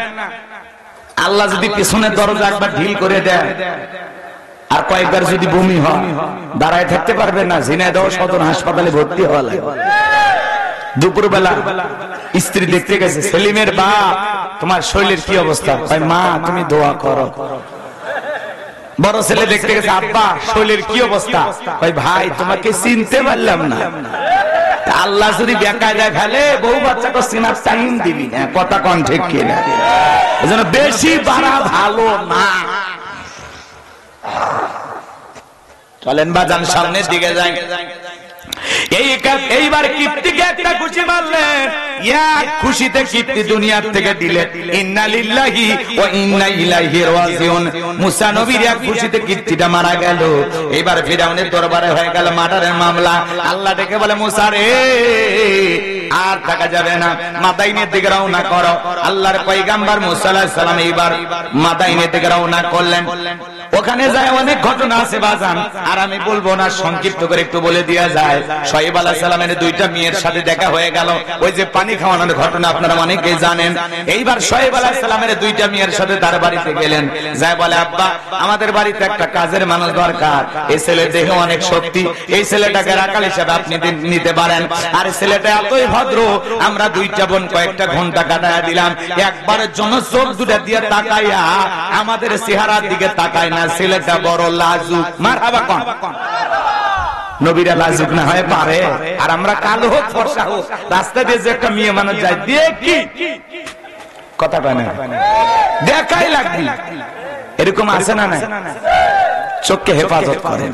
আল্লাহ যদি পেছনের দরজা একবার ঢিল করে দেয় আর কয়েকবার যদি বমি হয়, দাঁড়ায় থাকতে পারবেন না। ঝিনাইদহ সদর হাসপাতালে ভর্তি হওয়া লাগে। দুপুরবেলা স্ত্রী দেখতে গেছে, সেলিমের বাপ তোমার শরীরের কি অবস্থা? কয় মা তুমি দোয়া করো। বড় ছেলে দেখতে গেছে, আব্বা শরীরের কি অবস্থা? কয় ভাই তোমাকে চিনতে পারলাম না। আল্লাহ যদি বেকায়দায় ফেলে বউ বাচ্চাকে চিনার টাইম দিবি না। কথা কোন ঠিক কিনা? এজন্য বেশি বাড়া ভালো না। চলেন বাজান সামনের দিকে যাই। এইবার কিপ্তিকে একটা খুশি মারলেন, এক খুশিতে কিপ্তি দুনিয়ার থেকে দিলেন। ইন্না লিল্লাহি ওয়া ইন্না ইলাইহি রাজিউন। মুসা নবীর এক খুশিতে কিপ্তিটা মারা গেল। এইবার ফিরাউনের দরবারে হয়ে গেল মার্ডারের মামলা। আল্লাহ ডেকে বলে, মুসা রে আর থাকা যাবে না, মাদাইনের দিকে রওনা করো। আল্লাহর পয়গম্বর মুসা আলাইহিস সালাম এইবার মাদাইনের দিকে রওনা করলেন। ওখানে যায় অনেক ঘটনা আছে বাজান, আর আমি বলবো না, সংক্ষিপ্ত করে একটু বলে দেয়া যায়। শোয়েব আলাইহিস সালামের দুইটা মেয়ের সাথে দেখা হয়ে গেল। ওই যে পানি খাওয়ানোর ঘটনা আপনারা অনেকেই জানেন। এইবার শোয়েব আলাইহিস সালামের দুইটা মেয়ের সাথে তার বাড়িতে গেলেন। যায় বলে, আব্বা আমাদের বাড়িতে একটা কাজের মানুষ দরকার। এই ছেলের দেহে অনেক শক্তি, এই ছেলেটাকে রাখাল হিসেবে আপনি নিতে পারেন। আর ছেলেটা এতই ভদ্র, আমরা দুইটা বোন কয়েকটা ঘন্টা কাটায়া দিলাম, একবারের জন্য চোখ দুটা দিয়ে তাকাইয়া আমাদের চেহারার দিকে তাকায় না। ছেলেটা বড় লাজুক। মারহাবা কোন? নবীরা লাজুক না হয় পারে? আর আমরা কালো হোক ফর্সা হোক, রাস্তা দিয়ে যে একটা মেয়ে মানুষ যায় দেখি, কথা কয় না, দেখাই লাগবি। এরকম আছে না? নাই? চোখকে হেফাজত করেন,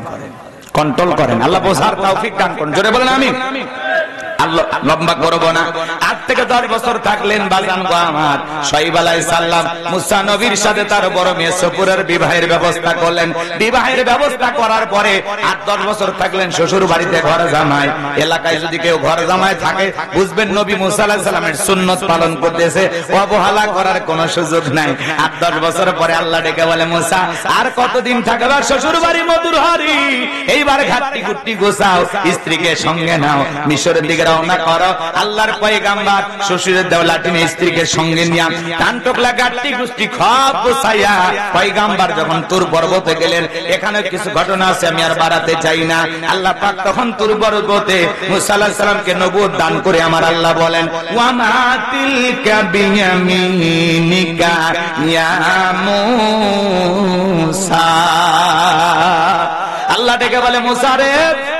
কন্ট্রোল করেন। আল্লাহ বোঝার তৌফিক দান করুন। জোরে বলেন আমিন। আল্লাহ লম্বা করব না। 8 থেকে 10 বছর থাকলেন বাজান গো আমার। শোয়েব আলাইহিস সালাম মুসা নবীর সাথে তার বড় মেয়ে সপুরের বিবাহের ব্যবস্থা করলেন। বিবাহের ব্যবস্থা করার পরে 8-10 বছর থাকলেন শ্বশুর বাড়িতে ঘর জামাই। এলাকায় যদি কেউ ঘর জামাই থাকে বুঝবেন নবী মুসা আলাইহিস সালামের সুন্নাত পালন করতেছে, অবহেলা করার কোনো সুযোগ নাই। 8-10 বছর পরে আল্লাহ ডেকে বলে, মুসা আর কতদিন থাকবে শ্বশুর বাড়ি মধুর হারি? এইবার ঘাটতি গুট্টি গোছাও, স্ত্রীকে সঙ্গে নাও, মিশরের দিকে রওনা করো। আল্লাহর পয়গম্বর শ্বশুরের দেওলাটি নিয়ে স্ত্রীকে সঙ্গে নিয়া টানটকলা গাট্টি গুষ্টি সব গোছাইয়া পয়গম্বর যখন তুর পর্বতে গেলেন। এখানে কিছু ঘটনা আছে, আমি আর বাড়াতে চাই না। আল্লাহ পাক তখন তুর পর্বতে মুসা আলাইহিস সালামকে নবুয়ত দান করে আমার আল্লাহ বলেন, ওয়া মা তিলকা বিয়ামিনিকা ইয়া মুসা। আল্লাহ ডেকে বলে, মুসা রে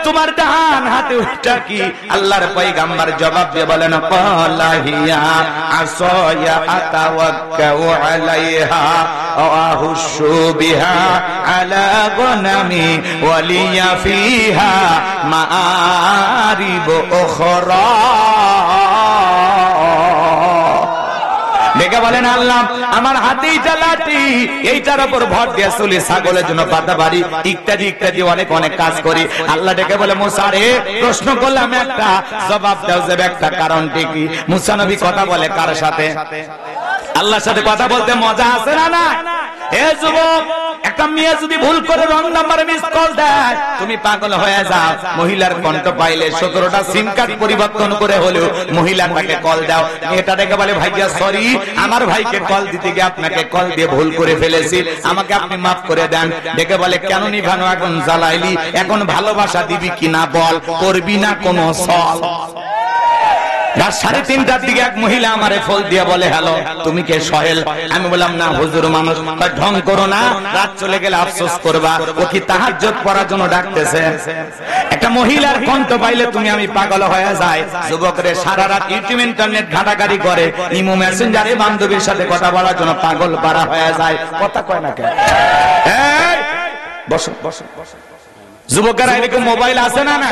তোমার ডান হাতে ওটা কি? আল্লাহর পয়গম্বর জবাব দিয়ে বলেন, ক্বালা হিয়া আসায়া আতাওয়াক্কাউ আলাইহা ওয়া আহুশু বিহা আলা গনামি ওয়া লিয়া ফিহা মাআরিব উখরা। ডেকে বলেন, আল্লাহ আমার হাতেই লাঠি, এইটার উপর ভর দিয়ে চলি, ছাগলের জন্য পাতা বাড়ি ইত্যাদি ইত্যাদি অনেক অনেক কাজ করি। আল্লাহ ডেকে বলে, মুসা রে প্রশ্ন করলাম একটা, জবাব দাও যে একটা কারণটি কি? মুসা নবী কথা বলে কার সাথে? আল্লাহর সাথে কথা বলতে মজা আছে না? না। এ যুবক, একটা মেয়ে যদি ভুল করে রং নাম্বারে মিস কল দেয়, তুমি পাগল হয়ে যাও। মহিলার কণ্ঠ পাইলে 17টা সিম কার্ড পরিবর্তন করে হলেও মহিলাটাকে কল দাও। এটা ডেকে বলে, ভাইয়া সরি, আমার ভাইকে কল দিতে গিয়ে আপনাকে কল দিয়ে ভুল করে ফেলেছি, আমাকে আপনি মাফ করে দেন। ডেকে বলে, কেন নিভানো এখন জ্বালাইলি? এখন ভালোবাসা দিবি কিনা বল, করবি না কোনো সল? রাত 3:30টার দিকে এক মহিলা আমারে ফোন দিয়ে বলে, হ্যালো তুমি কে? সোহেল। আমি বললাম, না হুজুর মানুষ। ঢং করো না, রাত চলে গেলে আফসোস করবা। ও কি তাহাজ্জুদ পড়ার জন্য ডাকতেছে? একটা মহিলার কণ্ঠ পাইলে তুমি আমি পাগল হয়ে যাই। যুবকরে সারা রাত ইউটিউব ইন্টারনেট ঘাটাঘাটি করে, ইমো মেসেঞ্জারে বান্ধবীর সাথে কথা বলার জন্য পাগল পারা হয়ে যায়। কথা কয় না কেন? এই বসো বসো। যুবকেরা এরকম মোবাইল আছে না? না।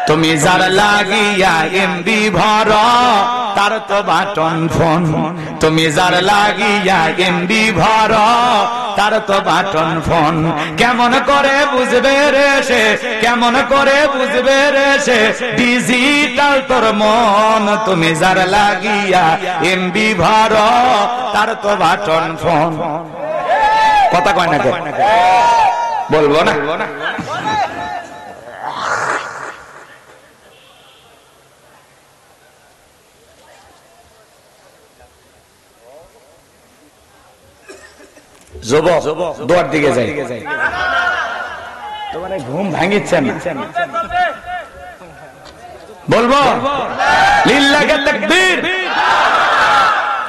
তুমি যার লাগিয়া এমবি ভর তার তো বাটন ফোন, তুমি যার লাগিয়া এমবি ভর তার তো বাটন ফোন। কেমন করে বুঝবে রে সে, কেমন করে বুঝবে রে সে ডিজিটাল তোর মন, তুমি যার লাগিয়া এমবি ভর তার তো বাটন ফোন। কথা কয় না, বলবো না? যুবক দোয়ার দিকে যাই, তোমার ঘুম ভাঙিচ্ছে না, বলবো লিল্লাহি তাকবীর।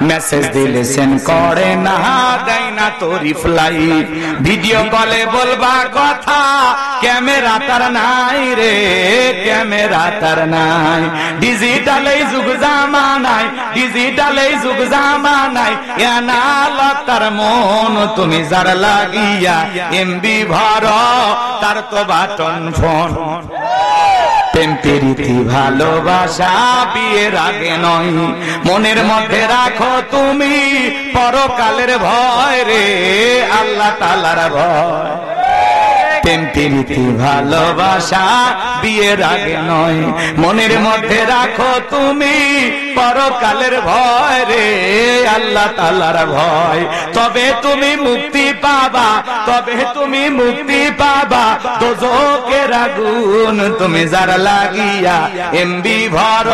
মেসেজ দিলে সেন্ড করে না, দেয় না তো রিপ্লাই, ভিডিও কলে বলবা কথা ক্যামেরা তার নাই রে, ক্যামেরা তার নাই। ডিজিটাল এই যুগ জামানায়, ডিজিটাল এই যুগ জামানায় এনালগ তার মন, তুমি যার লাগিয়া এমবি ভর তার তো বাটন ফোন। প্রেম প্রীতি ভালোবাসা বিয়ের আগে নয়, মনের মধ্যে রাখো তুমি পরকালের ভয় রে, আল্লাহ তাআলার ভয়। প্রেম প্রীতি ভালোবাসা বিয়ের আগে নয়, মনের মধ্যে রাখো তুমি পরকালের ভয় রে, আল্লাহ তাআলার ভয়। তবে তুমি মুক্তি পাবা, তবে তুমি মুক্তি পাবা দোজখের আগুন, তুমি যার লাগিয়া এমবি ভর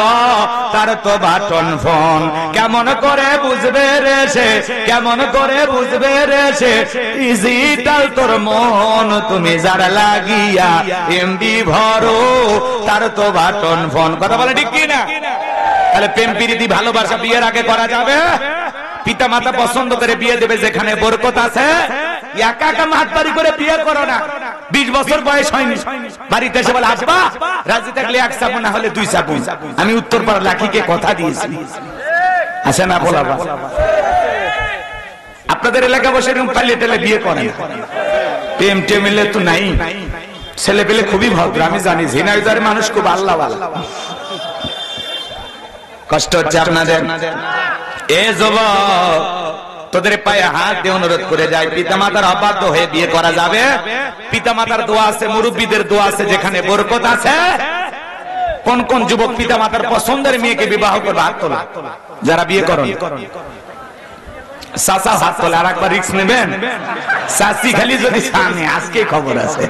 তার তো বাটন ফোন। কেমন করে বুঝবে রে সে, কেমন করে বুঝবে রে সে ডিজিটাল তোর মন, তুমি যার লাগিয়া এমবি ভরো তার তো বাটন ফোন। কথা বলে ঠিক কি না? তাহলে প্রেম প্রীতি ভালোবাসা বিয়ের আগে করা যাবে? পিতা মাতা পছন্দ করে বিয়ে দেবে যেখানে বরকত আছে, একা একা মাতবাড়ি করে বিয়ে করো না। 20 বছর বয়স হয়নি, বাড়িতে এসে বলে আসবা, রাজি থাকলে এক চাপু, না হলে 2 চাপু। আমি উত্তরপাড়া লাঠিকে কথা দিয়েছি, আসে না বলাবা? আপনাদের এলাকা বসে এরকম পালিয়ে টেলে বিয়ে করেন, প্রেম টেমিলে তো নাই। ছেলে পেলে খুবই ভদ্র, আমি জানি ঝিনাইদহের মানুষ খুব আল্লাহ ওয়ালা। কষ্ট হচ্ছে আপনাদের? এ যুবক, তোদের পায়ে হাত দিয়ে অনুরোধ করে যায়, পিতামাতার অবাধ্য হয়ে বিয়ে করা যাবে? পিতামাতার দোয়া আছে, মুরব্বীদের দোয়া আছে, যেখানে বরকত আছে। কোন কোন যুবক পিতামাতার পছন্দের মেয়েকে বিবাহ করবে? হাত তোলা যারা বিয়ে করেন। চাচা হাত তোলা, আর একবার রিস্ক নেবেন? চাচি খালি যদি সামনে, আজকে খবর আছে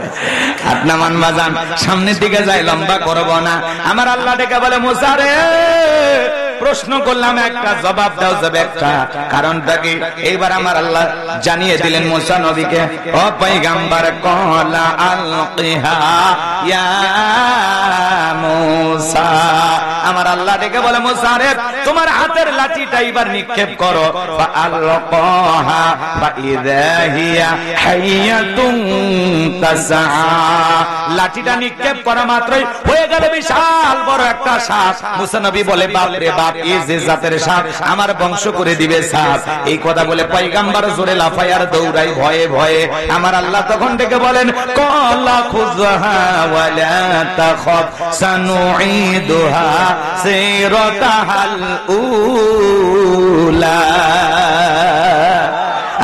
আপনার মান বাজান, সামনের দিকে যায়, লম্বা করবো না। আমার আল্লাহ ডেকে বলে, মুসা রে প্রশ্ন করলাম একটা, জবাব দাও যাবে একটা। কারণটা কি? এইবার আমার আল্লাহ জানিয়ে দিলেন মুসা নবীকে, ও পয়গম্বর কলা আলকিহা ইয়া মুসা। আমার আল্লাহ ডেকে বলে, মুসা রে তোমার হাতের লাঠিটা এবার নিক্ষেপ করো। ফাআলকাহা ফাইযা হিয়া হাইয়াতুন তাসআ। লাঠিটা নিক্ষেপ করা মাত্রই হয়ে গেল বিশাল বড় একটা সাপ। মুসা নবী বলে, বাপ রে বাপ, এই যে জাতের সাপ, আমার বংশ করে দিবে সাপ। এই কথা বলে পয়গম্বর জোরে লাফায় আর দৌড়াই ভয়ে ভয়ে। আমার আল্লাহ তখন ডেকে বলেন, ক্বালা খুযহা ওয়ালা তাখাফ সানুঈদুহা সিরাতাহাল উলা।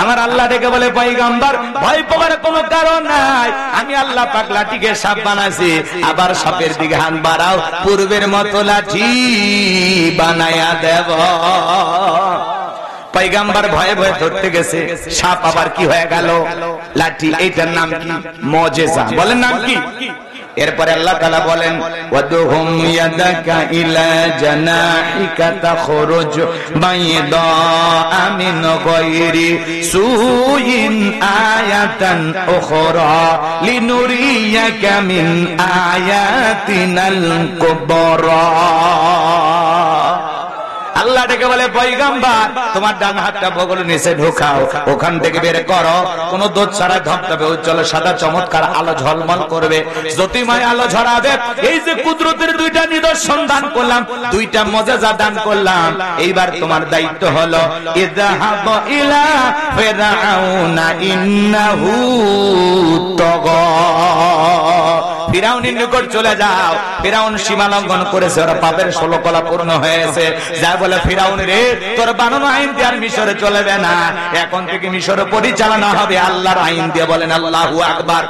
আমার আল্লাহ ডেকে বলে, পয়গম্বর ভয় পাওয়ার কোনো কারণ নাই, আমি আল্লাহ পাক লাঠিকে সাপ বানাইছি, আবার সাপের দিকে হাত বাড়াও, পূর্বের মতো লাঠি বানায়া দেব। পয়গম্বর ভয়ে ভয়ে ধরতে গেছে, সাপ আবার কি হয়ে গেল? লাঠি। এইটার নাম কি? মুজিজা। বলেন নাম কি? এরপরে আল্লাহ তাআলা বলেন, ওয়াদহুম ইয়াদাকা ইলা জানাহিকা তাখরুজ বাইদা মিন গায়রি সুইন আয়াতান উখরা লিনুরিয়াকা মিন আয়াতিনাল কুবরা। আল্লাহ ডেকে বলে, পয়গম্বর তোমার ডান হাতটা বগলের নিচে ঢোকাও, ওখান থেকে বের করো, কোন দোষ ছাড়া ধপধপে উজ্জ্বল সাদা চমৎকার আলো ঝলমল করবে, জ্যোতিময় আলো ঝরাবে। এই যে কুদরতের 2টা নিদর্শন দান করলাম, 2টা মুজিজা দান করলাম, এইবার তোমার দায়িত্ব হলো ইযহাব ইলা ফিরআউনা ইন্নাহু তাগা। ফিরাউনের নিকট চলে যাও। ফিরাউন সীমা লঙ্ঘন করেছে, ওরা পাপের 16 কলা পূর্ণ হয়েছে। যা বলে ফিরাউন রে, তোর বানানো আইন দিয়ে আর মিশরে চলবে না, এখন থেকে মিশর পরিচালনা হবে আল্লাহর আইন দিয়ে। বলেন আল্লাহু আকবার।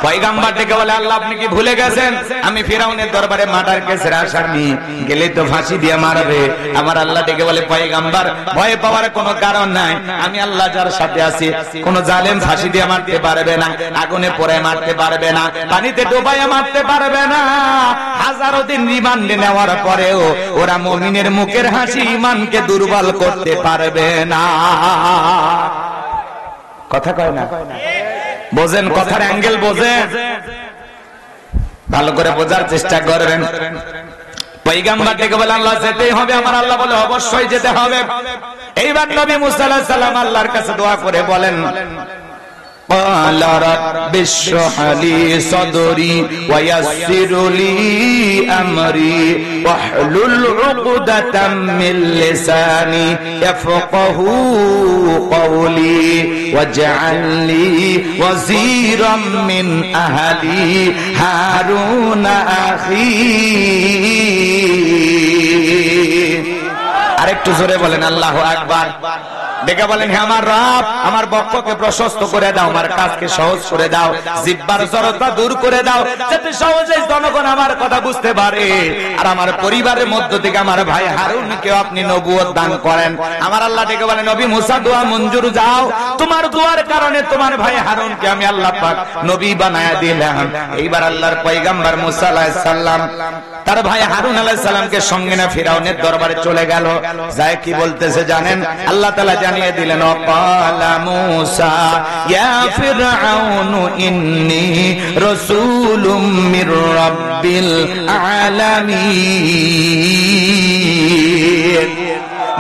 পয়গম্বর ডেকে বলে, আল্লাহ আপনি কি ভুলে গেছেন আমি ফিরাউনের দরবারে মার্ডার কেসের আসামি, গেলে তো ফাঁসি দিয়ে মারবে। আমার আল্লাহ ডেকে বলে, পয়গম্বর ভয় পাওয়ার কোনো কারণ নাই, আমি আল্লাহ যার সাথে আছি, কোন জালেম ফাঁসি দিয়ে মারতে পারবে না, আগুনে পোড়ে মারতে পারবে না, পানিতে ডুবাইয়া মারতে পারবে না। হাজারো দিন রিমান্ডে নেওয়ার পরেও ওরা মুমিনের মুখের হাসি ইমানকে দুর্বল করতে পারবে না। কথা কয় না? বোঝেন কথার অ্যাঙ্গেল? বোঝেন? ভালো করে বোঝার চেষ্টা করবেন। পয়গম্বর ডেকে বলে, আল্লাহ যেতেই হবে। আমার আল্লাহ বলে, অবশ্যই যেতে হবে। এইবার নবী মুসা আলাইহিস সালাম আল্লাহর কাছে দোয়া করে বলেন, قال رب اشرح لي صدري ويسر لي أمري واحلل عقدة من لساني يفقهوا قولي واجعل لي وزيرا من أهلي هارون أخي। আরেকটু জোরে বলেন আল্লাহু আকবার। ডেকে বলেন, হে আমার রব, আমার বক্ষকে প্রশস্ত করে দাও, আমার কাজকে সহজ করে দাও, জিহ্বার জড়তা দূর করে দাও, যাতে সহজে জনগণ আমার কথা বুঝতে পারে। আর আমার পরিবারের মধ্য থেকে আমার ভাই হারুনকে আপনি নবুয়ত দান করেন। আমার আল্লাহ ডেকে বলেন, নবী মুসা দোয়া মঞ্জুর, যাও, তোমার দোয়ার কারণে তোমার ভাই হারুনকে আমি আল্লাহ পাক নবী বানায়া দিলাম। এইবার আল্লাহর পয়গম্বর মুসা আলাইহিস সালাম তার ভাই হারুন আলাইহিস সালামকে সঙ্গে না ফিরাউনের দরবারে চলে গেল। যায় কি বলতেছে জানেন? আল্লাহ তাআলা জানিয়ে দিলেন, ওয়াকালা মূসা ইয়া ফিরআউনু ইন্নী রাসূলুম মির রাব্বিল আলামিন।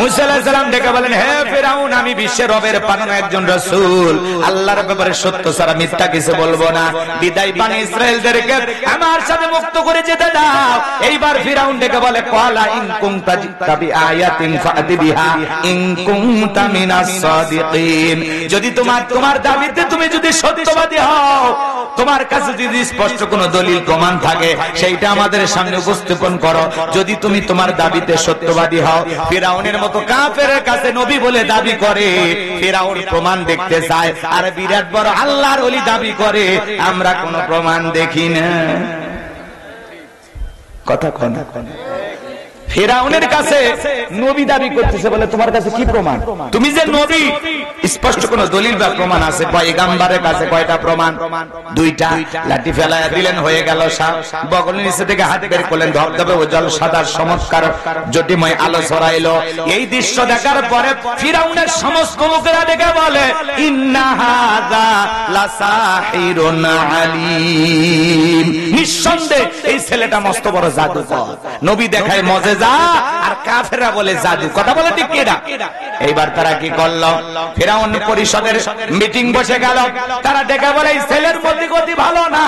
মুসা আলাইহিস সালাম ডেকে বলেন, হে ফিরাউন, আমি বিশ্বের রবের পাঠানো একজন রাসূল, আল্লাহর ব্যাপারে সত্য ছাড়া মিথ্যা কিছু বলবো না। বিদায় বনি ইসরাঈলদেরকে আমার সাথে মুক্ত করে যেতে দাও। এইবার ফিরাউন ডেকে বলে, ক্বালা ইন কুনতা জিতা বিআয়াতিন ফাতি বিহা ইন কুনতা মিনাস সাদিকিন। যদি তোমার দাবিতে তুমি যদি সত্যবাদী হও, তোমার কাছে যদি স্পষ্ট কোনো দলিল প্রমাণ থাকে, সেইটা আমাদের সামনে উপস্থাপন করো। যদি তুমি তোমার দাবিতে সত্যবাদী হও। ফিরাউনের মতো কাফেরের কাছে নবী বলে দাবি করে, ফিরাউন প্রমাণ দেখতে চায়, আর বিরাট বড় আল্লাহর ওলি দাবি করে, আমরা কোনো প্রমাণ দেখি না। কথা কন। ফিরাউনের কাছে নবী দাবি করতেছে, বলে তোমার কাছে কি প্রমাণ? তুমি যে নবী, স্পষ্ট কোন দলিল বা প্রমাণ আছে? পয়গম্বরের কাছে কয়টা প্রমাণ? দুইটা। লাঠি ফেলায়া দিলেন, হয়ে গেল সাপ। বগলের নিচে থেকে হাত বের করলেন, ধবধবে উজ্জ্বল সাদা চমৎকার জ্যোতিময় আলো ছড়াইলো। এই দৃশ্য দেখার পরে ফিরাউনের সমস্ত লোকেরা ডেকে বলে, ইন্না হাযা লাসাহিরুন আলীম। নিঃসন্দেহে এই ছেলেটা মস্ত বড় জাদুকর। নবী দেখায় মজেজা, আর কাফেররা বলে জাদু। কথা বলে ঠিক কিনা? এইবার তারা কি করলো? ফিরাউন পরিষদের মিটিং বসে গেল। তারা ডেকে বলে, এই ছেলের গতি ভালো না,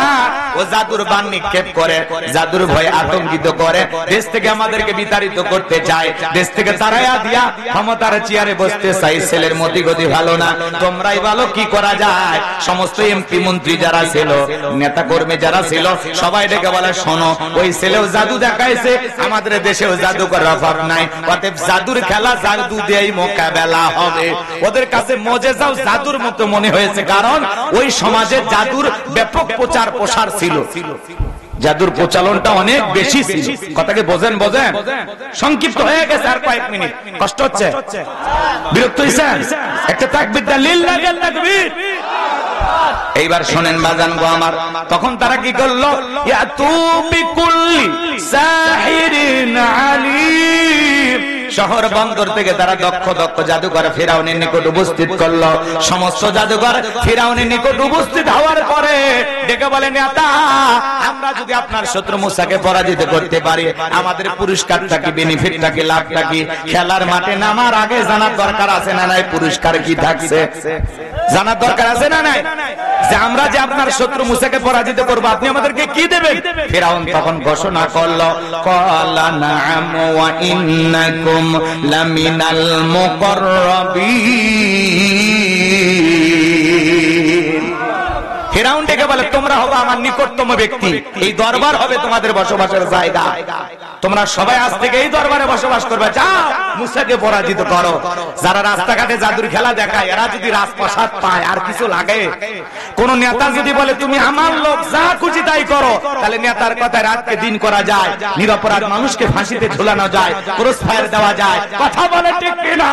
ও জাদুর বান নিক্ষেপ করে, জাদুর ভয়ে আতঙ্কিত করে, দেশ থেকে আমাদেরকে বিতাড়িত করতে চায়, দেশ থেকে তারাইয়া দিয়া ক্ষমতার চেয়ারে বসতে চাই। ছেলের গতি ভালো না, তোমরাই বলো কি করা যায়। সমস্ত এমপি মন্ত্রী যারা ছিল, নেতা কর্মী যারা ছিল, সবাই ডেকে বলে, শোনো, ওই ছেলেও জাদু দেখাইছে, আমাদের দেশেও জাদুকর অভাব নাই, অতএব জাদুর খেলা জাদু দিয়েই মোকাবেলা হবে। ওদের কাছে মজেজাও জাদুর মতো মনে হয়েছে, কারণ ওই সমাজে জাদুর ব্যাপক প্রচার প্রসার ছিল, জাদুর প্রচলনটা অনেক বেশি ছিল। কথাকে বোঝেন? সংক্ষিপ্ত হয়ে গেছে, আর কয়েক মিনিট। কষ্ট হচ্ছে? বিরক্ত হইছেন? একটা তাকবীর দেন, লিল্লাহিল তাকবীর। এইবার শোনেন বাজান গো আমার, তখন তারা কি করলো? ইয়া তু বিকুল্লি সাহিরিন আলীম। শহর বন্দর থেকে তারা দক্ষ জাদুকর ফিরাউনের নিকট উপস্থিত করলো। সমস্ত জাদুকর ফিরাউনের নিকট উপস্থিত হওয়ার পরে ডেকে বলেন, নেতা, আমরা যদি আপনার শত্রু মুসাকে পরাজিত করতে পারি, আমাদের পুরস্কারটা কি, বেনিফিটটা কি, লাভটা কি? খেলার মাঠে নামার আগে জানার দরকার আছে না নাই পুরস্কার কি থাকছে? জানার দরকার আছে না নাই যে আমরা যে আপনার শত্রু মুসাকে পরাজিত করব, আপনি আমাদেরকে কি দেবেন? ফিরাউন তখন ঘোষণা করলো, ক্বালা নাআম ওয়া ইন্নাকুম লামিনাল মুকাররাবিন। ফিরাউন ডেকে বলে তোমরা হবে আমার নিকটতম ব্যক্তি, এই দরবার হবে তোমাদের বসবাসের জায়গা, তোমরা সবাই আজ থেকে এই দরবারে বসবাস করবে, যাও মুসাকে পরাজিত করো। যারা রাস্তাঘাটে জাদুর খেলা দেখায় এরা যদি রাজপ্রাসাদ পায় আর কিছু লাগে? কোন নেতা যদি বলে তুমি আমার লোক, যা খুশি তাই করো, তাহলে নেতার কথায় রাতকে দিন করা যায়, নিরপরাধ মানুষকে ফাঁসিতে ঝুলানো যায়, ক্রস ফায়ার দেওয়া যায়। কথা বলে ঠিক কিনা?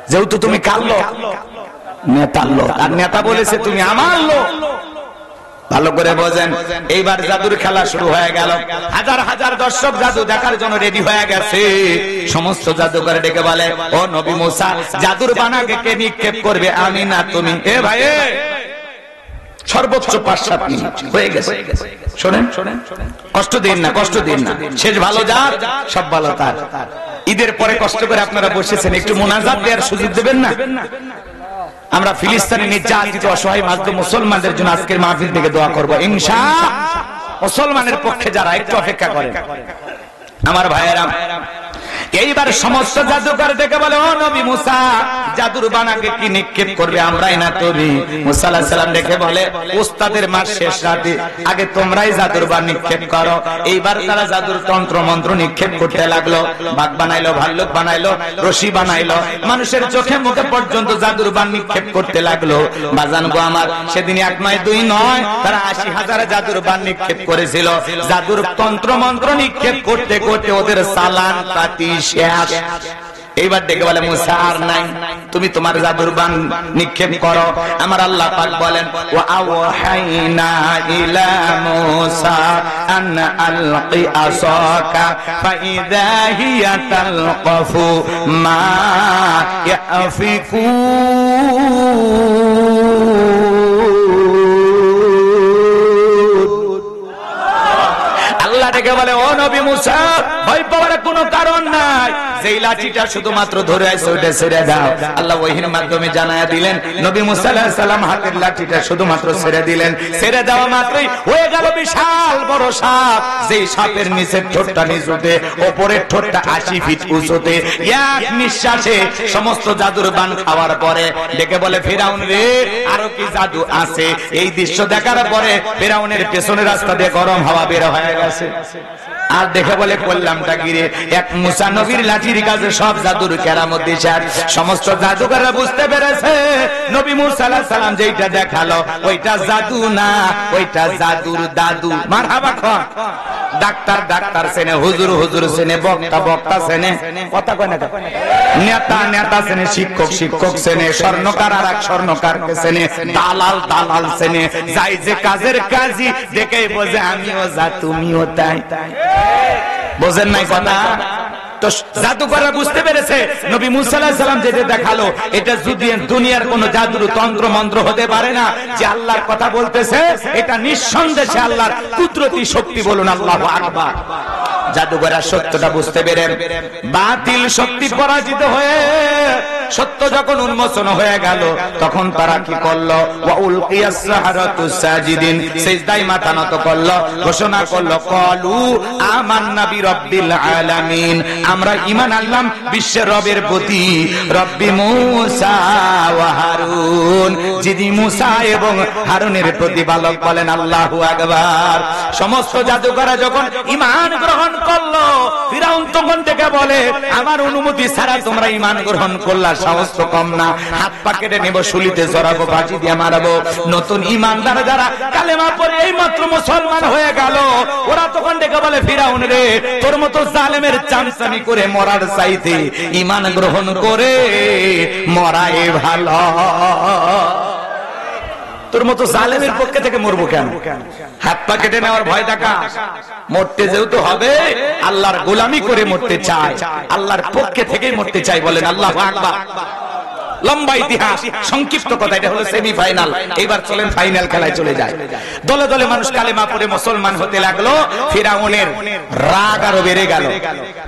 যেহেতু তুমি কার লোক, নেতার লোক, আর নেতা বলেছে তুমি আমার লোক। ভালো করে বোঝেন। এইবার জাদুর খেলা শুরু হয়ে গেল। হাজার হাজার দর্শক জাদু দেখার জন্য রেডি হয়ে গেছে। সমস্ত জাদুকর ডেকে বলে ও নবী মুসা, জাদুর বানাকে কে নিক্ষেপ করবে, আমি না তুমি? এ ভাই, সর্বোচ্চ 5-7 মিনিট হয়ে গেছে। শোনেন, কষ্ট দিন না, কষ্ট দিন না, শেষ ভালো যার সব ভালো তার। ঈদের পরে কষ্ট করে আপনারা বসেছেন, একটু মোনাজাত দেওয়ার সুযোগ দেবেন না? আমরা ফিলিস্তিনি নির্যাতিত অসহায় মাজলুম মুসলমানদের জন্য আজকের মাহফিল থেকে দোয়া করব ইনশাআল্লাহ। মুসলমানের পক্ষে যারা, একটু অপেক্ষা করেন আমার ভাইয়েরা। এইবার সমস্ত জাদুকর দেখে বলে ও নবী মুসা, জাদুর বানাকে কি নিক্ষেপ করবে, আমরাই না তুমি? মুসা আলাইহিস সালাম দেখে বলে উস্তাদের মাস শেষ রাতে, আগে তোমরাই জাদুর বান নিক্ষেপ করো। এইবার তারা জাদুর তন্ত্র মন্ত্র নিক্ষেপ করতে লাগলো। বাঘ বানাইলো, ভাল্লুক বানাইলো, রশি বানাইলো, মানুষের চোখে মুখে পর্যন্ত জাদুর বান নিক্ষেপ করতে লাগলো। বাজান গো আমার, সেদিন 1 নয় 2 নয়, তারা 80,000 জাদুর বান নিক্ষেপ করেছিল। জাদুর তন্ত্র মন্ত্র নিক্ষেপ করতে করতে ওদের সালান পাতি শেষ। এইবার ডেকে বলে মুসা আর নাই, তুমি তোমার জাদুর বান নিক্ষেপ করো। আমার আল্লাহ পাক বলেন ওয়া আওহাইনা ইলা মুসা আন আলকি আসাকা ফাইদা হিয়া তালকাফু মা ইয়াফিকুন। আল্লাহ ডেকে বলে ও নবী মুসা, ভয় পাওয়ার কোনো কারণ নাই, যেই লাঠিটা শুধুমাত্র ধরে আছে ওইটা ছেড়ে দাও। আল্লাহ ওহীর মাধ্যমে জানায়া দিলেন, নবী মুসা আলাইহিস সালাম হাতের লাঠিটা শুধুমাত্র ছেড়ে দিলেন। ছেড়ে দেওয়া মাত্রই হয়ে গেল বিশাল বড় সাপ, যেই সাপের নিচের ঠোঁটটা নিচুতে, উপরের ঠোঁটটা 80 ফিট উঁচুতে। এক নিঃশ্বাসে সমস্ত জাদুর বান খাওয়ার পরে ডেকে বলে ফিরাউন রে, আরো কি জাদু আছে? এই দৃশ্য দেখার পরে ফিরাউনের পেছনের রাস্তা দিয়ে গরম হাওয়া বের হয়ে গেছে। আর দেখে বলে করলামটা গিরে, এক মুসা নবীর লাঠির কাছে সব জাদুর কেরামত দিছে। সমস্ত জাদুকররা বুঝতে পেরেছে নবী মুসা আলাইহিস সালাম যেটা দেখালো ওইটা জাদু না, ওইটা জাদুর দাদু। মারহাবা খান। ডাক্তার ডাক্তার সেনে, হুজুর হুজুর সেনে, বক্তা বক্তা সেনে, কথা কয় না, নেতা নেতা সেনে, শিক্ষক শিক্ষক সেনে, স্বর্ণকার আর এক স্বর্ণকারকে সেনে, দালাল দালাল সেনে, যাই যে কাজের কাজী দেখেই বোঝে আমিও যা তুমিও তাই। বোঝেন নাই কথা? তো জাদুকররা বুঝতে পেরেছে নবী মুসা আলাইহিস সালাম যেটা দেখালো এটা যদি দুনিয়ার কোন জাদুর তন্ত্র মন্ত্র হতে পারে না, যে আল্লাহর কথা বলতেছে এটা নিঃসন্দেহে আল্লাহর কুদরতি শক্তি। বলুন আল্লাহু আকবার। জাদুকররা সত্যটা বুঝতে পেরে বাতিল শক্তি পরাজিত হয়ে সত্য যখন উন্মোচন হয়ে গেল, তখন তারা কি করলো? ওয়া উলকিয়াস সাহারাতু সাজিদিন, সিজদায় মাথা নত করলো, ঘোষণা করলো ক্বালু আমান্না বিরাব্বিল আলামিন, আমরা ঈমান আনলাম বিশ্বের রবের প্রতি, রব্বি মুসা ওয়া হারুন, যিনি মুসা এবং হারুনের প্রতিপালক। বলেন আল্লাহু আকবার। সমস্ত জাদুকররা যখন ঈমান গ্রহণ করলো, ফিরাউন তখন থেকে বলে আমার অনুমতি ছাড়া তোমরা ঈমান গ্রহণ করলা, সাহস তো কম না, হাত পা কেটে নেব, শুলিতে জড়াবো, বাজি দিয়ে মারাবো। নতুন ঈমানদার যারা কালেমা পড়ে এই মাত্র মুসলমান হয়ে গেল, ওরা তখন ডেকে বলে ফিরাউন রে, তোর মতো জালেমের চামচামি করে মরার চাইতে ঈমান গ্রহণ করে মরাই ভালো। তোর মতো জালেমের পক্ষে থেকে মরবো কেন? হাত পা কেটে নেওয়ার ভয় দেখা, মরতে যেহেতু হবে আল্লাহর গোলামি করে মরতে চাই, আল্লাহর পক্ষে থেকেই মরতে চাই। বলেন আল্লাহু আকবার। লম্বা ইতিহাস, সংক্ষিপ্ত কথা, এটা হলো সেমিফাইনাল। এবার চলেন ফাইনাল খেলায় চলে যায়। দলে দলে মানুষ কালেমা পড়ে মুসলমান হতে লাগলো। ফিরাউনের রাগ আরো বেড়ে গেল।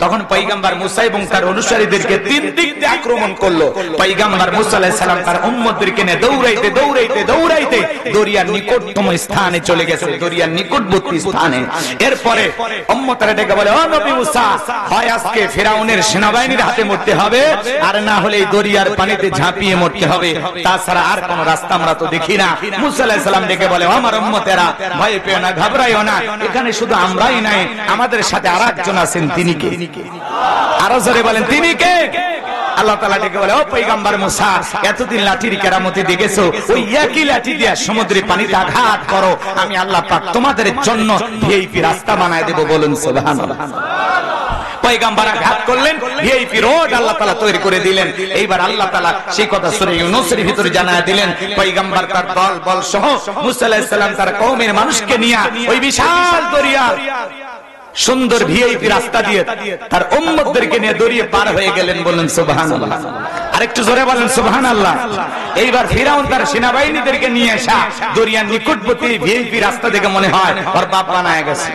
তখন পয়গম্বর মুসা এবং তার অনুসারীদেরকে তিন দিক দিয়ে আক্রমণ করলো। পয়গম্বর মুসা আলাইহিস সালাম তার উম্মতদেরকে নিয়ে দৌড়াইতে দৌড়াইতে দৌড়াইতে দরিয়ার নিকটতম স্থানে চলে গেছে, দরিয়ার নিকটবর্তী স্থানে। এরপরে উম্মতরা ডেকে বলে ও নবী মুসা, হয় আজকে ফিরাউনের সেনাবাহিনীর হাতে মরতে হবে, আর না হলে এই দরিয়ার পানিতে ঝাঁপিয়ে মরতে হবে, তাছাড়া আর কোন রাস্তা আমরা তো দেখি না। মুসা আলাইহিস সালাম ডেকে বলে, আমার উম্মতেরা ভয় পেও না, ঘাবড়াইও না, এখানে শুধু আমরাই নাই, আমাদের সাথে আরেকজন আছেন, তিনি কে? আরো জোরে বলেন, তিনি কে? আল্লাহ তাআলা ডেকে বলে, ও পয়গম্বর মুসা, এতদিন লাঠির কেরামতি দেখেছো, ওই একই লাঠি দিয়ে সমুদ্রের পানিতে আঘাত করো, আমি আল্লাহ পাক তোমাদের জন্য ভিআইপি রাস্তা বানায় দেব। বলুন সুবহানাল্লাহ। পয়গম্বর আঘাত করলেন, ভিআইপি রোড আল্লাহ তাআলা তৈরি করে দিলেন। এইবার আল্লাহ তাআলা সেই কথা সূরা ইউনূসের ভিতরে জানায় দিলেন, পয়গম্বর তার দল বল সহ মুসা আলাইহিস সালাম তার কওমের মানুষকে নিয়ে ওই বিশাল দরিয়া সুন্দর ভিআইপি রাস্তা দিয়ে তার উম্মতদেরকে নিয়ে দরিয়া পার হয়ে গেলেন। বলেন সুবহানাল্লাহ। আরেকটু জোরে বলেন সুবহানাল্লাহ। এইবার ফিরাউন তার সেনাবাহিনীদেরকে নিয়ে আসা দরিয়ার নিকটবর্তী ভিআইপি রাস্তা দেখে মনে হয় ওর বাপ বানায় গেছে,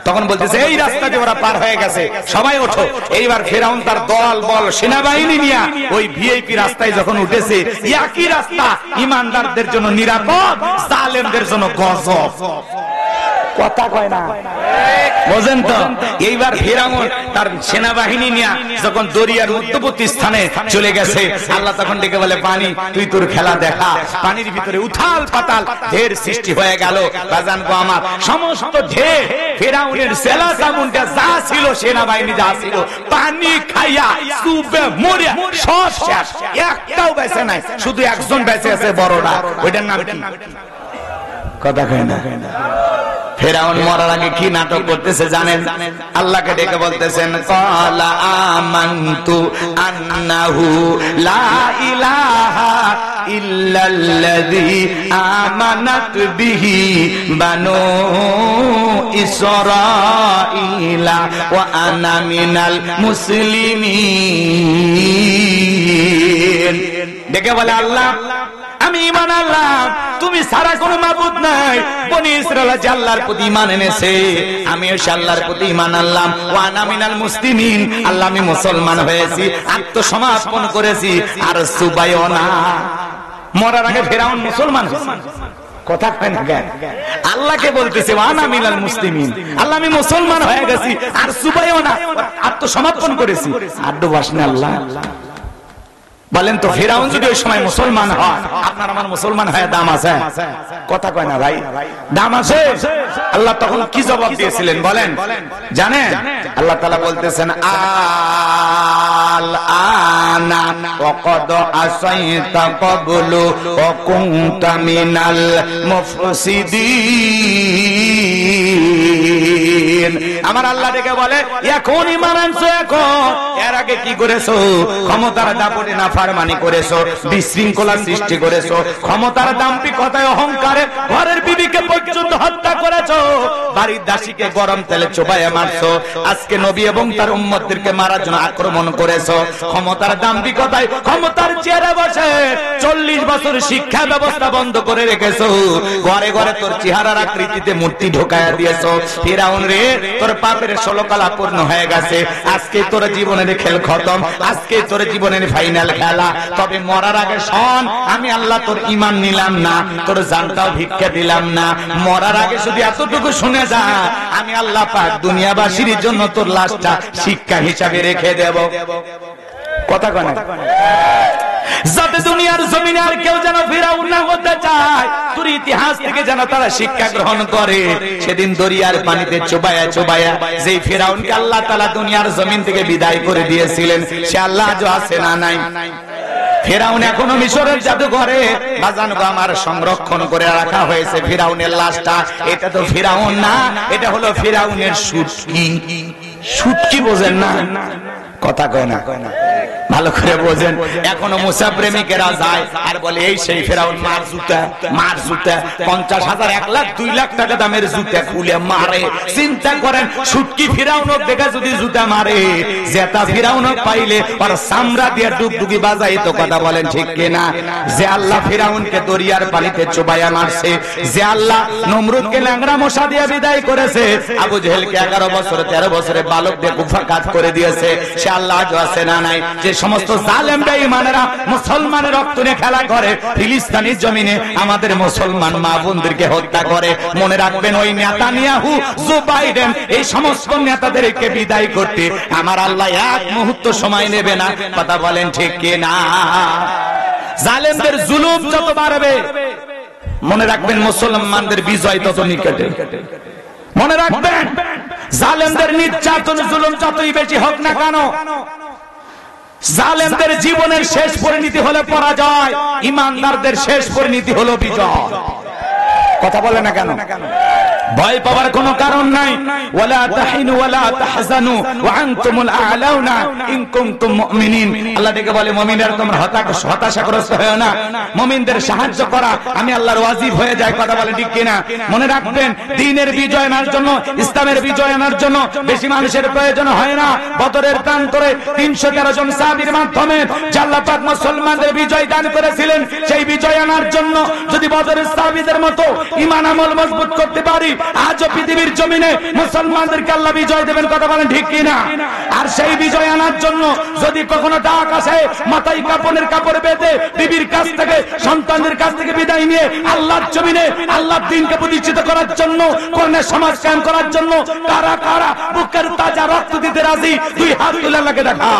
তখন বলতেছে এই রাস্তা দিয়ে ওরা পার হয়ে গেছে, সবাই ওঠো। এইবার ফিরাউন তার দল বল সেনাবাহিনী নিয়ে ওই ভিআইপি রাস্তায় যখন উঠেছে, একই রাস্তা ইমানদারদের জন্য নিরাপদ, জালেমদের জন্য গজব। কথা কয় না, বুঝেন তো? এইবার ফিরাউন তার সেনাবাহিনী নিয়ে যখন দরিয়ার মধ্যবর্তী স্থানে চলে গেছে, আল্লাহ তখন ডেকে বলে, পানি তুই তোর খেলা দেখা। পানির ভিতরে উথাল পাতাল ঢের সৃষ্টি হয়ে গেল। বাজান গো আমার, সমস্ত ঢের ফিরাউনের সেলা সামুনটা যা ছিল, সেনাবাহিনী যা ছিল, পানি খাইয়া সুবে মরে সব শেষ, একটাও বেঁচে নাই। শুধু একজন বেঁচে আছে, বড়রা, ওইটার নাম কি? কথা কয় না। ফিরাউন মরার আগে কি নাটক করতেছে জানেন? আল্লাহকে ডেকে বলতেছেন, ক্বালা আমানতু আন্নাহু লা ইলাহা ইল্লাল্লাযী আমানাত বিহি বানু ইসরাঈলা ওয়া আনা মিনাল মুসলিমিন। ডেকে বলে, আল্লাহ আমি ঈমান আনলাম, তুমি ছাড়া কোনো মাবুদ নাই। বনি ইসরাঈল যে আল্লাহর প্রতি ঈমান এনেছে, আমিও সে আল্লাহর প্রতি ঈমান আনলাম। ওয়া আনা মিনাল মুসলিমিন, আল্লাহ আমি মুসলমান হয়েছি, আত্মসমর্পণ করেছি। আর সুবাইও না। মরার আগে ফিরাউন মুসলমান হয়েছে। কথা কয় না কেন? আল্লাহকে বলতেছে ওয়া আনা মিনাল মুসলিমিন, আল্লাহ আমি মুসলমান হয়ে গেছি, আর সুবাইও না, আত্মসমর্পণ করেছি। আড্ডু বাসনা আল্লাহ। বলেন তো, ফিরাউন যদি ওই সময় মুসলমান হয়, আপনার আমার মুসলমান হয়ে দাম আছে? কথা কয় না ভাই, দাম আছে? আল্লাহ তখন কি জবাব দিয়েছিলেন বলেন জানেন? আল্লাহ তাআলা বলতেছেন, আল আনা ওয়াকাদ আসাইতা ক্বাবলু ওয়া কুনতা মিনাল মুফসিদিন। আমার আল্লাহ ডেকে বলে, এখন ঈমান আনছো, এখন এর আগে কি করেছো? ক্ষমতার দাপটে নাফরমানি করেছো, বিশৃঙ্খলা সৃষ্টি করেছো, ক্ষমতার দাম্ভিকতায় অহংকারে ঘরের বিবিকে পর্যন্ত হত্যা করেছো, বাড়ির দাসীকে গরম তেলে চোবাইয়া মারছো, আজকে নবী এবং তার উম্মতদেরকে মারার জন্য আক্রমণ করেছো। ক্ষমতার দাম্ভিকতায় ক্ষমতার চেয়ারে বসে 40 বছর শিক্ষা ব্যবস্থা বন্ধ করে রেখেছো, ঘরে ঘরে তোর চেহারার আকৃতিতে মূর্তি ঢোকায়া দিয়েছো। ফিরাউন রে, তোর পাপের 16 কালা পূর্ণ হয়ে গেছে, আজকে তোর জীবনের খেল খতম, আজকে তোর জীবনের ফাইনাল খেলা। তবে মরার আগে শোন, আমি আল্লাহ তোর ঈমান নিলাম না, তোর জানটাও ভিক্ষা দিলাম না। মরার আগে শুধু এতটুকু শুনে যা, আমি আল্লাহ পাক দুনিয়াবাসীর জন্য তোর লাশটা শিক্ষা হিসাবে রেখে দেব। কথা কয় না? যাতে দুনিয়ার জমিনে আর কেউ যেন ফিরাউন না হতে চায়, তোর ইতিহাস থেকে যেন তারা শিক্ষা গ্রহণ করে। সেদিন দরিয়ার পানিতে চোবায়া চোবায়া যেই ফিরাউনকে আল্লাহ তাআলা দুনিয়ার জমিন থেকে বিদায় করে দিয়েছিলেন, সে আল্লাহ আজও আছে না নাই? ফিরাউন এখনো মিশরের জাদুঘরে বাজান গো আমার সংরক্ষণ করে রাখা হয়েছে ফিরাউনের লাশটা। এটা তো ফিরাউন না, এটা হলো ফিরাউনের সুটকি। সুটকি বোঝেন না? কথা কয় না, ভালো করে বোঝেন। এখনো মুসা প্রেমিকেরা যায় আর বলে, এই সেই ফিরাউন, মার জুতা, মার জুতা। 50,000, 1 লাখ, 2 লাখ টাকা দামের জুতা খুলে মারে। চিন্তা করেন, সুটকি ফিরাউনক দেখে যদি জুতা মারে, জেতা ফিরাউনক পাইলে আর চামড়া দিয়ে ডুগডুগি বাজাই তো। কথা বলেন ঠিক কিনা? যে আল্লাহ ফিরাউনকে দরিয়ার পানিতে চোবাইয়া মারছে, যে আল্লাহ নমরুদকে ল্যাংড়া মশা দিয়ে বিদায় করেছে, আবু জেহেলকে 11 বছর 13 বছরে বালক দিয়ে কুফাকাত করে দিয়েছে, সে আল্লাহ আজও আছে না নাই? যে সমস্ত জালেম বেঈমানেরা মুসলমানের রক্ত নিয়ে খেলা করে, ফিলিস্তিনের জমিনে আমাদের মুসলমান মা বোনদেরকে হত্যা করে, মনে রাখবেন ওই নেতানিয়াহু, জো বাইডেন, এই সমস্ত নেতাদেরকে বিদায় করতে আমার আল্লাহ এক মুহূর্ত সময় নেবে না। কথা বলেন ঠিক কিনা? জালেমদের জুলুম যত বাড়বে, মনে রাখবেন মুসলমানদের বিজয় তত নিকটে। মনে রাখবেন, জালেমদের নির্যাতন জুলুম যতই বেশি হোক না কেন, জালেমদের জীবনের শেষ পরিণতি হলো পরাজয়, ইমানদারদের শেষ পরিণতি হলো বিজয়। কথা বলে না কেন? ভয় পাওয়ার কোনো কারণ নাই। ওয়ালা তাহিনু ওয়ালা তাহজানু ওয়া আনতুমুল আ'লাউনা ইন কুনতুম মুমিনিন। আল্লাহ দেখে বলে মুমিনরা তোমরা হতাশাগ্রস্ত হয়ো না, মুমিনদের সাহায্য করা আমি আল্লাহর ওয়াজিব হয়ে যায়। কথা বলে ঠিক কিনা? মনে রাখবেন, দ্বীনের বিজয় আনার জন্য, ইসলামের বিজয় আনার জন্য বেশি মানুষের প্রয়োজন হয় না। বদরের প্রান্তরে 313 জন সাহাবীর মাধ্যমে যে আল্লাহ পাক মুসলমানদের বিজয় দান করেছিলেন, সেই বিজয় আনার জন্য যদি বদরের সাহাবীদের মতো ঈমান আমল মজবুত করতে পারি, আজও পৃথিবীর জমিনে মুসলমানদেরকে আল্লাহ বিজয় দেবেন। কথা বলেন ঠিক কিনা? আর সেই বিজয় আনার জন্য যদি কখনো ডাক আসে, মাথায় কাপড়ের কাপড় বেঁধে বিবির কাছ থেকে, সন্তানদের কাছ থেকে বিদায় নিয়ে আল্লাহর জমিনে আল্লাহর দ্বীনকে প্রতিষ্ঠিত করার জন্য, কোরআনের সমাজ কায়েম করার জন্য কারা কারা বুকের তাজা রক্ত দিতে রাজি? দুই হাত তুলে আল্লাহকে দেখা।